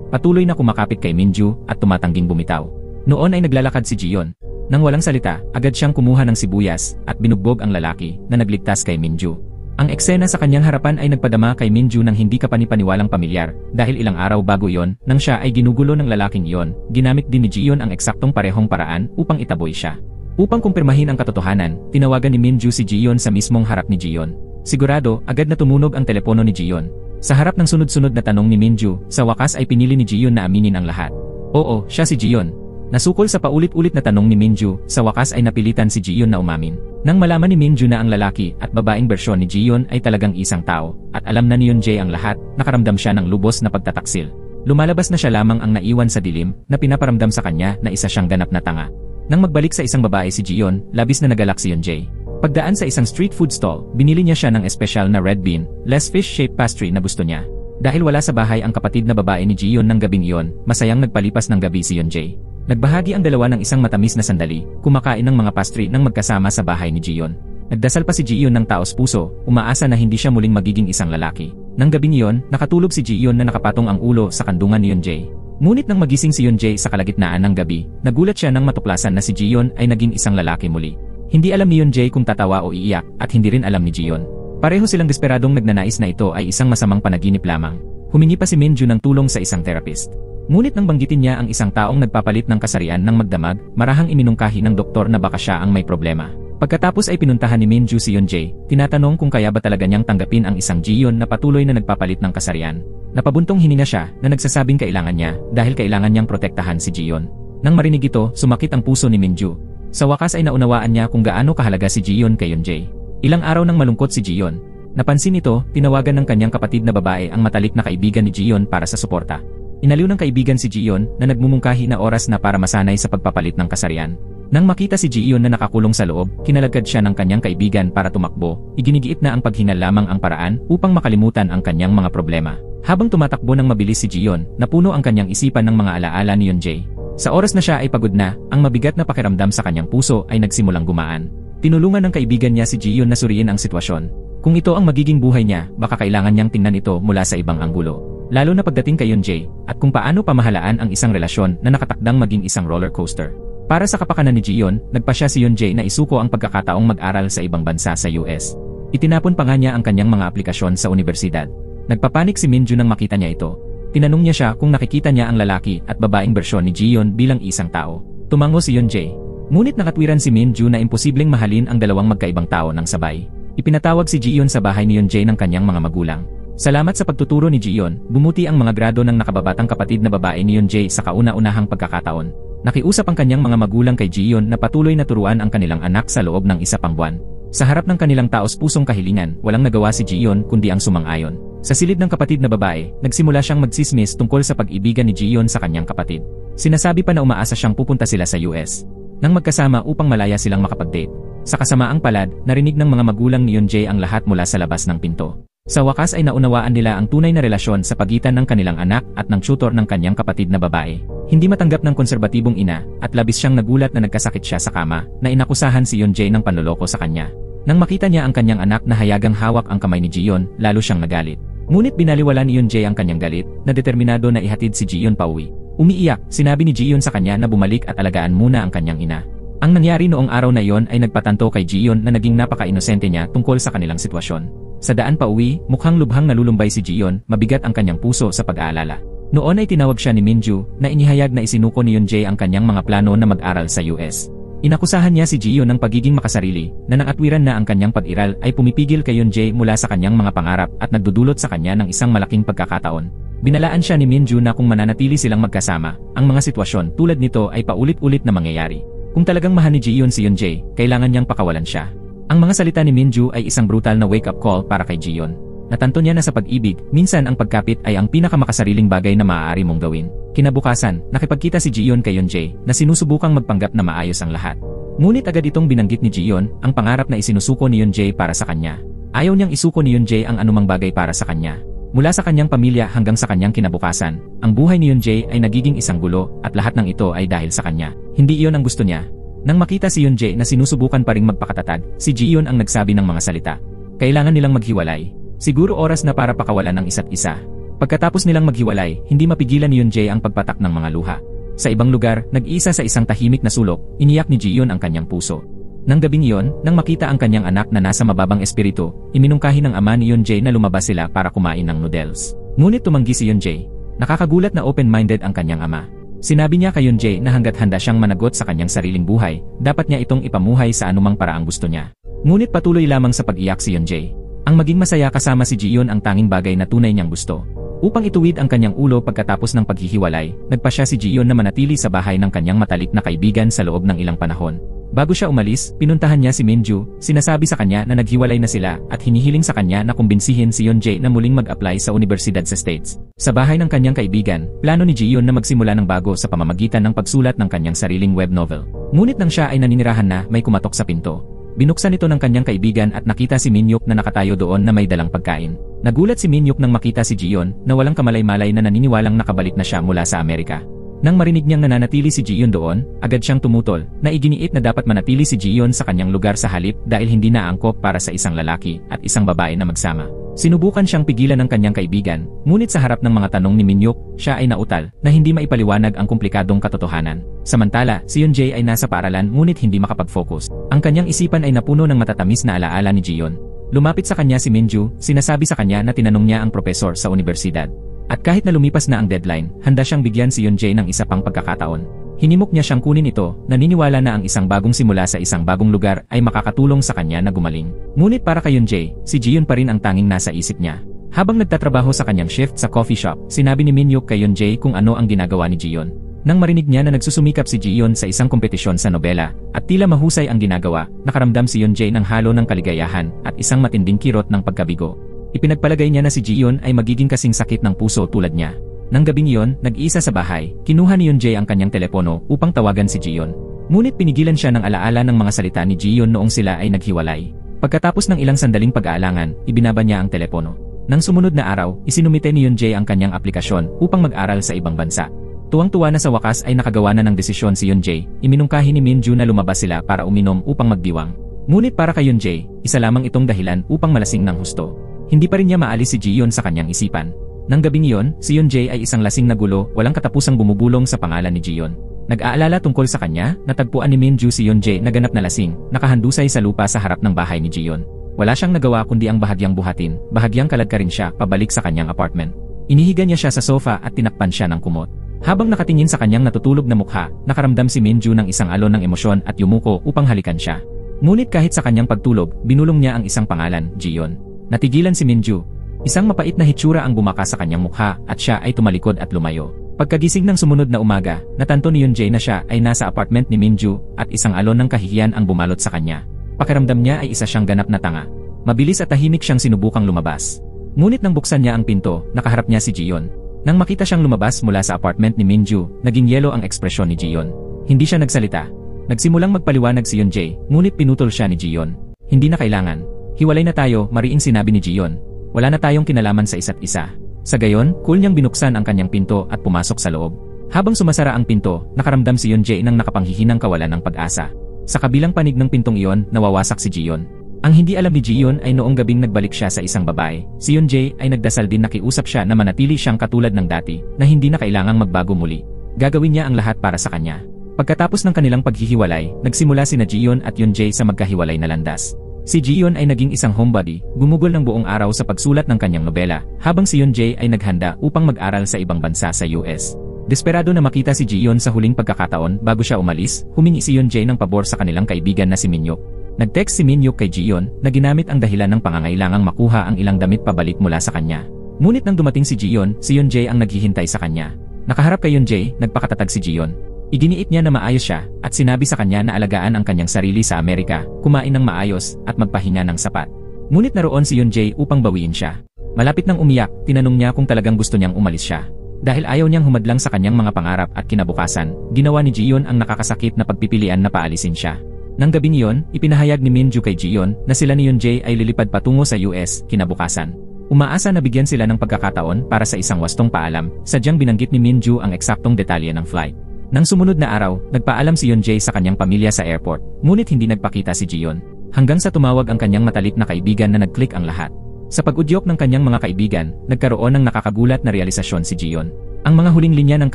patuloy na kumakapit kay Minju at tumatangging bumitaw. Noon ay naglalakad si Jiyeon. Nang walang salita, agad siyang kumuha ng sibuyas at binugbog ang lalaki na nagligtas kay Minju. Ang eksena sa kanyang harapan ay nagpadama kay Minju ng hindi kapanipaniwalang pamilyar dahil ilang araw bago iyon, nang siya ay ginugulo ng lalaking iyon, ginamit din ni Jiyeon ang eksaktong parehong paraan upang itaboy siya. Upang kumpirmahin ang katotohanan, tinawagan ni Minju si Jiyeon sa mismong harap ni Jiyeon. Sigurado, agad na tumunog ang telepono ni Jiyeon. Sa harap ng sunod-sunod na tanong ni Minju, sa wakas ay pinili ni Jiyeon na aminin ang lahat. Oo, siya si Jiyeon. Nasukol sa paulit-ulit na tanong ni Minju, sa wakas ay napilitan si Jiyeon na umamin. Nang malaman ni Minju na ang lalaki at babaeng bersyon ni Jiyeon ay talagang isang tao, at alam na ni Yeonjae ang lahat, nakaramdam siya ng lubos na pagtataksil. Lumalabas na siya lamang ang naiwan sa dilim, na pinaparamdam sa kanya na isa siyang ganap na tanga. Nang magbalik sa isang babae si Jiyeon, labis na nagalak si Yeonjae. Pagdaan sa isang street food stall, binili niya siya ng espesyal na red bean, less fish-shaped pastry na gusto niya. Dahil wala sa bahay ang kapatid na babae ni Jiyeon ng gabing iyon, masayang nagpalipas ng gabi si Yeonjae. Nagbahagi ang dalawa ng isang matamis na sandali, kumakain ng mga pastry nang magkasama sa bahay ni Jiyeon. Nagdasal pa si Jiyeon ng taos puso, umaasa na hindi siya muling magiging isang lalaki. Nang gabing iyon, nakatulog si Jiyeon na nakapatong ang ulo sa kandungan ni Yeonjae. Ngunit nang magising si Yeonjae sa kalagitnaan ng gabi, nagulat siya nang matuklasan na si Jiyeon ay naging isang lalaki muli. Hindi alam ni Yeonjae kung tatawa o iiyak, at hindi rin alam ni Jiyeon. Pareho silang desperadong nagnanais na ito ay isang masamang panaginip lamang. Humingi pa si Minju ng tulong sa isang therapist. Ngunit nang banggitin niya ang isang taong nagpapalit ng kasarian ng magdamag, marahang iminungkahi ng doktor na baka siya ang may problema. Pagkatapos ay pinuntahan ni Minju si Yeonjae, tinatanong kung kaya ba talaga niyang tanggapin ang isang Jiyeon na patuloy na nagpapalit ng kasarian. Napabuntong hininga siya na nagsasabing kailangan niya dahil kailangan niyang protektahan si Jiyeon. Nang marinig ito, sumakit ang puso ni Minju. Sa wakas ay naunawaan niya kung gaano kahalaga si Jiyeon kay Yeonjae. Ilang araw nang malungkot si Jiyeon. Napansin ito, tinawagan ng kanyang kapatid na babae ang matalik na kaibigan ni Jiyeon para sa suporta. Inaliw ng kaibigan si Jiyeon na nagmumungkahi na oras na para masanay sa pagpapalit ng kasarian. Nang makita si Jiyeon na nakakulong sa loob, kinalagad siya ng kanyang kaibigan para tumakbo, iginigiit na ang paghinal lamang ang paraan upang makalimutan ang kanyang mga problema. Habang tumatakbo ng mabilis si Jiyeon, napuno ang kanyang isipan ng mga alaala ni Yeonjae. Sa oras na siya ay pagod na, ang mabigat na pakiramdam sa kanyang puso ay nagsimulang gumaan. Tinulungan ng kaibigan niya si Jiyeon na suriin ang sitwasyon. Kung ito ang magiging buhay niya, baka kailangan niyang tingnan ito mula sa ibang anggulo. Lalo na pagdating kay Yeonjae, at kung paano pamahalaan ang isang relasyon na nakatakdang maging isang roller coaster. Para sa kapakanan ni Jiyeon, nagpasya si Yeonjae na isuko ang pagkakataong mag-aral sa ibang bansa sa US. Itinapon pa nga niya ang kanyang mga aplikasyon sa universidad. Nagpapanik si Minju nang makita niya ito. Tinanong niya siya kung nakikita niya ang lalaki at babaeng bersyon ni Jiyeon bilang isang tao. Tumango si Yeonjae. Ngunit nakatwiran si Minju na imposibleng mahalin ang dalawang magkaibang tao ng sabay. Ipinatawag si Jiyeon sa bahay ni Yeonjae ng kanyang mga magulang. Salamat sa pagtuturo ni Jiyeon, bumuti ang mga grado ng nakababatang kapatid na babae ni Yeonjae sa kauna-unahang pagkakataon. Nakiusap ang kanyang mga magulang kay Jiyeon na patuloy na turuan ang kanilang anak sa loob ng isa pang buwan. Sa harap ng kanilang taos-pusong kahilingan, walang nagawa si Jiyeon kundi ang sumang-ayon. Sa silid ng kapatid na babae, nagsimula siyang magsismis tungkol sa pag-ibigan ni Jiyeon sa kanyang kapatid. Sinasabi pa na umaasa siyang pupunta sila sa US. Nang magkasama upang malaya silang makapag-date. Sa kasamaang palad, narinig ng mga magulang ni Yeonjae ang lahat mula sa labas ng pinto. Sa wakas ay naunawaan nila ang tunay na relasyon sa pagitan ng kanilang anak at ng tutor ng kanyang kapatid na babae. Hindi matanggap ng konserbatibong ina, at labis siyang nagulat na nagkasakit siya sa kama, na inakusahan si Yeonjae ng panloloko sa kanya. Nang makita niya ang kanyang anak na hayagang hawak ang kamay ni Jiyeon, lalo siyang nagalit. Ngunit binaliwala ni Yeonjae ang kanyang galit, na determinado na ihatid si Jiyeon pauwi. Umiiyak, sinabi ni Jiyeon sa kanya na bumalik at alagaan muna ang kanyang ina. Ang nangyari noong araw na iyon ay nagpatanto kay Jiyeon na naging napaka-inosente niya tungkol sa kanilang sitwasyon. Sa daan pa uwi, mukhang lubhang nalulumbay si Jiyeon, mabigat ang kanyang puso sa pag-aalala. Noon ay tinawag siya ni Minju na inihayag na isinuko ni Yoonjae ang kanyang mga plano na mag-aral sa US. Inakusahan niya si Jiyeon ng pagiging makasarili, na nang atwiran na ang kanyang pag-iral ay pumipigil kay Yoonjae mula sa kanyang mga pangarap at nagdudulot sa kanya ng isang malaking pagkakataon. Binalaan siya ni Minju na kung mananatili silang magkasama, ang mga sitwasyon tulad nito ay paulit-ulit na mangyayari. Kung talagang mahal ni Jiyeon si Yoonjae, kailangan niyang pakawalan siya. Ang mga salita ni Minju ay isang brutal na wake-up call para kay Jiyeon. Natanto niya na sa pag-ibig, minsan ang pagkapit ay ang pinakamakasariling bagay na maaari mong gawin. Kinabukasan, nakipagkita si Jiyeon kay Yoonjae na sinusubukang magpanggap na maayos ang lahat. Ngunit agad itong binanggit ni Jiyeon ang pangarap na isinusuko ni Yoonjae para sa kanya. Ayaw niyang isuko ni Yoonjae ang anumang bagay para sa kanya. Mula sa kanyang pamilya hanggang sa kanyang kinabukasan, ang buhay ni Yoonjae ay nagiging isang gulo at lahat ng ito ay dahil sa kanya. Hindi iyon ang gusto niya. Nang makita si Yoonjae na sinusubukan pa ring magpakatatag, si Jiyeon ang nagsabi ng mga salita. Kailangan nilang maghiwalay. Siguro oras na para pakawalan ang isa't isa. Pagkatapos nilang maghiwalay, hindi mapigilan ni Yoonjae ang pagpatak ng mga luha. Sa ibang lugar, nag-iisa sa isang tahimik na sulok, iniyak ni Jiyeon ang kanyang puso. Nang gabing iyon, nang makita ang kanyang anak na nasa mababang espiritu, iminungkahi ng ama ni Yoonjae na lumabas sila para kumain ng noodles. Ngunit tumanggi si Yoonjae. Nakakagulat na open-minded ang kanyang ama. Sinabi niya kay Yoonjae na hanggat handa siyang managot sa kanyang sariling buhay, dapat niya itong ipamuhay sa anumang paraang gusto niya. Ngunit patuloy lamang sa pag-iyak si Yoonjae. Ang maging masaya kasama si Jiyeon ang tanging bagay na tunay niyang gusto. Upang ituwid ang kanyang ulo pagkatapos ng paghihiwalay, nagpasya si Jiyeon na manatili sa bahay ng kanyang matalik na kaibigan sa loob ng ilang panahon. Bago siya umalis, pinuntahan niya si Minju, sinasabi sa kanya na naghiwalay na sila at hinihiling sa kanya na kumbinsihin si Yoonjae na muling mag-apply sa universidad sa States. Sa bahay ng kanyang kaibigan, plano ni Jiyeon na magsimula ng bago sa pamamagitan ng pagsulat ng kanyang sariling web novel. Ngunit nang siya ay naninirahan na, may kumatok sa pinto. Binuksan ito ng kanyang kaibigan at nakita si Minyuk na nakatayo doon na may dalang pagkain. Nagulat si Minyuk nang makita si Jiyeon na walang kamalay-malay na naniniwalang nakabalik na siya mula sa Amerika. Nang marinig niyang nananatili si Jiyeon doon, agad siyang tumutol na iginiit na dapat manatili si Jiyeon sa kanyang lugar sa halip dahil hindi na angkop para sa isang lalaki at isang babae na magsama. Sinubukan siyang pigilan ng kanyang kaibigan, ngunit sa harap ng mga tanong ni Minyuk, siya ay nautal na hindi maipaliwanag ang komplikadong katotohanan. Samantala, si Yoonjae ay nasa paaralan ngunit hindi makapag-focus. Ang kanyang isipan ay napuno ng matatamis na alaala ni Jiyeon. Lumapit sa kanya si Minju, sinasabi sa kanya na tinanong niya ang propesor sa universidad. At kahit na lumipas na ang deadline, handa siyang bigyan si Yoonjae ng isa pang pagkakataon. Hinimok niya siyang kunin ito, naniniwala na ang isang bagong simula sa isang bagong lugar ay makakatulong sa kanya na gumaling. Ngunit para kay Yoonjae, si Jiyeon pa rin ang tanging nasa isip niya. Habang nagtatrabaho sa kanyang shift sa coffee shop, sinabi ni Minyuk kay Yoonjae kung ano ang ginagawa ni Jiyeon. Nang marinig niya na nagsusumikap si Jiyeon sa isang kompetisyon sa nobela, at tila mahusay ang ginagawa, nakaramdam si Yoonjae ng halo ng kaligayahan at isang matinding kirot ng pagkabigo. Ipinagpalagay niya na si Jiyeon ay magiging kasing sakit ng puso tulad niya. Nang gabing iyon, nag-iisa sa bahay, kinuha ni Yoonjae ang kanyang telepono upang tawagan si Jiyeon. Ngunit pinigilan siya ng alaala ng mga salita ni Jiyeon noong sila ay naghiwalay. Pagkatapos ng ilang sandaling pag-aalangan, ibinaba niya ang telepono. Nang sumunod na araw, isinumite ni Yoonjae ang kanyang aplikasyon upang mag-aral sa ibang bansa. Tuwang-tuwa na sa wakas ay nakagawa na ng desisyon si Yoonjae, iminungkahi ni Minju na lumabas sila para uminom upang magdiwang. Ngunit para kay Yoonjae, isa lamang itong dahilan upang malasing ng husto. Hindi pa rin niya maalis si Jiyeon sa kanyang isipan. Nang gabing iyon, si Yoonjae ay isang lasing na gulo, walang katapusang bumubulong sa pangalan ni Jiyeon. Nag-aalala tungkol sa kanya, natagpuan ni Minju si Yoonjae na ganap na lasing, nakahandusay sa lupa sa harap ng bahay ni Jiyeon. Wala siyang nagawa kundi ang bahagyang buhatin, bahagyang kalad ka rin siya pabalik sa kanyang apartment. Inihiga niya siya sa sofa at tinakpan siya ng kumot. Habang nakatingin sa kanyang natutulog na mukha, nakaramdam si Minju ng isang alon ng emosyon at yumuko upang halikan siya. Ngunit kahit sa kanyang pagtulog, binulong niya ang isang pangalan, Jiyeon. Natigilan si Minju. Isang mapait na hitsura ang bumaka sa kanyang mukha at siya ay tumalikod at lumayo. Pagkagising ng sumunod na umaga, natanto ni Yoonjae na siya ay nasa apartment ni Minju at isang alon ng kahihiyan ang bumalot sa kanya. Pakiramdam niya ay isa siyang ganap na tanga. Mabilis at tahimik siyang sinubukang lumabas. Ngunit nang buksan niya ang pinto, nakaharap niya si Jiyeon. Nang makita siyang lumabas mula sa apartment ni Minju, naging yelo ang ekspresyon ni Jiyeon. Hindi siya nagsalita. Nagsimulang magpaliwanag si Yoonjae, ngunit pinutol siya ni Jiyeon. Hindi na kailangan. Hiwalay na tayo, mariing sinabi ni Jiyeon. Wala na tayong kinalaman sa isa't isa. Sa gayon, cool niyang binuksan ang kanyang pinto at pumasok sa loob. Habang sumasara ang pinto, nakaramdam si Yoonjae ng nakapanghihinang kawalan ng pag-asa. Sa kabilang panig ng pintong iyon, nawawasak si Jiyeon. Ang hindi alam ni Jiyeon ay noong gabing nagbalik siya sa isang babae, si Yoonjae ay nagdasal din nakiusap siya na manatili siyang katulad ng dati, na hindi na kailangang magbago muli. Gagawin niya ang lahat para sa kanya. Pagkatapos ng kanilang paghihiwalay, nagsimula sina Jiyeon at Yoonjae sa magkahiwalay na landas. Si Jiyeon ay naging isang homebody, gumugol ng buong araw sa pagsulat ng kanyang nobela, habang si Yoonjae ay naghanda upang mag-aral sa ibang bansa sa US. Desperado na makita si Jiyeon sa huling pagkakataon bago siya umalis, humingi si Yoonjae ng pabor sa kanilang kaibigan na si Minhyuk. Nag-text si Minhyuk kay Jiyeon na ginamit ang dahilan ng pangangailangang makuha ang ilang damit pabalik mula sa kanya. Ngunit nang dumating si Jiyeon, si Yoonjae ang naghihintay sa kanya. Nakaharap kay Yoonjae, nagpakatatag si Jiyeon. Iginiit niya na maayos siya at sinabi sa kanya na alagaan ang kanyang sarili sa Amerika, kumain ng maayos at magpahinga ng sapat. Ngunit naroon si Yoonjae upang bawiin siya. Malapit nang umiyak, tinanong niya kung talagang gusto niyang umalis siya. Dahil ayaw niyang humadlang sa kanyang mga pangarap at kinabukasan, ginawa ni Jiyeon ang nakakasakit na pagpipilian na paalisin siya. Nang gabing iyon, ipinahayag ni Minju kay Jiyeon na sila ni Yoonjae ay lilipad patungo sa US kinabukasan. Umaasa na bigyan sila ng pagkakataon para sa isang wastong paalam, sadyang binanggit ni Minju ang eksaktong detalye ng flight. Nang sumunod na araw, nagpaalam si Yoonjae sa kanyang pamilya sa airport, ngunit hindi nagpakita si Jiyeon. Hanggang sa tumawag ang kanyang matalik na kaibigan na nag-click ang lahat. Sa pag-udyok ng kanyang mga kaibigan, nagkaroon ng nakakagulat na realisasyon si Jiyeon. Ang mga huling linya ng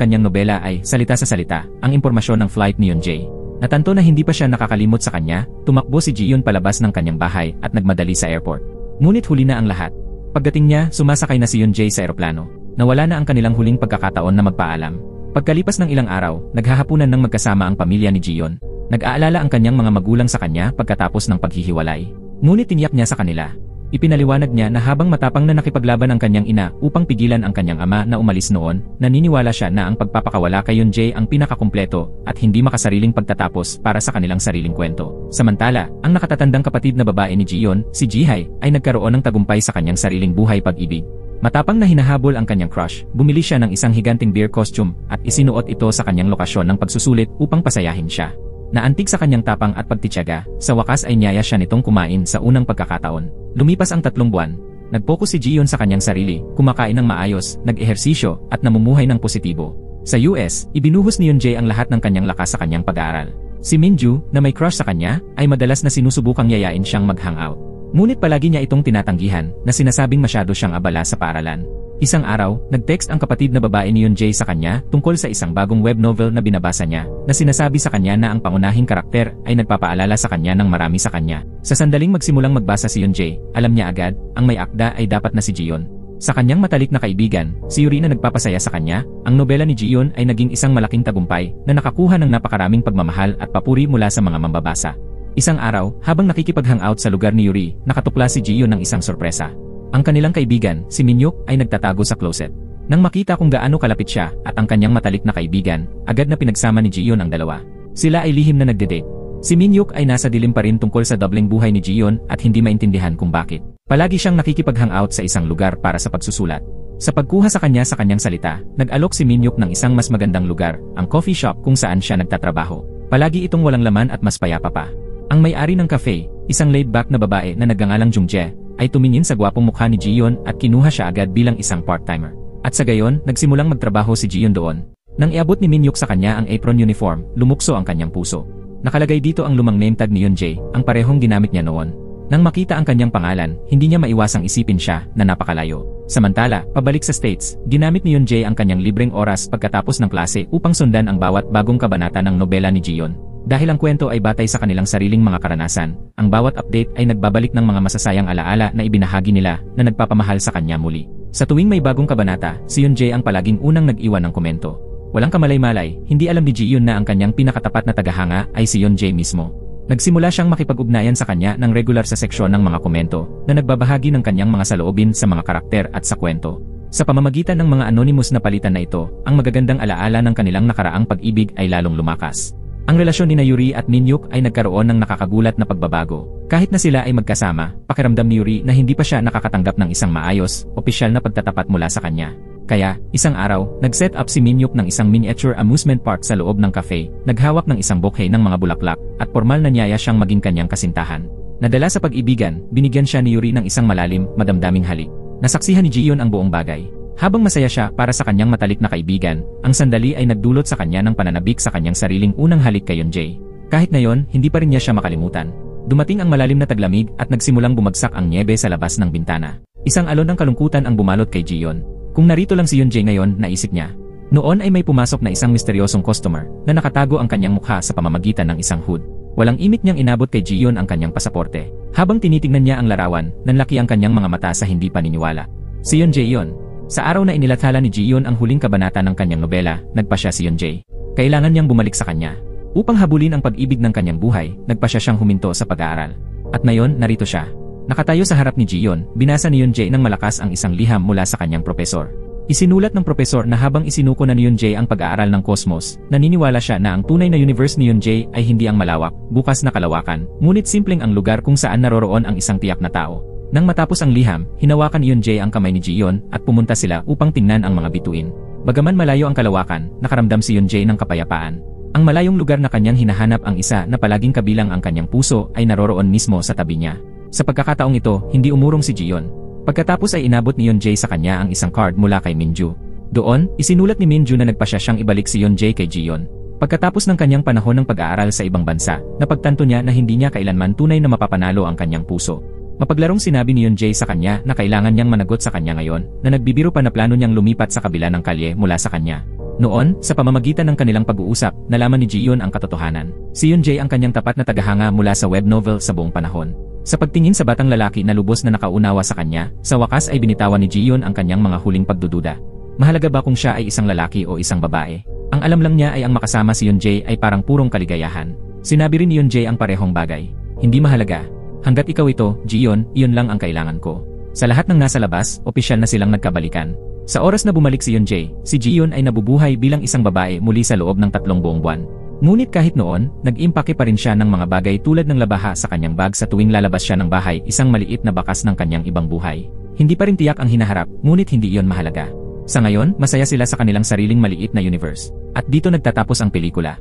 kanyang nobela ay, salita sa salita, ang impormasyon ng flight ni Yoonjae. Natanto na hindi pa siya nakakalimot sa kanya, tumakbo si Jiyeon palabas ng kanyang bahay at nagmadali sa airport. Ngunit huli na ang lahat. Pagdating niya, sumasakay na si Yoonjae sa eroplano. Nawala na ang kanilang huling pagkakataon na magpaalam. Pagkalipas ng ilang araw, naghahapunan ng magkasama ang pamilya ni Jiyeon. Nag-aalala ang kanyang mga magulang sa kanya pagkatapos ng paghihiwalay. Ngunit tiniyak niya sa kanila. Ipinaliwanag niya na habang matapang na nakipaglaban ang kanyang ina upang pigilan ang kanyang ama na umalis noon, naniniwala siya na ang pagpapakawala kay Yoonjae ang pinakakumpleto at hindi makasariling pagtatapos para sa kanilang sariling kwento. Samantala, ang nakatatandang kapatid na babae ni Jiyeon, si Jihae, ay nagkaroon ng tagumpay sa kanyang sariling buhay pag-ibig. Matapang na hinahabol ang kanyang crush, bumili siya ng isang higanting bear costume at isinuot ito sa kanyang lokasyon ng pagsusulit upang pasayahin siya. Naantig sa kanyang tapang at pagtitiyaga, sa wakas ay niyaya siya nitong kumain sa unang pagkakataon. Lumipas ang 3 buwan. Nag-focus si Jiyeon sa kanyang sarili, kumakain ng maayos, nag-ehersisyo at namumuhay ng positibo. Sa US, ibinuhos ni Yoonjae ang lahat ng kanyang lakas sa kanyang pag-aaral. Si Minju, na may crush sa kanya, ay madalas na sinusubukang yayain siyang mag-hangout. Ngunit palagi niya itong tinatanggihan na sinasabing masyado siyang abala sa paaralan. Isang araw, nag-text ang kapatid na babae ni Yoonjae sa kanya tungkol sa isang bagong web novel na binabasa niya na sinasabi sa kanya na ang pangunahing karakter ay nagpapaalala sa kanya ng marami sa kanya. Sa sandaling magsimulang magbasa si Yoonjae, alam niya agad, ang may akda ay dapat na si Jiyeon. Sa kanyang matalik na kaibigan, si Yuri na nagpapasaya sa kanya, ang nobela ni Jiyeon ay naging isang malaking tagumpay na nakakuha ng napakaraming pagmamahal at papuri mula sa mga mambabasa. Isang araw, habang nakikipag-hangout sa lugar ni Yuri, nakatukla si Jiyeon ng isang sorpresa. Ang kanilang kaibigan, si Minhyuk, ay nagtatago sa closet. Nang makita kung gaano kalapit siya at ang kanyang matalik na kaibigan, agad na pinagsama ni Jiyeon ang dalawa. Sila ay lihim na nagde-date. Si Minhyuk ay nasa dilim pa rin tungkol sa dobleng buhay ni Jiyeon at hindi maintindihan kung bakit. Palagi siyang nakikipag-hangout sa isang lugar para sa pagsusulat. Sa pagkuha sa kanyang salita, nag-alok si Minhyuk ng isang mas magandang lugar, ang coffee shop kung saan siya nagtatrabaho. Palagi itong walang laman at mas payapa pa. Ang may-ari ng cafe, isang laid-back na babae na nagngangalang Jungjae, ay tumingin sa gwapong mukha ni Jiyeon at kinuha siya agad bilang isang part-timer. At sa gayon, nagsimulang magtrabaho si Jiyeon doon. Nang iabot ni Minhyuk sa kanya ang apron uniform, lumukso ang kanyang puso. Nakalagay dito ang lumang name tag ni Yoonjae, ang parehong ginamit niya noon. Nang makita ang kanyang pangalan, hindi niya maiwasang isipin siya na napakalayo. Samantala, pabalik sa States, ginamit ni Yoonjae ang kanyang libreng oras pagkatapos ng klase upang sundan ang bawat bagong kabanata ng nobela ni Jiyeon. Dahil ang kwento ay batay sa kanilang sariling mga karanasan, ang bawat update ay nagbabalik ng mga masasayang alaala na ibinahagi nila na nagpapamahal sa kanya muli. Sa tuwing may bagong kabanata, si Yoonjae ang palaging unang nag-iwan ng komento. Walang kamalay-malay, hindi alam ni Jiyeon na ang kanyang pinakatapat na tagahanga ay si Yoonjae mismo. Nagsimula siyang makipag-ugnayan sa kanya ng regular sa seksyon ng mga komento na nagbabahagi ng kanyang mga saloobin sa mga karakter at sa kwento. Sa pamamagitan ng mga anonymous na palitan na ito, ang magagandang alaala ng kanilang nakaraang pag-ibig ay lalong lumakas. Ang relasyon ni Yuri at Minhyuk ay nagkaroon ng nakakagulat na pagbabago. Kahit na sila ay magkasama, pakiramdam ni Yuri na hindi pa siya nakakatanggap ng isang maayos, opisyal na pagtatapat mula sa kanya. Kaya, isang araw, nag-set up si Minhyuk ng isang miniature amusement park sa loob ng cafe, naghawak ng isang bouquet ng mga bulaklak, at formal na niyaya siyang maging kanyang kasintahan. Nadala sa pag-ibigan, binigyan siya ni Yuri ng isang malalim, madamdaming halik. Nasaksihan ni Jiyeon ang buong bagay. Habang masaya siya para sa kanyang matalik na kaibigan, ang sandali ay nagdulot sa kanya ng pananabik sa kanyang sariling unang halik kay Yoonjae. Kahit na yon, hindi pa rin niya siya makalimutan. Dumating ang malalim na taglamig at nagsimulang bumagsak ang nyebe sa labas ng bintana. Isang alon ng kalungkutan ang bumalot kay Jiyeon. Kung narito lang si Yoonjae ngayon, naisip niya. Noon ay may pumasok na isang misteryosong customer na nakatago ang kanyang mukha sa pamamagitan ng isang hood. Walang imik niyang inabot kay Jiyon ang kanyang pasaporte. Habang tinitignan niya ang larawan, nanlaki ang kanyang mga mata sa hindi paniniwala. Si Yeon Jae yun. Sa araw na inilathala ni Jiyon ang huling kabanata ng kanyang nobela, nagpa siya si Yeon Jae. Kailangan niyang bumalik sa kanya. Upang habulin ang pag-ibig ng kanyang buhay, nagpa siya siyang huminto sa pag-aaral. At ngayon, narito siya. Nakatayo sa harap ni Jiyon, binasa ni Yeon Jae ng malakas ang isang liham mula sa kanyang propesor. Isinulat ng propesor na habang isinuko na ni Yeon Jae ang pag-aaral ng kosmos, naniniwala siya na ang tunay na universe ni Yeon Jae ay hindi ang malawak, bukas na kalawakan, ngunit simpleng ang lugar kung saan naroroon ang isang tiyak na tao. Nang matapos ang liham, hinawakan ni Yeon Jae ang kamay ni Jiyon at pumunta sila upang tingnan ang mga bituin. Bagaman malayo ang kalawakan, nakaramdam si Yeon Jae ng kapayapaan. Ang malayong lugar na kanyang hinahanap ang isa na palaging kabilang ang kanyang puso ay naroroon mismo sa tabi niya. Sa pagkakataong ito, hindi umurong si Jiyon. Pagkatapos ay inabot ni Yeon Jae sa kanya ang isang card mula kay Minju. Doon, isinulat ni Minju na nagpasya siyang ibalik si Yeon Jae kay Jiyon. Pagkatapos ng kanyang panahon ng pag-aaral sa ibang bansa, napagtanto niya na hindi niya kailanman tunay na mapapanalo ang kanyang puso. Mapaglarong sinabi ni Yeon Jae sa kanya na kailangan niyang managot sa kanya ngayon, na nagbibiro pa na plano niyang lumipat sa kabila ng kalye mula sa kanya. Noon, sa pamamagitan ng kanilang pag-uusap, nalaman ni Jiyon ang katotohanan. Si Yeon Jae ang kanyang tapat na tagahanga mula sa web novel sa buong panahon. Sa pagtingin sa batang lalaki na lubos na nakaunawa sa kanya, sa wakas ay binitawan ni Jiyon ang kanyang mga huling pagdududa. Mahalaga ba kung siya ay isang lalaki o isang babae? Ang alam lang niya ay ang makasama si Yeon Jae ay parang purong kaligayahan. Sinabi rin ni Yeon Jae ang parehong bagay. Hindi mahalaga. Hanggat ikaw ito, Jiyon, iyon lang ang kailangan ko. Sa lahat ng nasa labas, opisyal na silang nagkabalikan. Sa oras na bumalik si Yeon Jae, si Jiyon ay nabubuhay bilang isang babae muli sa loob ng 3 buong buwan. Ngunit kahit noon, nag-impake pa rin siya ng mga bagay tulad ng labaha sa kanyang bag sa tuwing lalabas siya ng bahay, isang maliit na bakas ng kanyang ibang buhay. Hindi pa rin tiyak ang hinaharap, ngunit hindi iyon mahalaga. Sa ngayon, masaya sila sa kanilang sariling maliit na universe. At dito nagtatapos ang pelikula.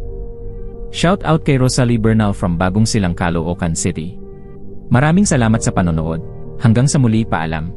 Shout out kay Rosalie Bernal from Bagong Silang, Caloocan City. Maraming salamat sa panonood. Hanggang sa muli, paalam.